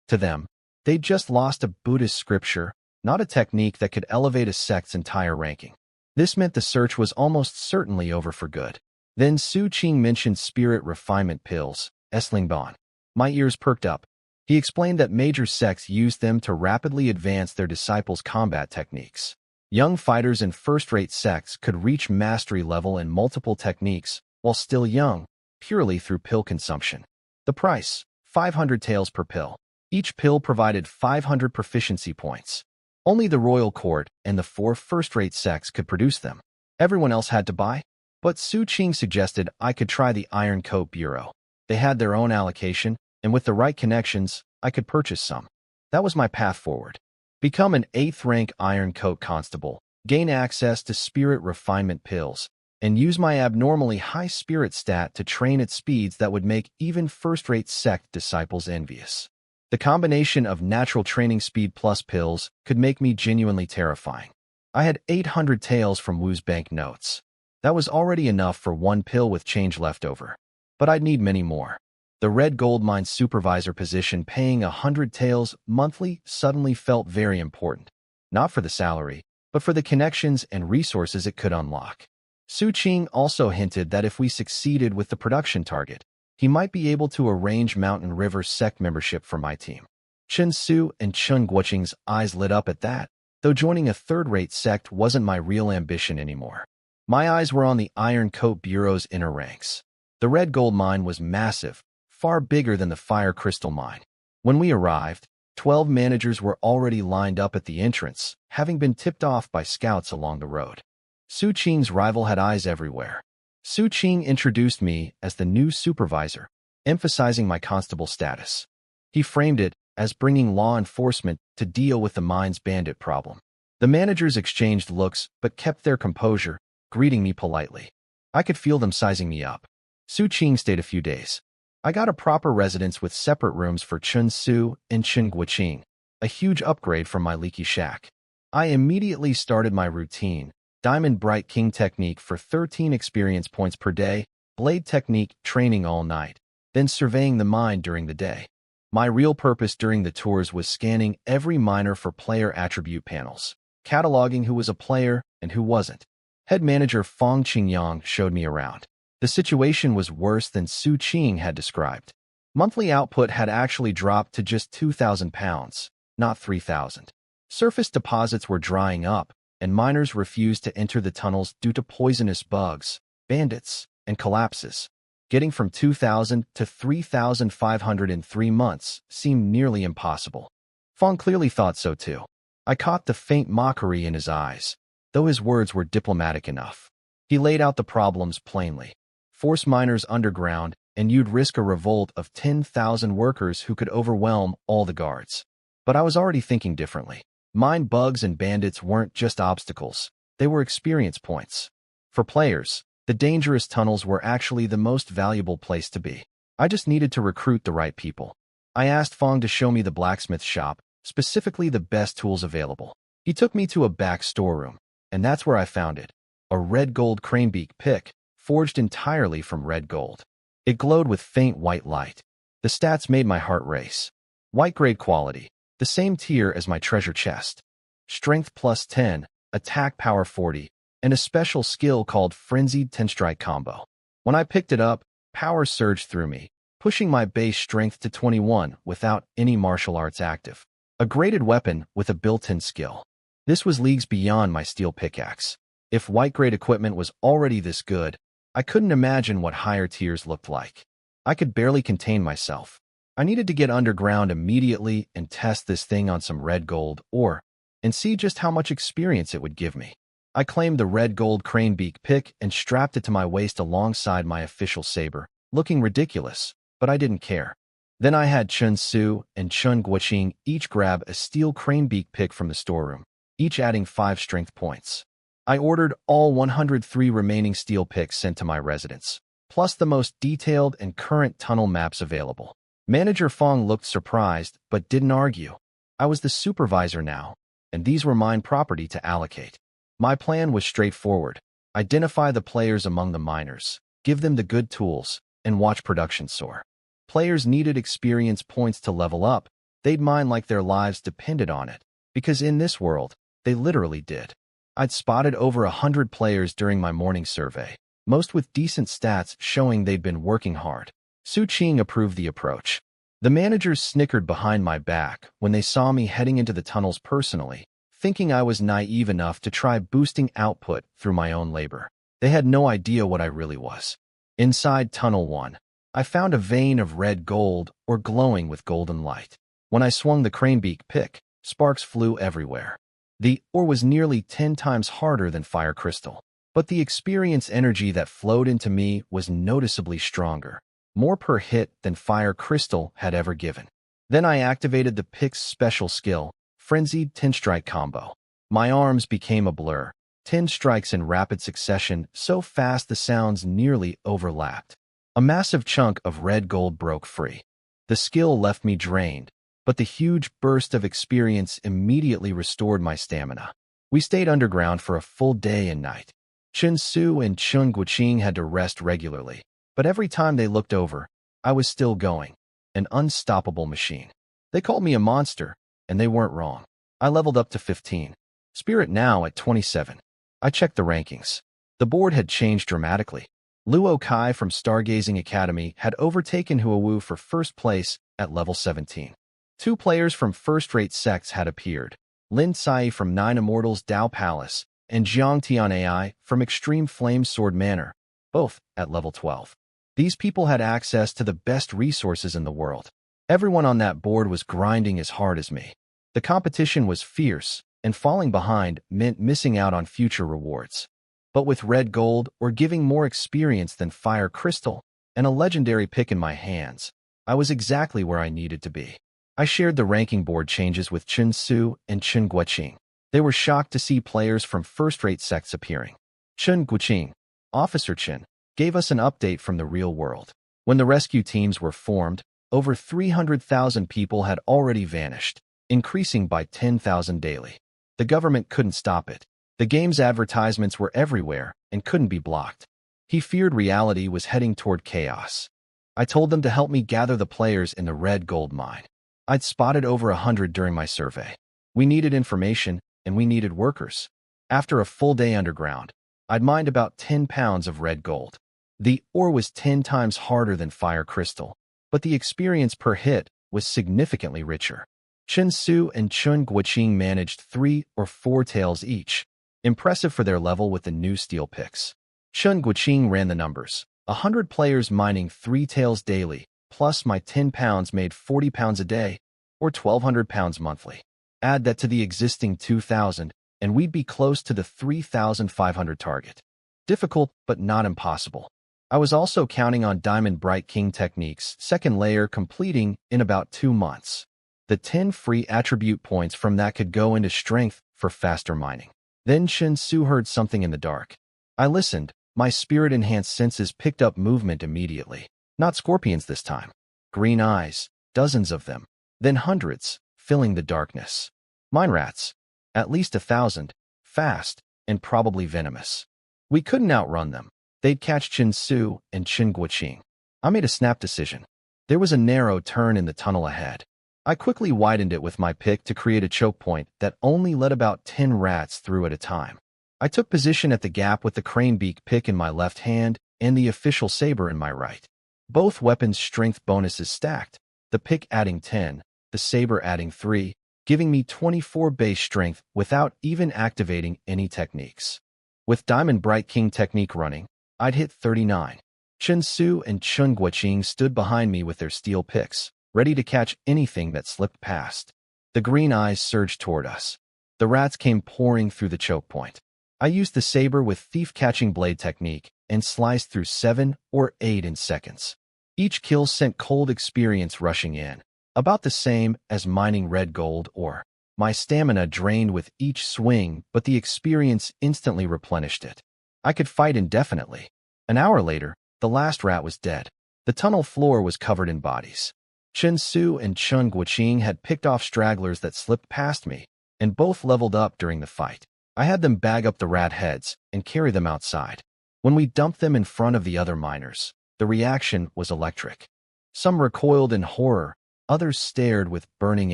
To them, they'd just lost a Buddhist scripture, not a technique that could elevate a sect's entire ranking. This meant the search was almost certainly over for good. Then Su Qing mentioned spirit refinement pills, Eslingbon. My ears perked up. He explained that major sects used them to rapidly advance their disciples' combat techniques. Young fighters in first-rate sects could reach mastery level in multiple techniques while still young, purely through pill consumption. The price, 500 taels per pill. Each pill provided 500 proficiency points. Only the royal court and the 4 first-rate sects could produce them. Everyone else had to buy. But Su Qing suggested I could try the Iron Coat Bureau. They had their own allocation, and with the right connections, I could purchase some. That was my path forward. Become an 8th-rank Iron Coat Constable, gain access to spirit refinement pills, and use my abnormally high spirit stat to train at speeds that would make even first-rate sect disciples envious. The combination of natural training speed plus pills could make me genuinely terrifying. I had 800 taels from Wu's bank notes. That was already enough for 1 pill with change left over. But I'd need many more. The Red Gold Mine supervisor position paying 100 taels monthly suddenly felt very important. Not for the salary, but for the connections and resources it could unlock. Su Qing also hinted that if we succeeded with the production target, he might be able to arrange Mountain River sect membership for my team. Chen Su and Chun Guoqing's eyes lit up at that, though joining a third-rate sect wasn't my real ambition anymore. My eyes were on the Iron Coat Bureau's inner ranks. The Red Gold Mine was massive, far bigger than the Fire Crystal Mine. When we arrived, 12 managers were already lined up at the entrance, having been tipped off by scouts along the road. Su Qing's rival had eyes everywhere. Su Qing introduced me as the new supervisor, emphasizing my constable status. He framed it as bringing law enforcement to deal with the mine's bandit problem. The managers exchanged looks but kept their composure, greeting me politely. I could feel them sizing me up. Su Qing stayed a few days. I got a proper residence with separate rooms for Chun Su and Chun Guoqing, a huge upgrade from my leaky shack. I immediately started my routine: Diamond Bright King technique for 13 experience points per day, blade technique training all night, then surveying the mine during the day. My real purpose during the tours was scanning every miner for player attribute panels, cataloging who was a player and who wasn't. Head manager Fong Qingyang showed me around. The situation was worse than Su Qing had described. Monthly output had actually dropped to just 2,000 pounds, not 3,000. Surface deposits were drying up, and miners refused to enter the tunnels due to poisonous bugs, bandits, and collapses. Getting from 2,000 to 3,500 in 3 months seemed nearly impossible. Fong clearly thought so too. I caught the faint mockery in his eyes, though his words were diplomatic enough. He laid out the problems plainly. Force miners underground, and you'd risk a revolt of 10,000 workers who could overwhelm all the guards. But I was already thinking differently. Mine bugs and bandits weren't just obstacles. They were experience points. For players, the dangerous tunnels were actually the most valuable place to be. I just needed to recruit the right people. I asked Fong to show me the blacksmith shop, specifically the best tools available. He took me to a back storeroom, and that's where I found it. A red gold cranebeak pick, forged entirely from red gold. It glowed with faint white light. The stats made my heart race. White grade quality, the same tier as my treasure chest. Strength plus 10, attack power 40, and a special skill called Frenzied 10-Strike Combo. When I picked it up, power surged through me, pushing my base strength to 21 without any martial arts active. A graded weapon with a built-in skill. This was leagues beyond my steel pickaxe. If white-grade equipment was already this good, I couldn't imagine what higher tiers looked like. I could barely contain myself. I needed to get underground immediately and test this thing on some red gold ore, and see just how much experience it would give me. I claimed the red gold cranebeak pick and strapped it to my waist alongside my official saber, looking ridiculous, but I didn't care. Then I had Chun Su and Chun Guoqing each grab a steel cranebeak pick from the storeroom, each adding 5 strength points. I ordered all 103 remaining steel picks sent to my residence, plus the most detailed and current tunnel maps available. Manager Fong looked surprised, but didn't argue. I was the supervisor now, and these were mine property to allocate. My plan was straightforward. Identify the players among the miners, give them the good tools, and watch production soar. Players needed experience points to level up. They'd mine like their lives depended on it, because in this world, they literally did. I'd spotted over 100 players during my morning survey, most with decent stats showing they'd been working hard. Su Qing approved the approach. The managers snickered behind my back when they saw me heading into the tunnels personally, thinking I was naive enough to try boosting output through my own labor. They had no idea what I really was. Inside Tunnel 1, I found a vein of red gold or glowing with golden light. When I swung the cranebeak pick, sparks flew everywhere. The ore was nearly 10 times harder than fire crystal, but the experience energy that flowed into me was noticeably stronger, more per hit than fire crystal had ever given. Then I activated the pick's special skill, Frenzied 10-Strike Combo. My arms became a blur, 10 strikes in rapid succession, so fast the sounds nearly overlapped. A massive chunk of red gold broke free. The skill left me drained, but the huge burst of experience immediately restored my stamina. We stayed underground for a full day and night. Chun Su and Chun Guoqing had to rest regularly, but every time they looked over, I was still going, an unstoppable machine. They called me a monster, and they weren't wrong. I leveled up to 15. Spirit now at 27. I checked the rankings. The board had changed dramatically. Luo Kai from Stargazing Academy had overtaken Huawu for first place at level 17. 2 players from first-rate sects had appeared, Lin Sai from 9 Immortals Dao Palace and Jiang Tian AI from Extreme Flame Sword Manor, both at level 12. These people had access to the best resources in the world. Everyone on that board was grinding as hard as me. The competition was fierce, and falling behind meant missing out on future rewards. But with red gold or giving more experience than fire crystal and a legendary pick in my hands, I was exactly where I needed to be. I shared the ranking board changes with Chun Su and Chun Guoqing. They were shocked to see players from first-rate sects appearing. Chun Guoqing, Officer Chen, gave us an update from the real world. When the rescue teams were formed, over 300,000 people had already vanished, increasing by 10,000 daily. The government couldn't stop it. The game's advertisements were everywhere and couldn't be blocked. He feared reality was heading toward chaos. I told them to help me gather the players in the red gold mine. I'd spotted over 100 during my survey. We needed information, and we needed workers. After a full day underground, I'd mined about 10 pounds of red gold. The ore was 10 times harder than fire crystal, but the experience per hit was significantly richer. Chun Su and Chun Guoqing managed 3 or 4 tails each, impressive for their level with the new steel picks. Chun Guoqing ran the numbers. 100 players mining 3 tails daily, plus my 10 pounds made 40 pounds a day, or 1,200 pounds monthly. Add that to the existing 2,000, and we'd be close to the 3,500 target. Difficult, but not impossible. I was also counting on Diamond Bright King Technique's second layer completing in about 2 months. The 10 free attribute points from that could go into strength for faster mining. Then Chun Su heard something in the dark. I listened. My spirit-enhanced senses picked up movement immediately. Not scorpions this time. Green eyes, dozens of them, then hundreds, filling the darkness. Mine rats, at least 1,000, fast, and probably venomous. We couldn't outrun them. They'd catch Chin Su and Chin Guoqing. I made a snap decision. There was a narrow turn in the tunnel ahead. I quickly widened it with my pick to create a choke point that only let about 10 rats through at a time. I took position at the gap with the crane beak pick in my left hand and the official saber in my right. Both weapons' strength bonuses stacked, the pick adding 10, the saber adding 3, giving me 24 base strength without even activating any techniques. With Diamond Bright King technique running, I'd hit 39. Chen Su and Chun Guoqing stood behind me with their steel picks, ready to catch anything that slipped past. The green eyes surged toward us. The rats came pouring through the choke point. I used the saber with thief-catching blade technique and sliced through 7 or 8 in seconds. Each kill sent cold experience rushing in, about the same as mining red gold ore. My stamina drained with each swing, but the experience instantly replenished it. I could fight indefinitely. An hour later, the last rat was dead. The tunnel floor was covered in bodies. Chen Su and Chun Guoqing had picked off stragglers that slipped past me, and both leveled up during the fight. I had them bag up the rat heads and carry them outside. When we dumped them in front of the other miners, the reaction was electric. Some recoiled in horror, others stared with burning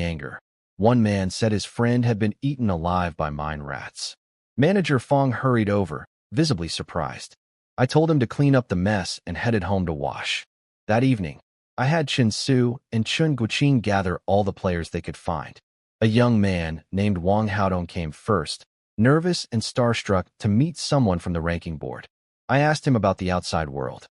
anger. One man said his friend had been eaten alive by mine rats. Manager Fong hurried over, visibly surprised. I told him to clean up the mess and headed home to wash. That evening, I had Chen Su and Chun Guoqing gather all the players they could find. A young man named Wang Haodong came first, nervous and starstruck to meet someone from the ranking board. I asked him about the outside world.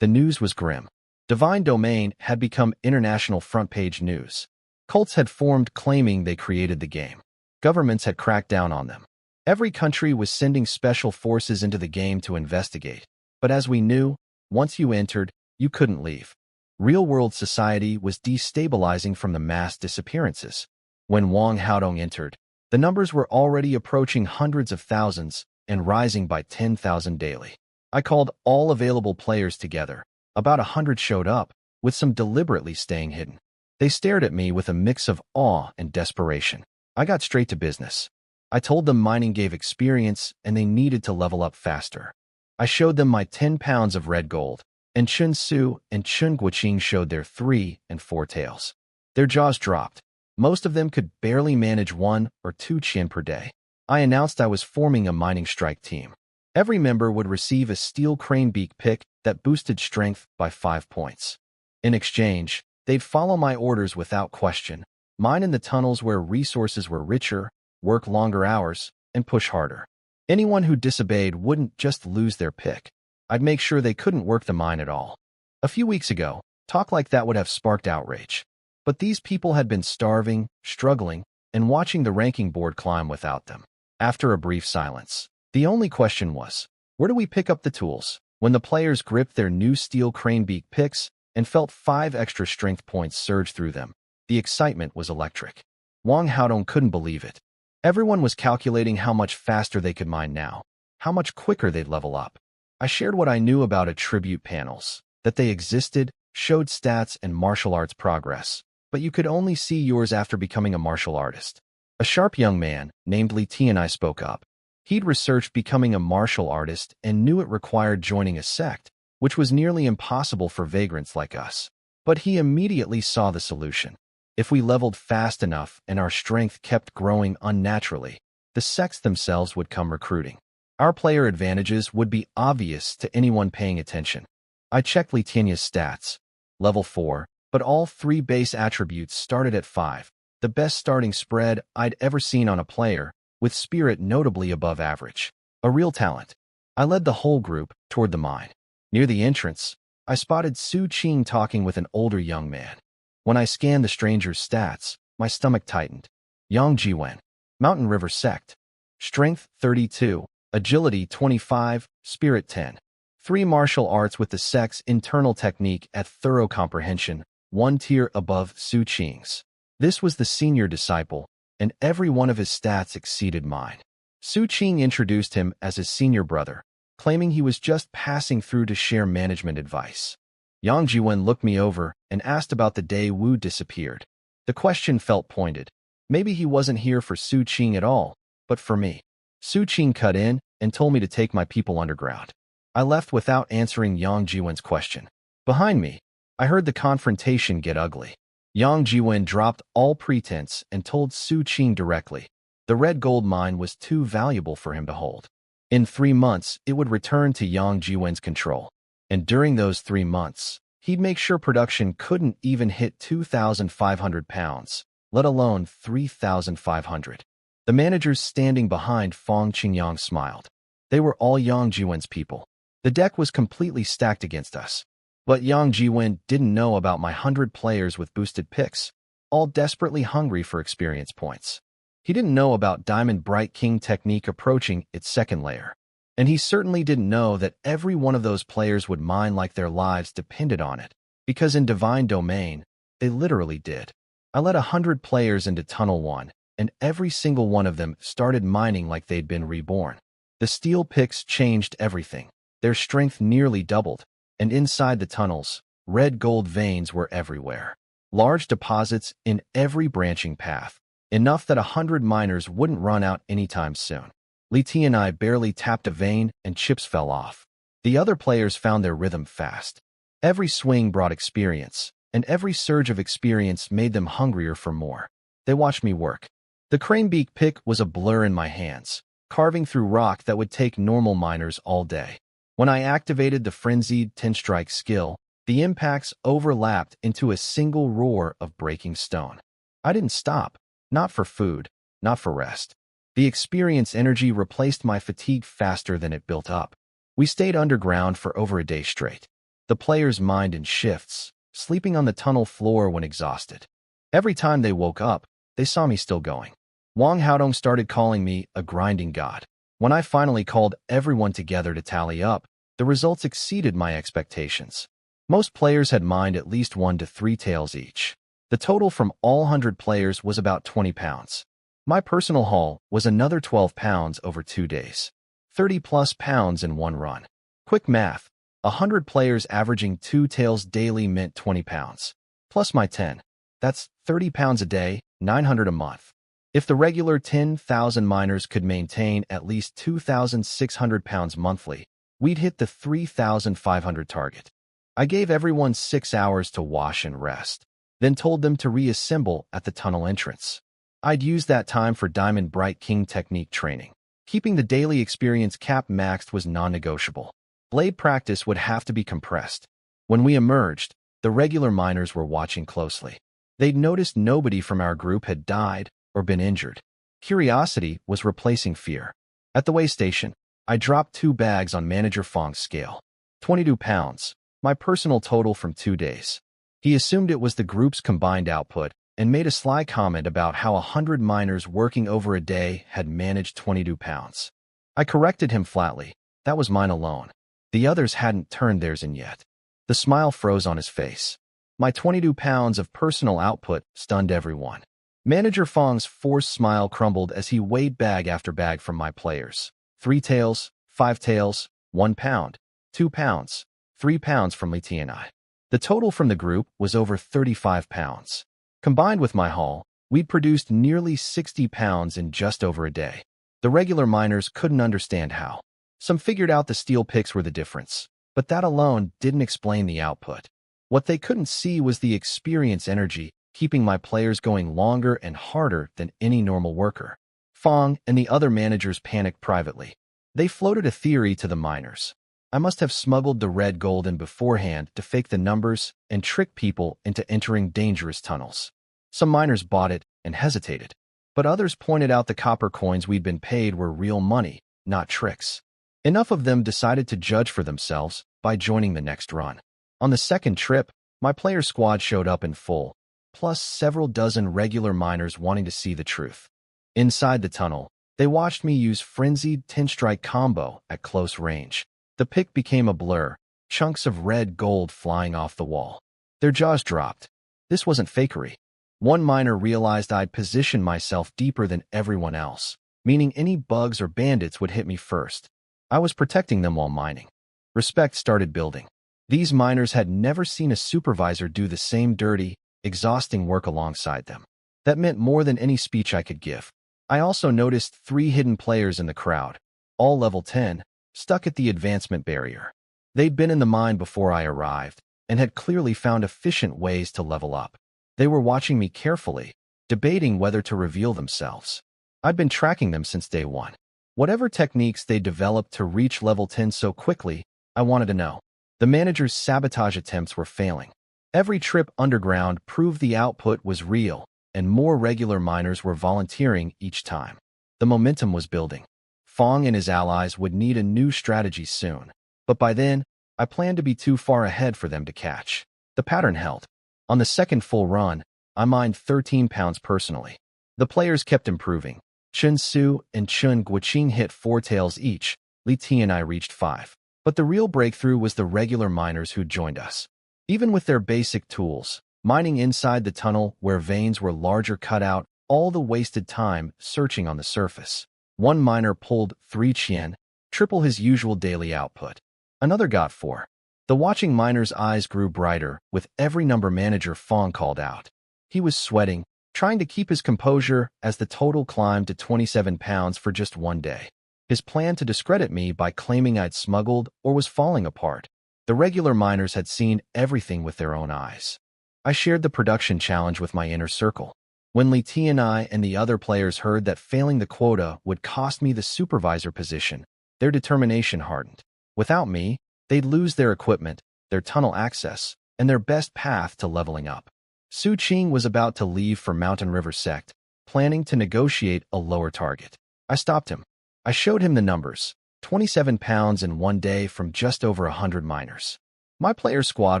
The news was grim. Divine Domain had become international front-page news. Cults had formed claiming they created the game. Governments had cracked down on them. Every country was sending special forces into the game to investigate. But as we knew, once you entered, you couldn't leave. Real-world society was destabilizing from the mass disappearances. When Wang Haodong entered, the numbers were already approaching hundreds of thousands and rising by 10,000 daily. I called all available players together. About 100 showed up, with some deliberately staying hidden. They stared at me with a mix of awe and desperation. I got straight to business. I told them mining gave experience and they needed to level up faster. I showed them my 10 pounds of red gold, and Chun Su and Chun Guoqing showed their 3 and 4 tails. Their jaws dropped. Most of them could barely manage 1 or 2 chin per day. I announced I was forming a mining strike team. Every member would receive a steel crane beak pick that boosted strength by 5 points. In exchange, they'd follow my orders without question, mine in the tunnels where resources were richer, work longer hours, and push harder. Anyone who disobeyed wouldn't just lose their pick. I'd make sure they couldn't work the mine at all. A few weeks ago, talk like that would have sparked outrage. But these people had been starving, struggling, and watching the ranking board climb without them. After a brief silence, the only question was, where do we pick up the tools? When the players gripped their new steel crane beak picks and felt 5 extra strength points surge through them, the excitement was electric. Wang Haodong couldn't believe it. Everyone was calculating how much faster they could mine now, how much quicker they'd level up. I shared what I knew about attribute panels, that they existed, showed stats and martial arts progress, but you could only see yours after becoming a martial artist. A sharp young man, named Li Tianai, spoke up. He'd researched becoming a martial artist and knew it required joining a sect, which was nearly impossible for vagrants like us. But he immediately saw the solution. If we leveled fast enough and our strength kept growing unnaturally, the sects themselves would come recruiting. Our player advantages would be obvious to anyone paying attention. I checked Li Tianya's stats. Level 4, but all 3 base attributes started at 5, the best starting spread I'd ever seen on a player, with spirit notably above average. A real talent. I led the whole group toward the mine. Near the entrance, I spotted Su Qing talking with an older young man. When I scanned the stranger's stats, my stomach tightened. Yang Jiwen, Mountain River Sect. Strength 32, Agility 25, Spirit 10. 3 martial arts with the sect's internal technique at thorough comprehension, 1 tier above Su Qing's. This was the senior disciple, and every one of his stats exceeded mine. Su Qing introduced him as his senior brother, claiming he was just passing through to share management advice. Yang Jiwen looked me over and asked about the day Wu disappeared. The question felt pointed. Maybe he wasn't here for Su Qing at all, but for me. Su Qing cut in and told me to take my people underground. I left without answering Yang Jiwen's question. Behind me, I heard the confrontation get ugly. Yang Jiwen dropped all pretense and told Su Qing directly. The red gold mine was too valuable for him to hold. In 3 months, it would return to Yang Jiwen's control. And during those 3 months, he'd make sure production couldn't even hit 2,500 pounds, let alone 3,500. The managers standing behind Fong Qingyang smiled. They were all Yang Jiwen's people. The deck was completely stacked against us. But Yang Jiwen didn't know about my 100 players with boosted picks, all desperately hungry for experience points. He didn't know about Diamond Bright King technique approaching its second layer. And he certainly didn't know that every one of those players would mine like their lives depended on it, because in Divine Domain, they literally did. I let 100 players into Tunnel 1, and every single one of them started mining like they'd been reborn. The steel picks changed everything. Their strength nearly doubled, and inside the tunnels, red gold veins were everywhere. Large deposits in every branching path, enough that 100 miners wouldn't run out anytime soon. Li Ti and I barely tapped a vein and chips fell off. The other players found their rhythm fast. Every swing brought experience, and every surge of experience made them hungrier for more. They watched me work. The cranebeak pick was a blur in my hands, carving through rock that would take normal miners all day. When I activated the frenzied 10-strike skill, the impacts overlapped into a single roar of breaking stone. I didn't stop, not for food, not for rest. The experience energy replaced my fatigue faster than it built up. We stayed underground for over a day straight. The players mined in shifts, sleeping on the tunnel floor when exhausted. Every time they woke up, they saw me still going. Wang Haodong started calling me a grinding god. When I finally called everyone together to tally up, the results exceeded my expectations. Most players had mined at least 1 to 3 taels each. The total from all 100 players was about 20 pounds. My personal haul was another 12 pounds over 2 days. 30 plus pounds in one run. Quick math, 100 players averaging 2 taels daily meant 20 pounds. Plus my 10. That's 30 pounds a day, 900 a month. If the regular 10,000 miners could maintain at least 2,600 pounds monthly, we'd hit the 3,500 target. I gave everyone 6 hours to wash and rest, then told them to reassemble at the tunnel entrance. I'd use that time for Diamond Bright King technique training. Keeping the daily experience cap maxed was non-negotiable. Blade practice would have to be compressed. When we emerged, the regular miners were watching closely. They'd noticed nobody from our group had died or been injured. Curiosity was replacing fear. At the way station, I dropped 2 bags on Manager Fong's scale. 22 pounds, my personal total from 2 days. He assumed it was the group's combined output and made a sly comment about how 100 miners working over a day had managed 22 pounds. I corrected him flatly. That was mine alone. The others hadn't turned theirs in yet. The smile froze on his face. My 22 pounds of personal output stunned everyone. Manager Fong's forced smile crumbled as he weighed bag after bag from my players. 3 taels, 5 taels, 1 pound, 2 pounds, 3 pounds from Li Ti and I. The total from the group was over 35 pounds. Combined with my haul, we'd produced nearly 60 pounds in just over a day. The regular miners couldn't understand how. Some figured out the steel picks were the difference, but that alone didn't explain the output. What they couldn't see was the experience energy keeping my players going longer and harder than any normal worker. Fong and the other managers panicked privately. They floated a theory to the miners. I must have smuggled the red gold in beforehand to fake the numbers and trick people into entering dangerous tunnels. Some miners bought it and hesitated, but others pointed out the copper coins we'd been paid were real money, not tricks. Enough of them decided to judge for themselves by joining the next run. On the second trip, my player squad showed up in full, plus several dozen regular miners wanting to see the truth. Inside the tunnel, they watched me use frenzied 10-strike combo at close range. The pick became a blur, chunks of red gold flying off the wall. Their jaws dropped. This wasn't fakery. One miner realized I'd positioned myself deeper than everyone else, meaning any bugs or bandits would hit me first. I was protecting them while mining. Respect started building. These miners had never seen a supervisor do the same dirty, exhausting work alongside them. That meant more than any speech I could give. I also noticed 3 hidden players in the crowd, all level 10, stuck at the advancement barrier. They'd been in the mine before I arrived, and had clearly found efficient ways to level up. They were watching me carefully, debating whether to reveal themselves. I'd been tracking them since day one. Whatever techniques they developed to reach level 10 so quickly, I wanted to know. The manager's sabotage attempts were failing. Every trip underground proved the output was real, and more regular miners were volunteering each time. The momentum was building. Fong and his allies would need a new strategy soon, but by then, I planned to be too far ahead for them to catch. The pattern held. On the second full run, I mined 13 pounds personally. The players kept improving. Chun Su and Chun Guoqing hit 4 tails each. Li Ti and I reached 5. But the real breakthrough was the regular miners who joined us. Even with their basic tools, mining inside the tunnel where veins were larger cut out all the wasted time searching on the surface. One miner pulled 3 qian, triple his usual daily output. Another got 4. The watching miner's eyes grew brighter with every number manager Fong called out. He was sweating, trying to keep his composure as the total climbed to 27 pounds for just one day. His plan to discredit me by claiming I'd smuggled or was falling apart. The regular miners had seen everything with their own eyes. I shared the production challenge with my inner circle. When Li Ti and I and the other players heard that failing the quota would cost me the supervisor position, their determination hardened. Without me, they'd lose their equipment, their tunnel access, and their best path to leveling up. Su Qing was about to leave for Mountain River Sect, planning to negotiate a lower target. I stopped him. I showed him the numbers, 27 pounds in one day from just over 100 miners. My player squad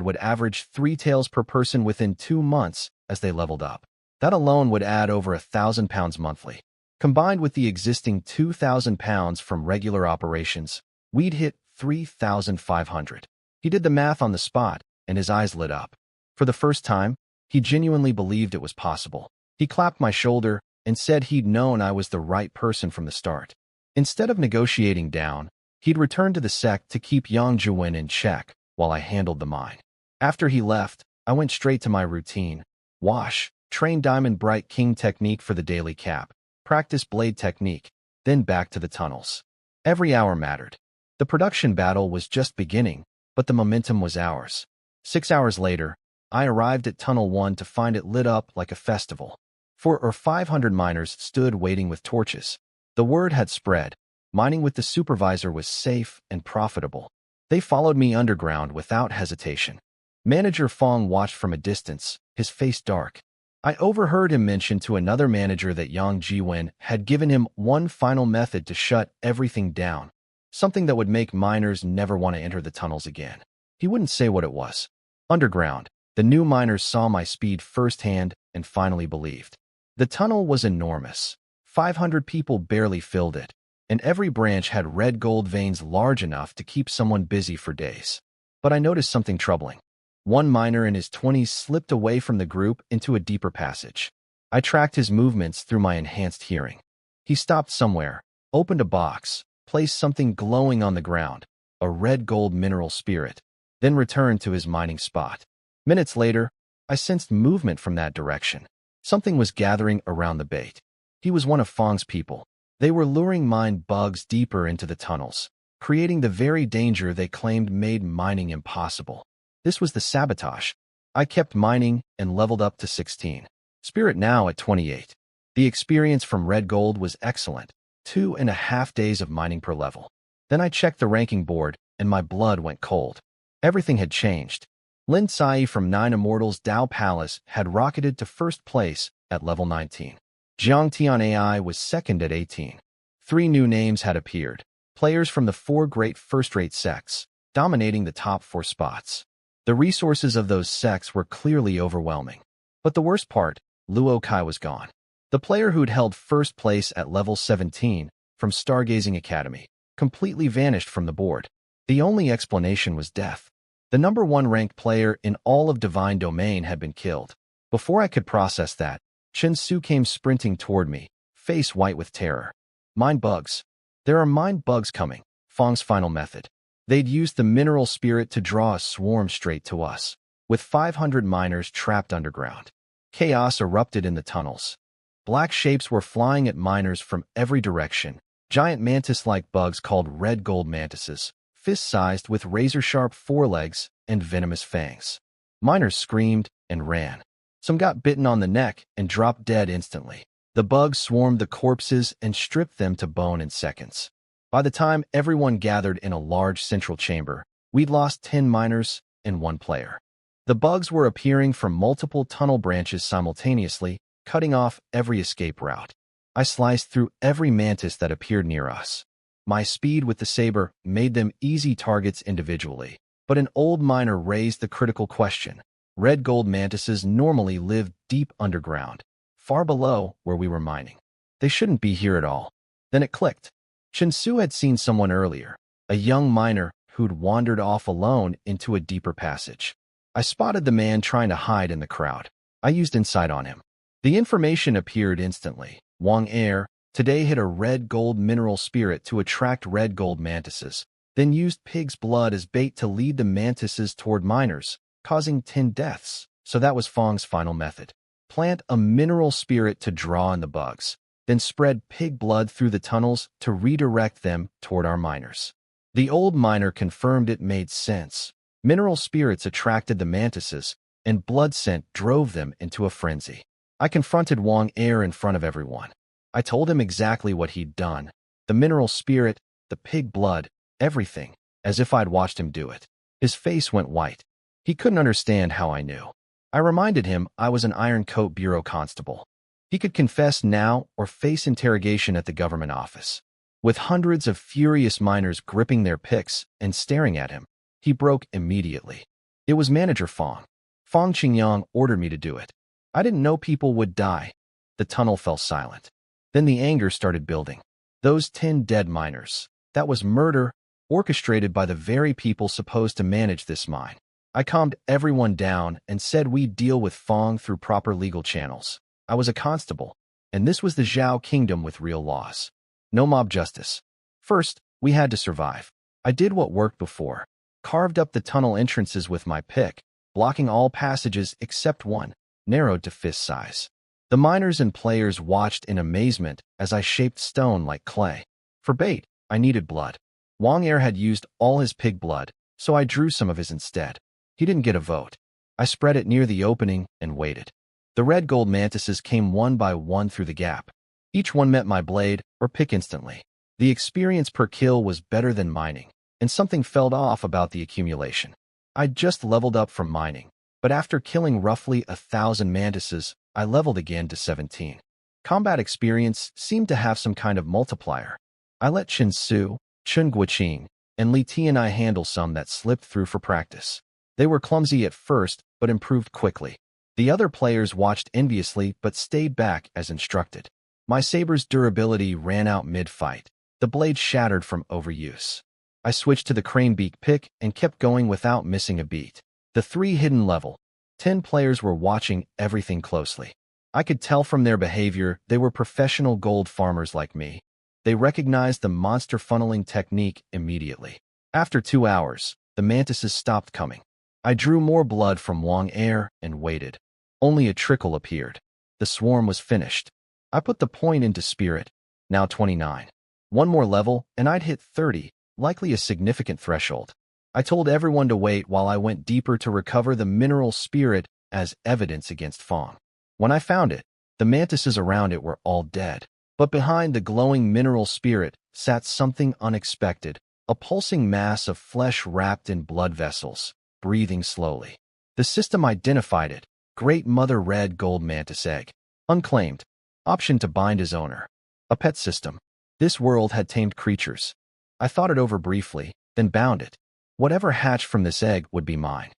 would average 3 tails per person within 2 months as they leveled up. That alone would add over 1,000 pounds monthly. Combined with the existing 2,000 pounds from regular operations, we'd hit 3,500. He did the math on the spot, and his eyes lit up. For the first time, he genuinely believed it was possible. He clapped my shoulder and said he'd known I was the right person from the start. Instead of negotiating down, he'd returned to the sect to keep Yang Zhuwen in check while I handled the mine. After he left, I went straight to my routine. Wash, train Diamond Bright King technique for the daily cap, practice blade technique, then back to the tunnels. Every hour mattered. The production battle was just beginning, but the momentum was ours. 6 hours later, I arrived at Tunnel 1 to find it lit up like a festival. 400 or 500 miners stood waiting with torches. The word had spread. Mining with the supervisor was safe and profitable. They followed me underground without hesitation. Manager Fong watched from a distance, his face dark. I overheard him mention to another manager that Yang Jiwen had given him one final method to shut everything down, something that would make miners never want to enter the tunnels again. He wouldn't say what it was. Underground, the new miners saw my speed firsthand and finally believed. The tunnel was enormous. 500 people barely filled it, and every branch had red gold veins large enough to keep someone busy for days. But I noticed something troubling. One miner in his 20s slipped away from the group into a deeper passage. I tracked his movements through my enhanced hearing. He stopped somewhere, opened a box, placed something glowing on the ground, a red gold mineral spirit, then returned to his mining spot. Minutes later, I sensed movement from that direction. Something was gathering around the bait. He was one of Fong's people. They were luring mine bugs deeper into the tunnels, creating the very danger they claimed made mining impossible. This was the sabotage. I kept mining and leveled up to 16. Spirit now at 28. The experience from Red Gold was excellent. 2.5 days of mining per level. Then I checked the ranking board, and my blood went cold. Everything had changed. Lin Sai from 9 Immortals Dao Palace had rocketed to first place at level 19. Jiang Tian AI was second at 18. 3 new names had appeared. Players from the 4 great first-rate sects, dominating the top 4 spots. The resources of those sects were clearly overwhelming. But the worst part, Luo Kai was gone. The player who'd held first place at level 17 from Stargazing Academy completely vanished from the board. The only explanation was death. The number 1 ranked player in all of Divine Domain had been killed. Before I could process that, Chen Su came sprinting toward me, face white with terror. Mind bugs. There are mind bugs coming. Fong's final method. They'd used the mineral spirit to draw a swarm straight to us, with 500 miners trapped underground. Chaos erupted in the tunnels. Black shapes were flying at miners from every direction, giant mantis-like bugs called red gold mantises, fist-sized with razor-sharp forelegs and venomous fangs. Miners screamed and ran. Some got bitten on the neck and dropped dead instantly. The bugs swarmed the corpses and stripped them to bone in seconds. By the time everyone gathered in a large central chamber, we'd lost 10 miners and 1 player. The bugs were appearing from multiple tunnel branches simultaneously, cutting off every escape route. I sliced through every mantis that appeared near us. My speed with the saber made them easy targets individually, but an old miner raised the critical question. Red gold mantises normally live deep underground, far below where we were mining. They shouldn't be here at all. Then it clicked. Shinsu had seen someone earlier, a young miner who'd wandered off alone into a deeper passage. I spotted the man trying to hide in the crowd. I used insight on him. The information appeared instantly. Wang Er today hid a red gold mineral spirit to attract red gold mantises, then used pig's blood as bait to lead the mantises toward miners, causing 10 deaths. So that was Fong's final method. Plant a mineral spirit to draw in the bugs, then spread pig blood through the tunnels to redirect them toward our miners. The old miner confirmed it made sense. Mineral spirits attracted the mantises, and blood scent drove them into a frenzy. I confronted Wang Er in front of everyone. I told him exactly what he'd done. The mineral spirit, the pig blood, everything, as if I'd watched him do it. His face went white. He couldn't understand how I knew. I reminded him I was an Iron Coat Bureau constable. He could confess now or face interrogation at the government office. With hundreds of furious miners gripping their picks and staring at him, he broke immediately. It was Manager Fong. Fong Qingyang ordered me to do it. I didn't know people would die. The tunnel fell silent. Then the anger started building. Those 10 dead miners. That was murder, orchestrated by the very people supposed to manage this mine. I calmed everyone down and said we'd deal with Fong through proper legal channels. I was a constable, and this was the Zhao Kingdom with real laws. No mob justice. First, we had to survive. I did what worked before. Carved up the tunnel entrances with my pick, blocking all passages except one, narrowed to fist size. The miners and players watched in amazement as I shaped stone like clay. For bait, I needed blood. Wang Er had used all his pig blood, so I drew some of his instead. He didn't get a vote. I spread it near the opening and waited. The red gold mantises came one by one through the gap. Each one met my blade or pick instantly. The experience per kill was better than mining, and something felt off about the accumulation. I'd just leveled up from mining, but after killing roughly 1,000 mantises, I leveled again to 17. Combat experience seemed to have some kind of multiplier. I let Chen Su, Chun Guoqing, and Li Tianai handle some that slipped through for practice. They were clumsy at first, but improved quickly. The other players watched enviously but stayed back as instructed. My saber's durability ran out mid-fight. The blade shattered from overuse. I switched to the crane beak pick and kept going without missing a beat. The 3 hidden level. 10 players were watching everything closely. I could tell from their behavior they were professional gold farmers like me. They recognized the monster funneling technique immediately. After 2 hours, the mantises stopped coming. I drew more blood from Wang Er and waited. Only a trickle appeared. The swarm was finished. I put the point into spirit, now 29. One more level, and I'd hit 30, likely a significant threshold. I told everyone to wait while I went deeper to recover the mineral spirit as evidence against Fong. When I found it, the mantises around it were all dead. But behind the glowing mineral spirit sat something unexpected, a pulsing mass of flesh wrapped in blood vessels, breathing slowly. The system identified it. Great Mother Red Gold Mantis Egg. Unclaimed. Option to bind his owner. A pet system. This world had tamed creatures. I thought it over briefly, then bound it. Whatever hatched from this egg would be mine.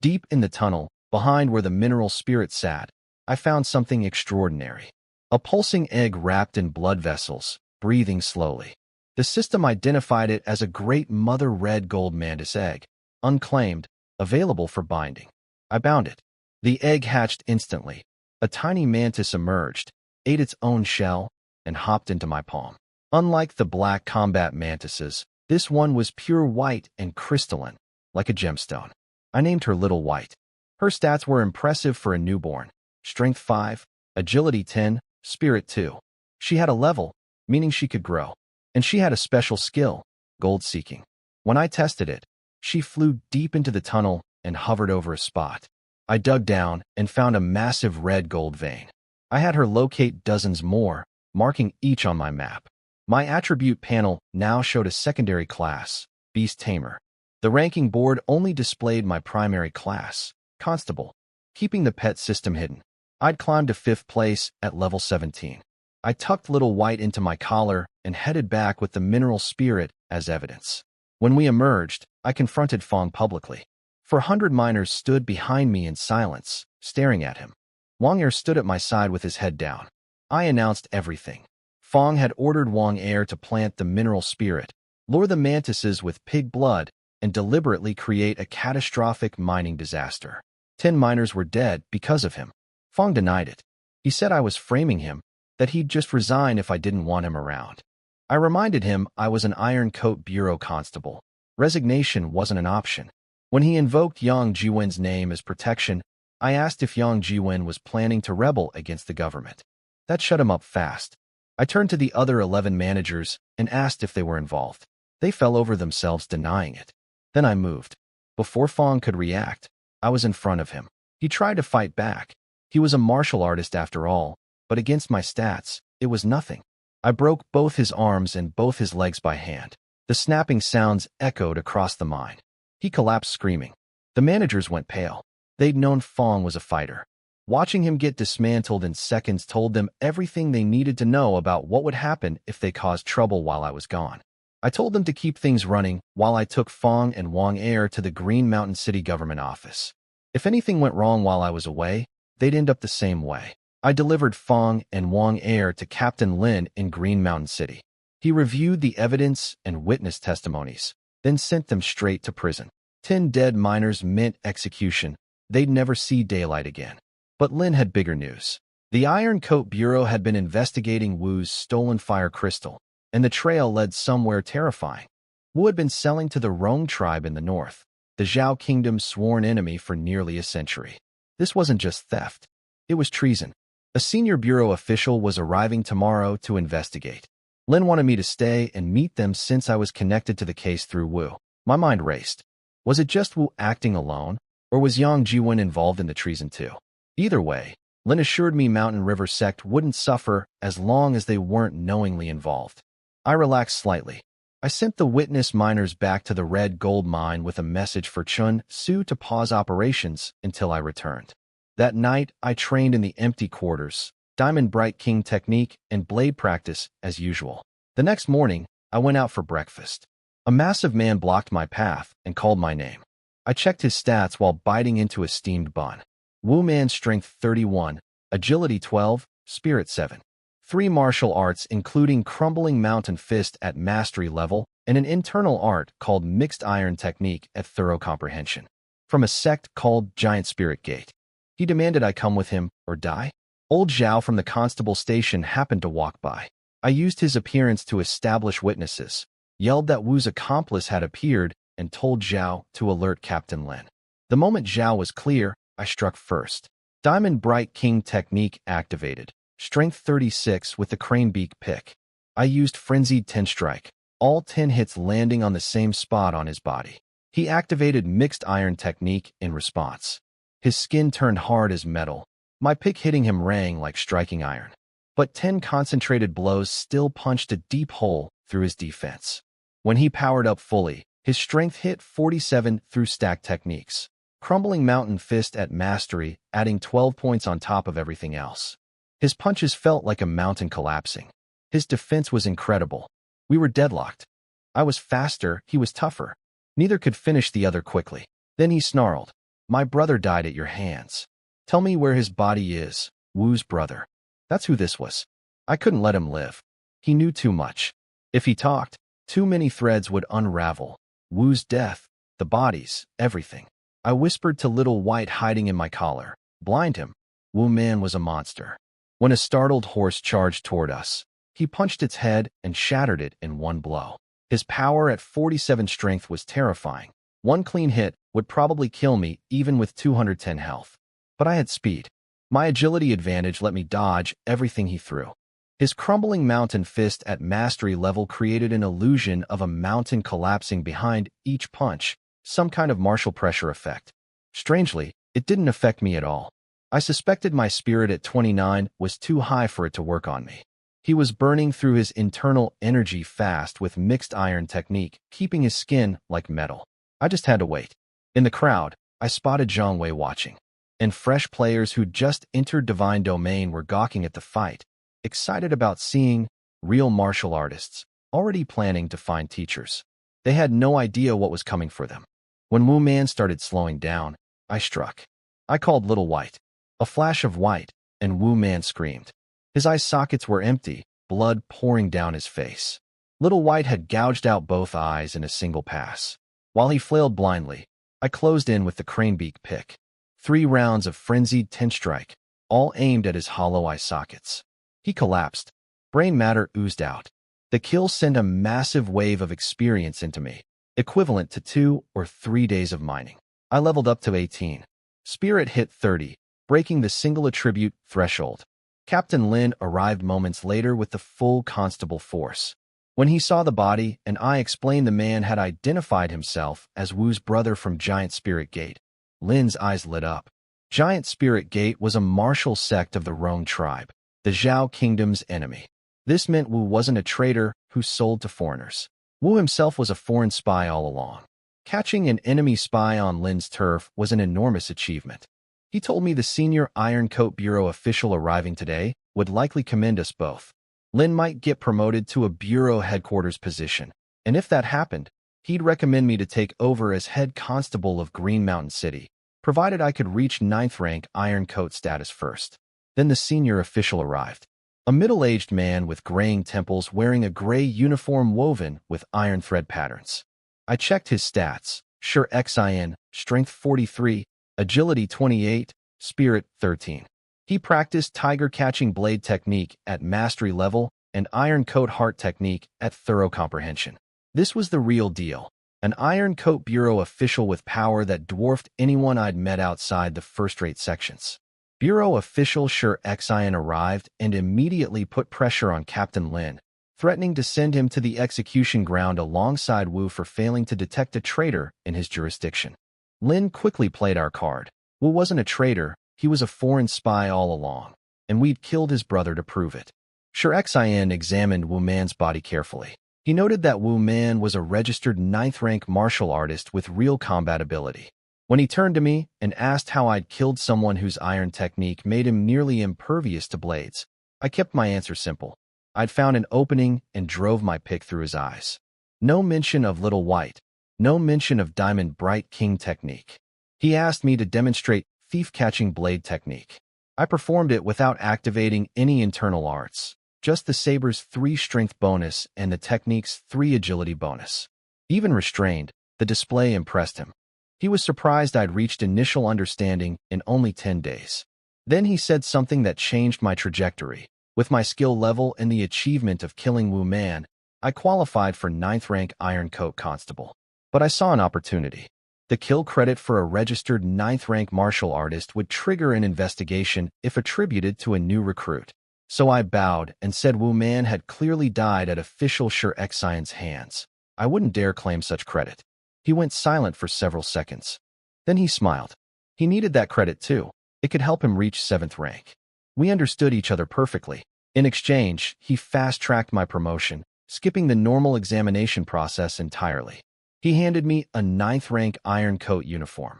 Deep in the tunnel, behind where the mineral spirit sat, I found something extraordinary. A pulsing egg wrapped in blood vessels, breathing slowly. The system identified it as a Great Mother Red Gold Mantis Egg. Unclaimed, available for binding. I bound it. The egg hatched instantly. A tiny mantis emerged, ate its own shell, and hopped into my palm. Unlike the black combat mantises, This one was pure white and crystalline, like a gemstone. I named her Little White. Her stats were impressive for a newborn. Strength 5, Agility 10, Spirit 2. She had a level, meaning she could grow. And she had a special skill, gold seeking. When I tested it, she flew deep into the tunnel and hovered over a spot. I dug down and found a massive red gold vein. I had her locate dozens more, marking each on my map. My attribute panel now showed a secondary class, Beast Tamer. The ranking board only displayed my primary class, Constable, keeping the pet system hidden. I'd climbed to 5th place at level 17. I tucked Little White into my collar and headed back with the mineral spirit as evidence. When we emerged, I confronted Fong publicly. 400 miners stood behind me in silence, staring at him. Wang Er stood at my side with his head down. I announced everything. Fong had ordered Wang Er to plant the mineral spirit, lure the mantises with pig blood, and deliberately create a catastrophic mining disaster. 10 miners were dead because of him. Fong denied it. He said I was framing him, that he'd just resign if I didn't want him around. I reminded him I was an Iron Coat Bureau constable. Resignation wasn't an option. When he invoked Yang Jiwen's name as protection, I asked if Yang Jiwen was planning to rebel against the government. That shut him up fast. I turned to the other 11 managers and asked if they were involved. They fell over themselves denying it. Then I moved. Before Fong could react, I was in front of him. He tried to fight back. He was a martial artist after all, but against my stats, it was nothing. I broke both his arms and both his legs by hand. The snapping sounds echoed across the mine. He collapsed screaming. The managers went pale. They'd known Fong was a fighter. Watching him get dismantled in seconds told them everything they needed to know about what would happen if they caused trouble while I was gone. I told them to keep things running while I took Fong and Wang Er to the Green Mountain City government office. If anything went wrong while I was away, they'd end up the same way. I delivered Fong and Wang Er to Captain Lin in Green Mountain City. He reviewed the evidence and witness testimonies, then sent them straight to prison. 10 dead miners meant execution. They'd never see daylight again. But Lin had bigger news. The Iron Coat Bureau had been investigating Wu's stolen fire crystal, and the trail led somewhere terrifying. Wu had been selling to the Rong tribe in the north, the Zhao Kingdom's sworn enemy for nearly a century. This wasn't just theft. It was treason. A senior bureau official was arriving tomorrow to investigate. Lin wanted me to stay and meet them since I was connected to the case through Wu. My mind raced. Was it just Wu acting alone, or was Yang Jiwen involved in the treason too? Either way, Lin assured me Mountain River Sect wouldn't suffer as long as they weren't knowingly involved. I relaxed slightly. I sent the witness miners back to the red gold mine with a message for Chun Su to pause operations until I returned. That night, I trained in the empty quarters, Diamond Bright King technique, and blade practice as usual. The next morning, I went out for breakfast. A massive man blocked my path and called my name. I checked his stats while biting into a steamed bun. Wu Man Strength 31, Agility 12, Spirit 7. 3 martial arts including Crumbling Mountain Fist at Mastery level and an internal art called Mixed Iron Technique at Thorough Comprehension. From a sect called Giant Spirit Gate. He demanded I come with him or die. Old Zhao from the constable station happened to walk by. I used his appearance to establish witnesses, yelled that Wu's accomplice had appeared, and told Zhao to alert Captain Lin. The moment Zhao was clear, I struck first. Diamond Bright King technique activated. Strength 36 with the crane beak pick. I used Frenzied 10 strike, all 10 hits landing on the same spot on his body. He activated Mixed Iron technique in response. His skin turned hard as metal. My pick hitting him rang like striking iron. But 10 concentrated blows still punched a deep hole through his defense. When he powered up fully, his strength hit 47 through stack techniques. Crumbling Mountain Fist at Mastery, adding 12 points on top of everything else. His punches felt like a mountain collapsing. His defense was incredible. We were deadlocked. I was faster, he was tougher. Neither could finish the other quickly. Then he snarled, "My brother died at your hands. Tell me where his body is, Wu's brother." That's who this was. I couldn't let him live. He knew too much. If he talked, too many threads would unravel. Wu's death, the bodies, everything. I whispered to Little White hiding in my collar, "Blind him." Wu Man was a monster. When a startled horse charged toward us, he punched its head and shattered it in one blow. His power at 47 strength was terrifying. One clean hit would probably kill me even with 210 health. But I had speed. My agility advantage let me dodge everything he threw. His crumbling mountain fist at mastery level created an illusion of a mountain collapsing behind each punch, some kind of martial pressure effect. Strangely, it didn't affect me at all. I suspected my spirit at 29 was too high for it to work on me. He was burning through his internal energy fast with mixed iron technique, keeping his skin like metal. I just had to wait. In the crowd, I spotted Zhang Wei watching, and fresh players who just entered Divine Domain were gawking at the fight, excited about seeing real martial artists, already planning to find teachers. They had no idea what was coming for them. When Wu Man started slowing down, I struck. I called Little White. A flash of white, and Wu Man screamed. His eye sockets were empty, blood pouring down his face. Little White had gouged out both eyes in a single pass. While he flailed blindly, I closed in with the cranebeak pick. 3 rounds of frenzied 10-strike, all aimed at his hollow eye sockets. He collapsed. Brain matter oozed out. The kill sent a massive wave of experience into me, equivalent to 2 or 3 days of mining. I leveled up to 18. Spirit hit 30, breaking the single attribute threshold. Captain Lin arrived moments later with the full constable force. When he saw the body, and I explained the man had identified himself as Wu's brother from Giant Spirit Gate, Lin's eyes lit up. Giant Spirit Gate was a martial sect of the Rong tribe, the Zhao Kingdom's enemy. This meant Wu wasn't a traitor who sold to foreigners. Wu himself was a foreign spy all along. Catching an enemy spy on Lin's turf was an enormous achievement. He told me the senior Iron Coat Bureau official arriving today would likely commend us both. Lin might get promoted to a bureau headquarters position, and if that happened, he'd recommend me to take over as head constable of Green Mountain City, provided I could reach 9th rank Iron Coat status first. Then the senior official arrived. A middle-aged man with graying temples wearing a gray uniform woven with iron thread patterns. I checked his stats. Sure XIN, strength 43, agility 28, spirit 13. He practiced tiger-catching blade technique at mastery level and iron coat heart technique at thorough comprehension. This was the real deal, an Iron Coat Bureau official with power that dwarfed anyone I'd met outside the first-rate sections. Bureau official Sure Xin arrived and immediately put pressure on Captain Lin, threatening to send him to the execution ground alongside Wu for failing to detect a traitor in his jurisdiction. Lin quickly played our card. Wu wasn't a traitor, he was a foreign spy all along, and we'd killed his brother to prove it. Sure Xin examined Wu Man's body carefully. He noted that Wu Man was a registered 9th rank martial artist with real combat ability. When he turned to me and asked how I'd killed someone whose iron technique made him nearly impervious to blades, I kept my answer simple. I'd found an opening and drove my pick through his eyes. No mention of Little White, no mention of Diamond Bright King technique. He asked me to demonstrate thief-catching blade technique. I performed it without activating any internal arts, just the saber's 3 strength bonus and the technique's 3 agility bonus. Even restrained, the display impressed him. He was surprised I'd reached initial understanding in only 10 days. Then he said something that changed my trajectory. With my skill level and the achievement of killing Wu Man, I qualified for 9th rank Iron Coat Constable. But I saw an opportunity. The kill credit for a registered 9th rank martial artist would trigger an investigation if attributed to a new recruit. So I bowed and said Wu Man had clearly died at official Sure Xion's hands. I wouldn't dare claim such credit. He went silent for several seconds. Then he smiled. He needed that credit too. It could help him reach 7th rank. We understood each other perfectly. In exchange, he fast-tracked my promotion, skipping the normal examination process entirely. He handed me a 9th rank Iron Coat uniform,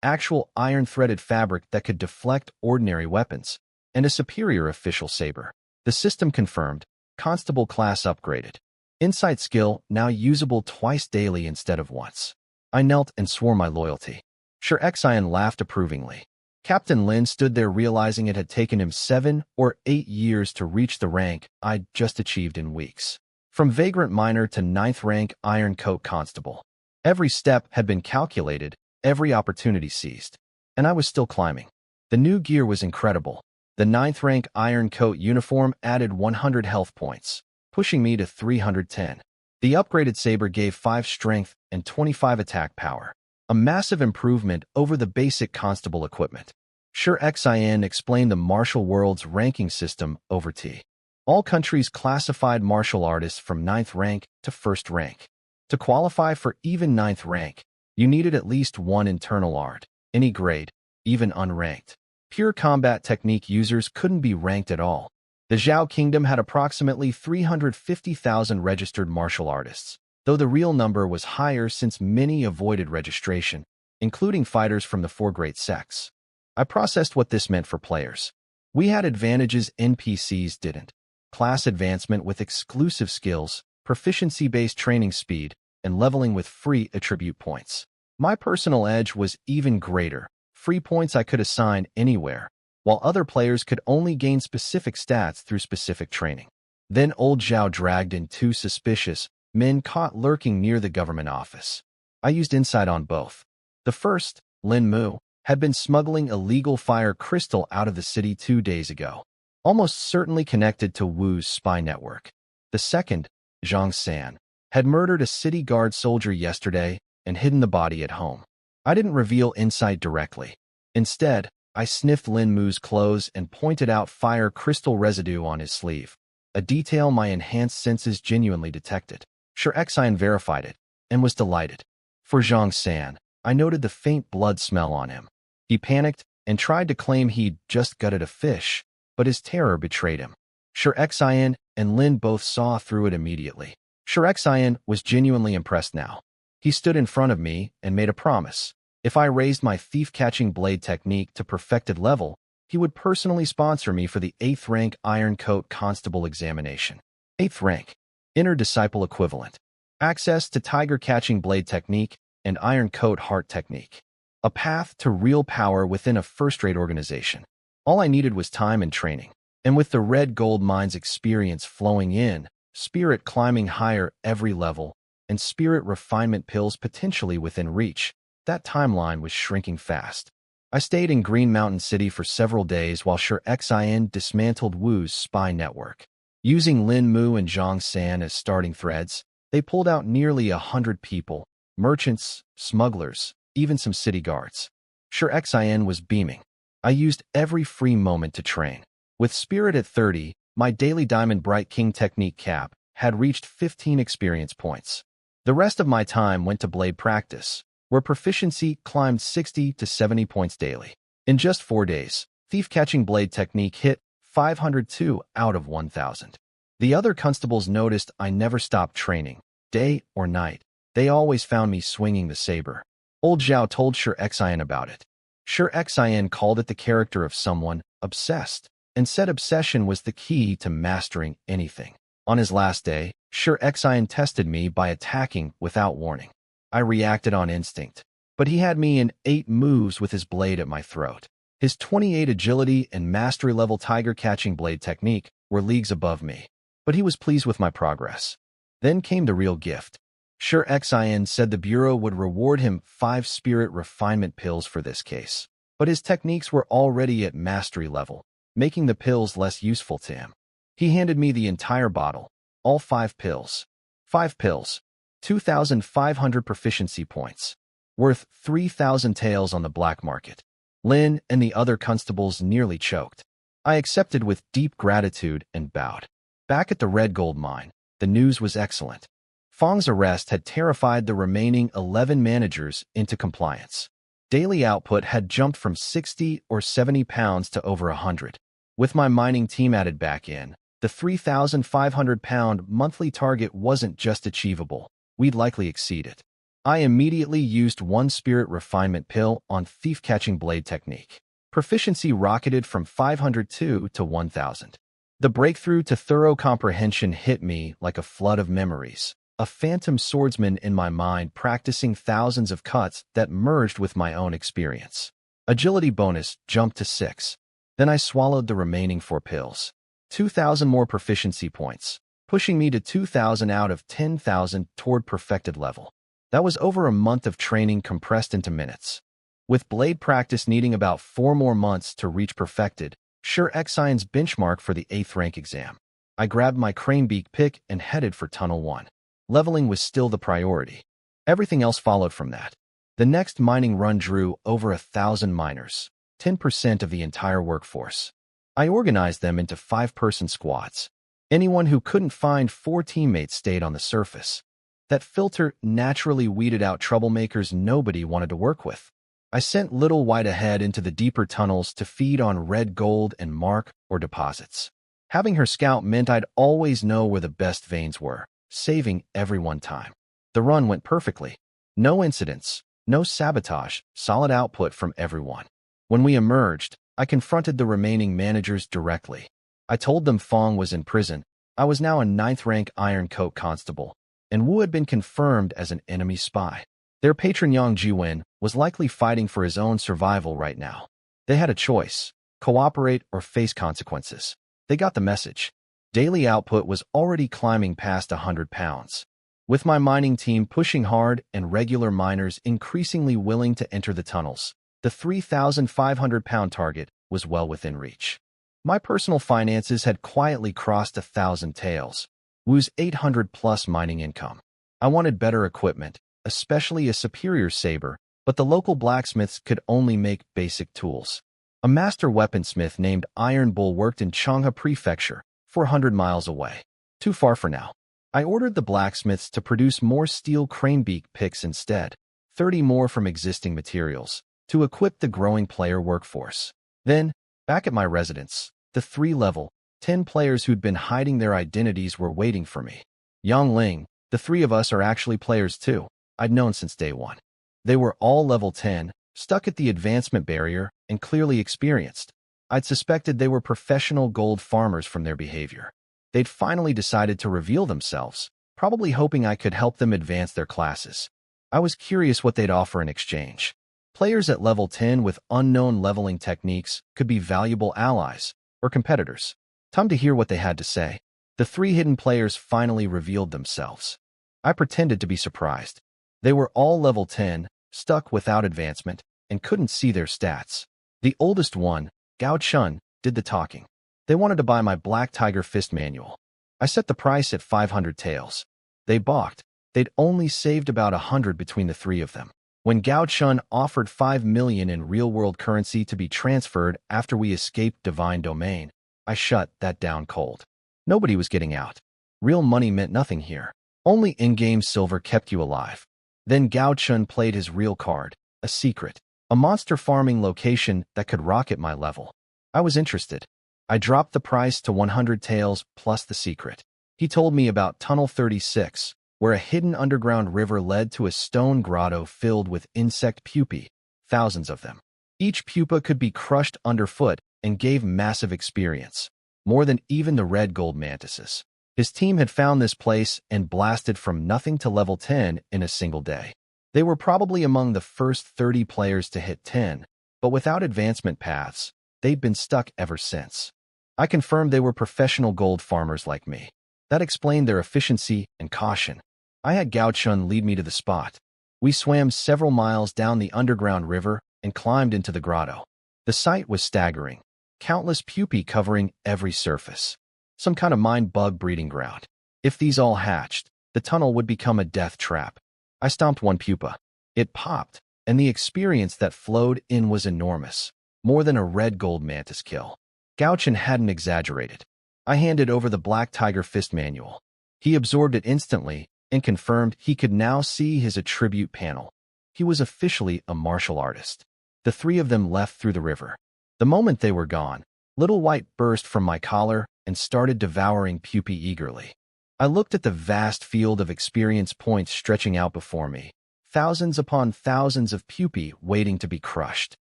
actual iron-threaded fabric that could deflect ordinary weapons, and a superior official saber. The system confirmed, Constable class upgraded. Insight skill now usable twice daily instead of once. I knelt and swore my loyalty. Sure Xion laughed approvingly. Captain Lin stood there realizing it had taken him 7 or 8 years to reach the rank I'd just achieved in weeks. From vagrant miner to 9th rank Iron Coat Constable. Every step had been calculated, every opportunity seized. And I was still climbing. The new gear was incredible. The 9th rank Iron Coat uniform added 100 health points, pushing me to 310. The upgraded saber gave 5 strength and 25 attack power, a massive improvement over the basic constable equipment. Sure xin explained the martial world's ranking system over T. All countries classified martial artists from 9th rank to 1st rank. To qualify for even 9th rank, you needed at least 1 internal art, any grade, even unranked. Pure combat technique users couldn't be ranked at all. The Zhao Kingdom had approximately 350,000 registered martial artists, though the real number was higher since many avoided registration, including fighters from the 4 great sects. I processed what this meant for players. We had advantages NPCs didn't. Class advancement with exclusive skills, proficiency-based training speed, and leveling with free attribute points. My personal edge was even greater. Free points I could assign anywhere, while other players could only gain specific stats through specific training. Then old Zhao dragged in 2 suspicious men caught lurking near the government office. I used insight on both. The first, Lin Mu, had been smuggling illegal fire crystal out of the city 2 days ago, almost certainly connected to Wu's spy network. The second, Zhang San, had murdered a city guard soldier yesterday and hidden the body at home. I didn't reveal insight directly. Instead, I sniffed Lin Mu's clothes and pointed out fire crystal residue on his sleeve, a detail my enhanced senses genuinely detected. Sure xin verified it, and was delighted. For Zhang San, I noted the faint blood smell on him. He panicked and tried to claim he'd just gutted a fish, but his terror betrayed him. Sure xin and Lin both saw through it immediately. Sure xin was genuinely impressed now. He stood in front of me and made a promise. If I raised my thief-catching blade technique to perfected level, he would personally sponsor me for the 8th rank Iron Coat Constable examination. 8th rank, Inner Disciple equivalent. Access to tiger-catching blade technique and Iron Coat heart technique. A path to real power within a first-rate organization. All I needed was time and training. And with the red gold mines experience flowing in, spirit climbing higher every level, and spirit refinement pills potentially within reach, that timeline was shrinking fast. I stayed in Green Mountain City for several days while Sure xin dismantled Wu's spy network. Using Lin Mu and Zhang San as starting threads, they pulled out nearly 100 people, merchants, smugglers, even some city guards. Sure xin was beaming. I used every free moment to train. With spirit at 30, my daily Diamond Bright King technique cap had reached 15 experience points. The rest of my time went to blade practice, where proficiency climbed 60 to 70 points daily. In just 4 days, thief-catching blade technique hit 502 out of 1,000. The other constables noticed I never stopped training, day or night. They always found me swinging the saber. Old Zhao told Sure xin about it. Sure xin called it the character of someone obsessed, and said obsession was the key to mastering anything. On his last day, Sure xin tested me by attacking without warning. I reacted on instinct, but he had me in 8 moves with his blade at my throat. His 28 agility and mastery-level tiger-catching blade technique were leagues above me, but he was pleased with my progress. Then came the real gift. Sure xin said the Bureau would reward him 5 spirit refinement pills for this case, but his techniques were already at mastery level, making the pills less useful to him. He handed me the entire bottle, all 5 pills. 5 pills, 2,500 proficiency points, worth 3,000 taels on the black market. Lin and the other constables nearly choked. I accepted with deep gratitude and bowed. Back at the red gold mine, the news was excellent. Fang's arrest had terrified the remaining 11 managers into compliance. Daily output had jumped from 60 or 70 pounds to over 100. With my mining team added back in, the 3,500-pound monthly target wasn't just achievable, we'd likely exceed it. I immediately used 1 spirit refinement pill on thief-catching blade technique. Proficiency rocketed from 502 to 1,000. The breakthrough to thorough comprehension hit me like a flood of memories. A phantom swordsman in my mind practicing thousands of cuts that merged with my own experience. Agility bonus jumped to 6. Then I swallowed the remaining 4 pills. 2,000 more proficiency points, pushing me to 2,000 out of 10,000 toward perfected level. That was over a month of training compressed into minutes. With blade practice needing about 4 more months to reach perfected, Sure xin's benchmark for the 8th rank exam. I grabbed my cranebeak pick and headed for Tunnel 1. leveling was still the priority. Everything else followed from that. The next mining run drew over 1,000 miners, 10% of the entire workforce. I organized them into 5-person squads. Anyone who couldn't find 4 teammates stayed on the surface. That filter naturally weeded out troublemakers nobody wanted to work with. I sent Little White ahead into the deeper tunnels to feed on red gold and mark or deposits. Having her scout meant I'd always know where the best veins were, saving everyone time. The run went perfectly. No incidents, no sabotage, solid output from everyone. When we emerged, I confronted the remaining managers directly. I told them Fong was in prison. I was now a 9th-rank Iron Coat constable, and Wu had been confirmed as an enemy spy. Their patron Yang Jiwen was likely fighting for his own survival right now. They had a choice: cooperate or face consequences. They got the message. Daily output was already climbing past 100 pounds. With my mining team pushing hard and regular miners increasingly willing to enter the tunnels, the 3,500-pound target was well within reach. My personal finances had quietly crossed 1,000 taels. Wu's 800-plus mining income. I wanted better equipment, especially a superior saber, but the local blacksmiths could only make basic tools. A master weaponsmith named Iron Bull worked in Changha Prefecture, 400 miles away. Too far for now. I ordered the blacksmiths to produce more steel cranebeak picks instead, 30 more from existing materials, to equip the growing player workforce. Then, back at my residence, the 3-level, 10 players who'd been hiding their identities were waiting for me. Yang Ling, the 3 of us are actually players too. I'd known since day 1. They were all level 10, stuck at the advancement barrier, and clearly experienced. I'd suspected they were professional gold farmers from their behavior. They'd finally decided to reveal themselves, probably hoping I could help them advance their classes. I was curious what they'd offer in exchange. Players at level 10 with unknown leveling techniques could be valuable allies or competitors. Time to hear what they had to say. The 3 hidden players finally revealed themselves. I pretended to be surprised. They were all level 10, stuck without advancement, and couldn't see their stats. The oldest one, Gao Chun, did the talking. They wanted to buy my Black Tiger Fist manual. I set the price at 500 taels. They balked. They'd only saved about 100 between the 3 of them. When Gao Chun offered 5 million in real-world currency to be transferred after we escaped Divine Domain, I shut that down cold. Nobody was getting out. Real money meant nothing here. Only in-game silver kept you alive. Then Gao Chun played his real card, a secret, a monster farming location that could rocket my level. I was interested. I dropped the price to 100 taels plus the secret. He told me about Tunnel 36, where a hidden underground river led to a stone grotto filled with insect pupae, thousands of them. Each pupa could be crushed underfoot and gave massive experience, more than even the red gold mantises. His team had found this place and blasted from nothing to level 10 in a single day. They were probably among the first 30 players to hit 10, but without advancement paths, they'd been stuck ever since. I confirmed they were professional gold farmers like me. That explained their efficiency and caution. I had Gao Chun lead me to the spot. We swam several miles down the underground river and climbed into the grotto. The sight was staggering. Countless pupae covering every surface. Some kind of mind bug breeding ground. If these all hatched, the tunnel would become a death trap. I stomped one pupa. It popped, and the experience that flowed in was enormous. More than a red gold mantis kill. Gao Chun hadn't exaggerated. I handed over the Black Tiger Fist manual. He absorbed it instantly and confirmed he could now see his attribute panel. He was officially a martial artist. The 3 of them left through the river. The moment they were gone, Little White burst from my collar and started devouring pupae eagerly. I looked at the vast field of experience points stretching out before me, thousands upon thousands of pupae waiting to be crushed.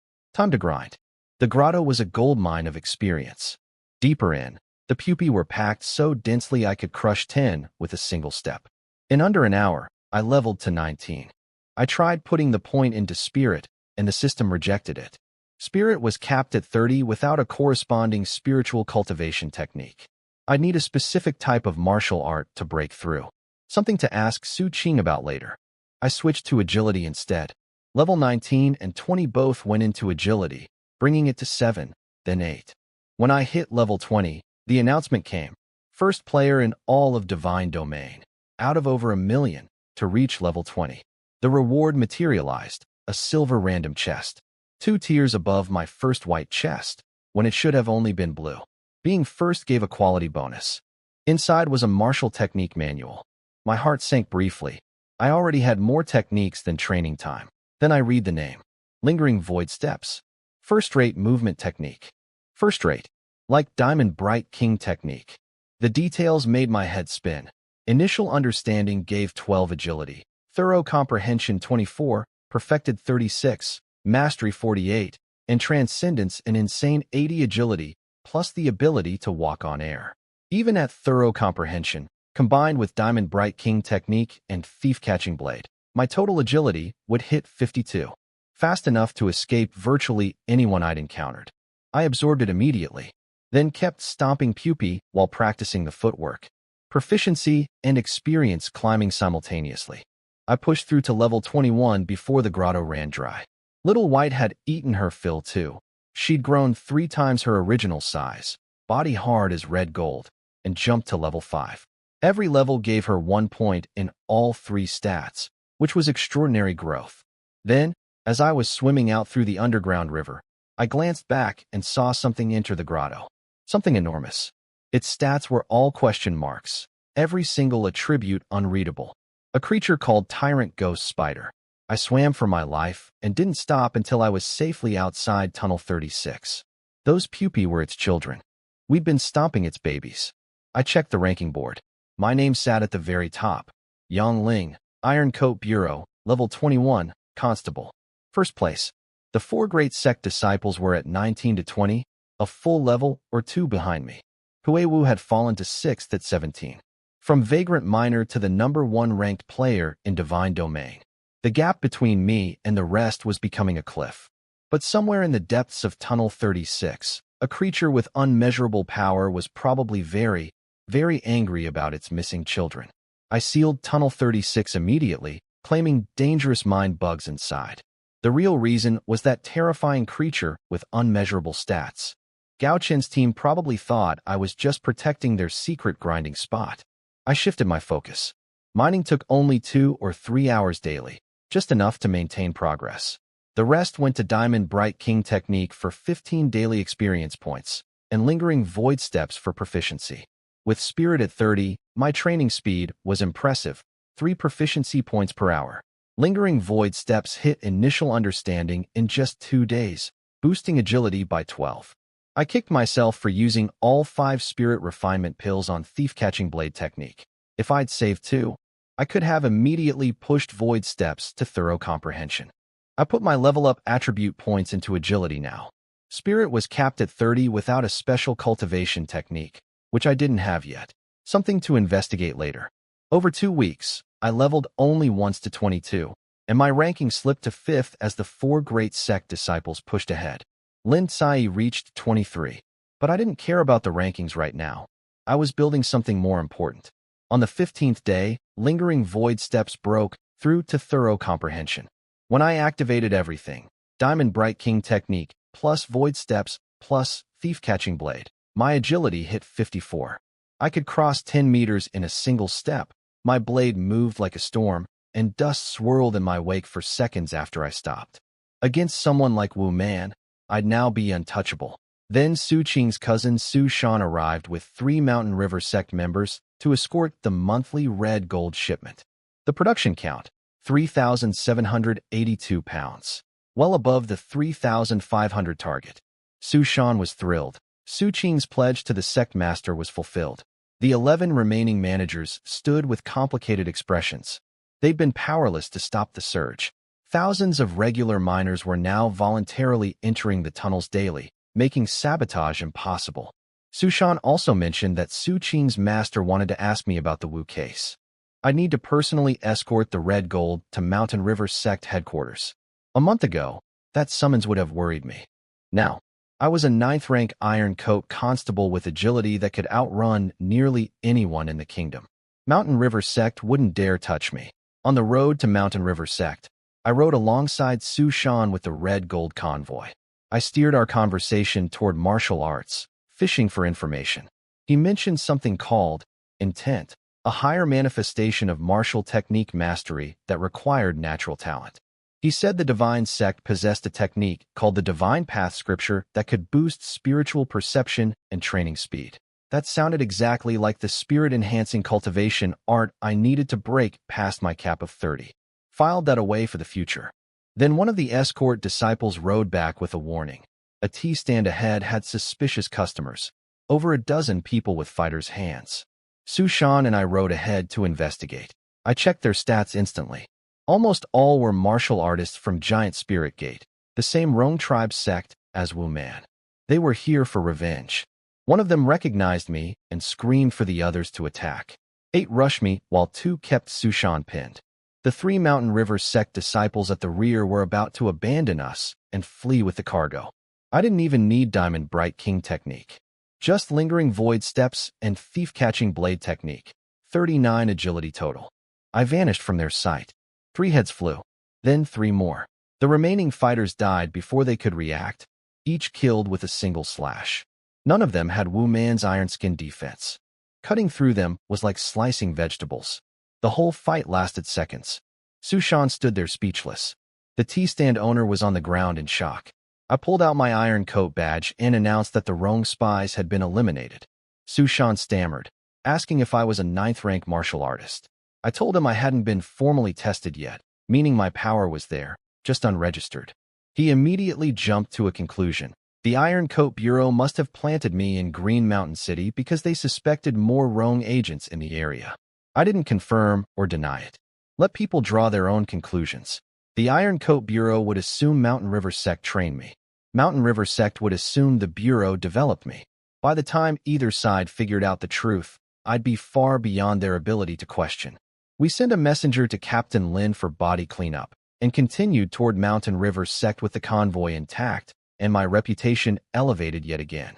Time to grind. The grotto was a gold mine of experience. Deeper in, the pupae were packed so densely I could crush 10 with a single step. In under an hour, I leveled to 19. I tried putting the point into Spirit, and the system rejected it. Spirit was capped at 30 without a corresponding spiritual cultivation technique. I'd need a specific type of martial art to break through. Something to ask Su Qing about later. I switched to Agility instead. Level 19 and 20 both went into Agility, bringing it to 7, then 8. When I hit level 20, the announcement came. First player in all of Divine Domain. out of over 1 million, to reach level 20. The reward materialized, a silver random chest, 2 tiers above my first white chest, when it should have only been blue. Being first gave a quality bonus. Inside was a martial technique manual. My heart sank briefly. I already had more techniques than training time. Then I read the name. Lingering void steps. First-rate movement technique. First-rate. Like Diamond Bright King technique. The details made my head spin. Initial understanding gave 12 agility. Thorough comprehension 24, perfected 36, mastery 48, and transcendence an insane 80 agility, plus the ability to walk on air. Even at thorough comprehension, combined with Diamond Bright King technique and Thief Catching Blade, my total agility would hit 52. Fast enough to escape virtually anyone I'd encountered. I absorbed it immediately, then kept stomping pupae while practicing the footwork. Proficiency and experience climbing simultaneously. I pushed through to level 21 before the grotto ran dry. Little White had eaten her fill too. She'd grown 3 times her original size, body hard as red gold, and jumped to level 5. Every level gave her 1 point in all 3 stats, which was extraordinary growth. Then, as I was swimming out through the underground river, I glanced back and saw something enter the grotto. Something enormous. Its stats were all question marks, every single attribute unreadable. A creature called Tyrant Ghost Spider. I swam for my life and didn't stop until I was safely outside Tunnel 36. Those pupae were its children. We'd been stomping its babies. I checked the ranking board. My name sat at the very top. Yang Ling, Iron Coat Bureau, level 21, Constable. First place. The 4 great sect disciples were at 19 to 20, a full level or 2 behind me. Huewu had fallen to 6th at 17. From Vagrant Miner to the number 1 ranked player in Divine Domain. The gap between me and the rest was becoming a cliff. But somewhere in the depths of Tunnel 36, a creature with unmeasurable power was probably very, very angry about its missing children. I sealed Tunnel 36 immediately, claiming dangerous mind bugs inside. The real reason was that terrifying creature with unmeasurable stats. Gao Chen's team probably thought I was just protecting their secret grinding spot. I shifted my focus. Mining took only 2 or 3 hours daily, just enough to maintain progress. The rest went to Diamond Bright King technique for 15 daily experience points, and lingering void steps for proficiency. With Spirit at 30, my training speed was impressive, 3 proficiency points per hour. Lingering void steps hit initial understanding in just 2 days, boosting agility by 12. I kicked myself for using all 5 spirit refinement pills on Thief Catching Blade technique. If I'd saved 2, I could have immediately pushed void steps to thorough comprehension. I put my level up attribute points into agility now. Spirit was capped at 30 without a special cultivation technique, which I didn't have yet. Something to investigate later. Over 2 weeks, I leveled only once to 22, and my ranking slipped to 5th as the 4 great sect disciples pushed ahead. Lin Tsai reached 23, but I didn't care about the rankings right now. I was building something more important. On the 15th day, lingering void steps broke through to thorough comprehension. When I activated everything, Diamond Bright King technique, plus void steps, plus Thief Catching Blade, my agility hit 54. I could cross 10 meters in a single step. My blade moved like a storm, and dust swirled in my wake for seconds after I stopped. Against someone like Wu Man, I'd now be untouchable. Then Su Qing's cousin Su Shan arrived with 3 Mountain River sect members to escort the monthly red gold shipment. The production count, 3,782 pounds, well above the 3,500 target. Su Shan was thrilled. Su Qing's pledge to the sect master was fulfilled. The 11 remaining managers stood with complicated expressions. They'd been powerless to stop the surge. Thousands of regular miners were now voluntarily entering the tunnels daily, making sabotage impossible. Su Shan also mentioned that Su Qing's master wanted to ask me about the Wu case. I'd need to personally escort the red gold to Mountain River sect headquarters. A month ago, that summons would have worried me. Now, I was a 9th rank Iron Coat constable with agility that could outrun nearly anyone in the kingdom. Mountain River sect wouldn't dare touch me. On the road to Mountain River sect, I rode alongside Su Shan with the red gold convoy. I steered our conversation toward martial arts, fishing for information. He mentioned something called intent, a higher manifestation of martial technique mastery that required natural talent. He said the divine sect possessed a technique called the divine path scripture that could boost spiritual perception and training speed. That sounded exactly like the spirit-enhancing cultivation art I needed to break past my cap of 30. Filed that away for the future. Then one of the escort disciples rode back with a warning. A tea stand ahead had suspicious customers. Over a dozen people with fighters' hands. Sushan and I rode ahead to investigate. I checked their stats instantly. Almost all were martial artists from Giant Spirit Gate, the same Rong tribe sect as Wu Man. They were here for revenge. One of them recognized me and screamed for the others to attack. 8 rushed me while 2 kept Sushan pinned. The 3 Mountain River sect disciples at the rear were about to abandon us and flee with the cargo. I didn't even need Diamond Bright King technique. Just lingering void steps and thief-catching blade technique. 39 agility total. I vanished from their sight. 3 heads flew. Then 3 more. The remaining fighters died before they could react, each killed with a single slash. None of them had Wu Man's iron skin defense. Cutting through them was like slicing vegetables. The whole fight lasted seconds. Sushan stood there speechless. The tea stand owner was on the ground in shock. I pulled out my iron coat badge and announced that the Rong spies had been eliminated. Sushan stammered, asking if I was a 9th-rank martial artist. I told him I hadn't been formally tested yet, meaning my power was there, just unregistered. He immediately jumped to a conclusion. The Iron Coat Bureau must have planted me in Green Mountain City because they suspected more Rong agents in the area. I didn't confirm or deny it. Let people draw their own conclusions. The Iron Coat Bureau would assume Mountain River Sect trained me. Mountain River Sect would assume the Bureau developed me. By the time either side figured out the truth, I'd be far beyond their ability to question. We sent a messenger to Captain Lin for body cleanup and continued toward Mountain River Sect with the convoy intact and my reputation elevated yet again.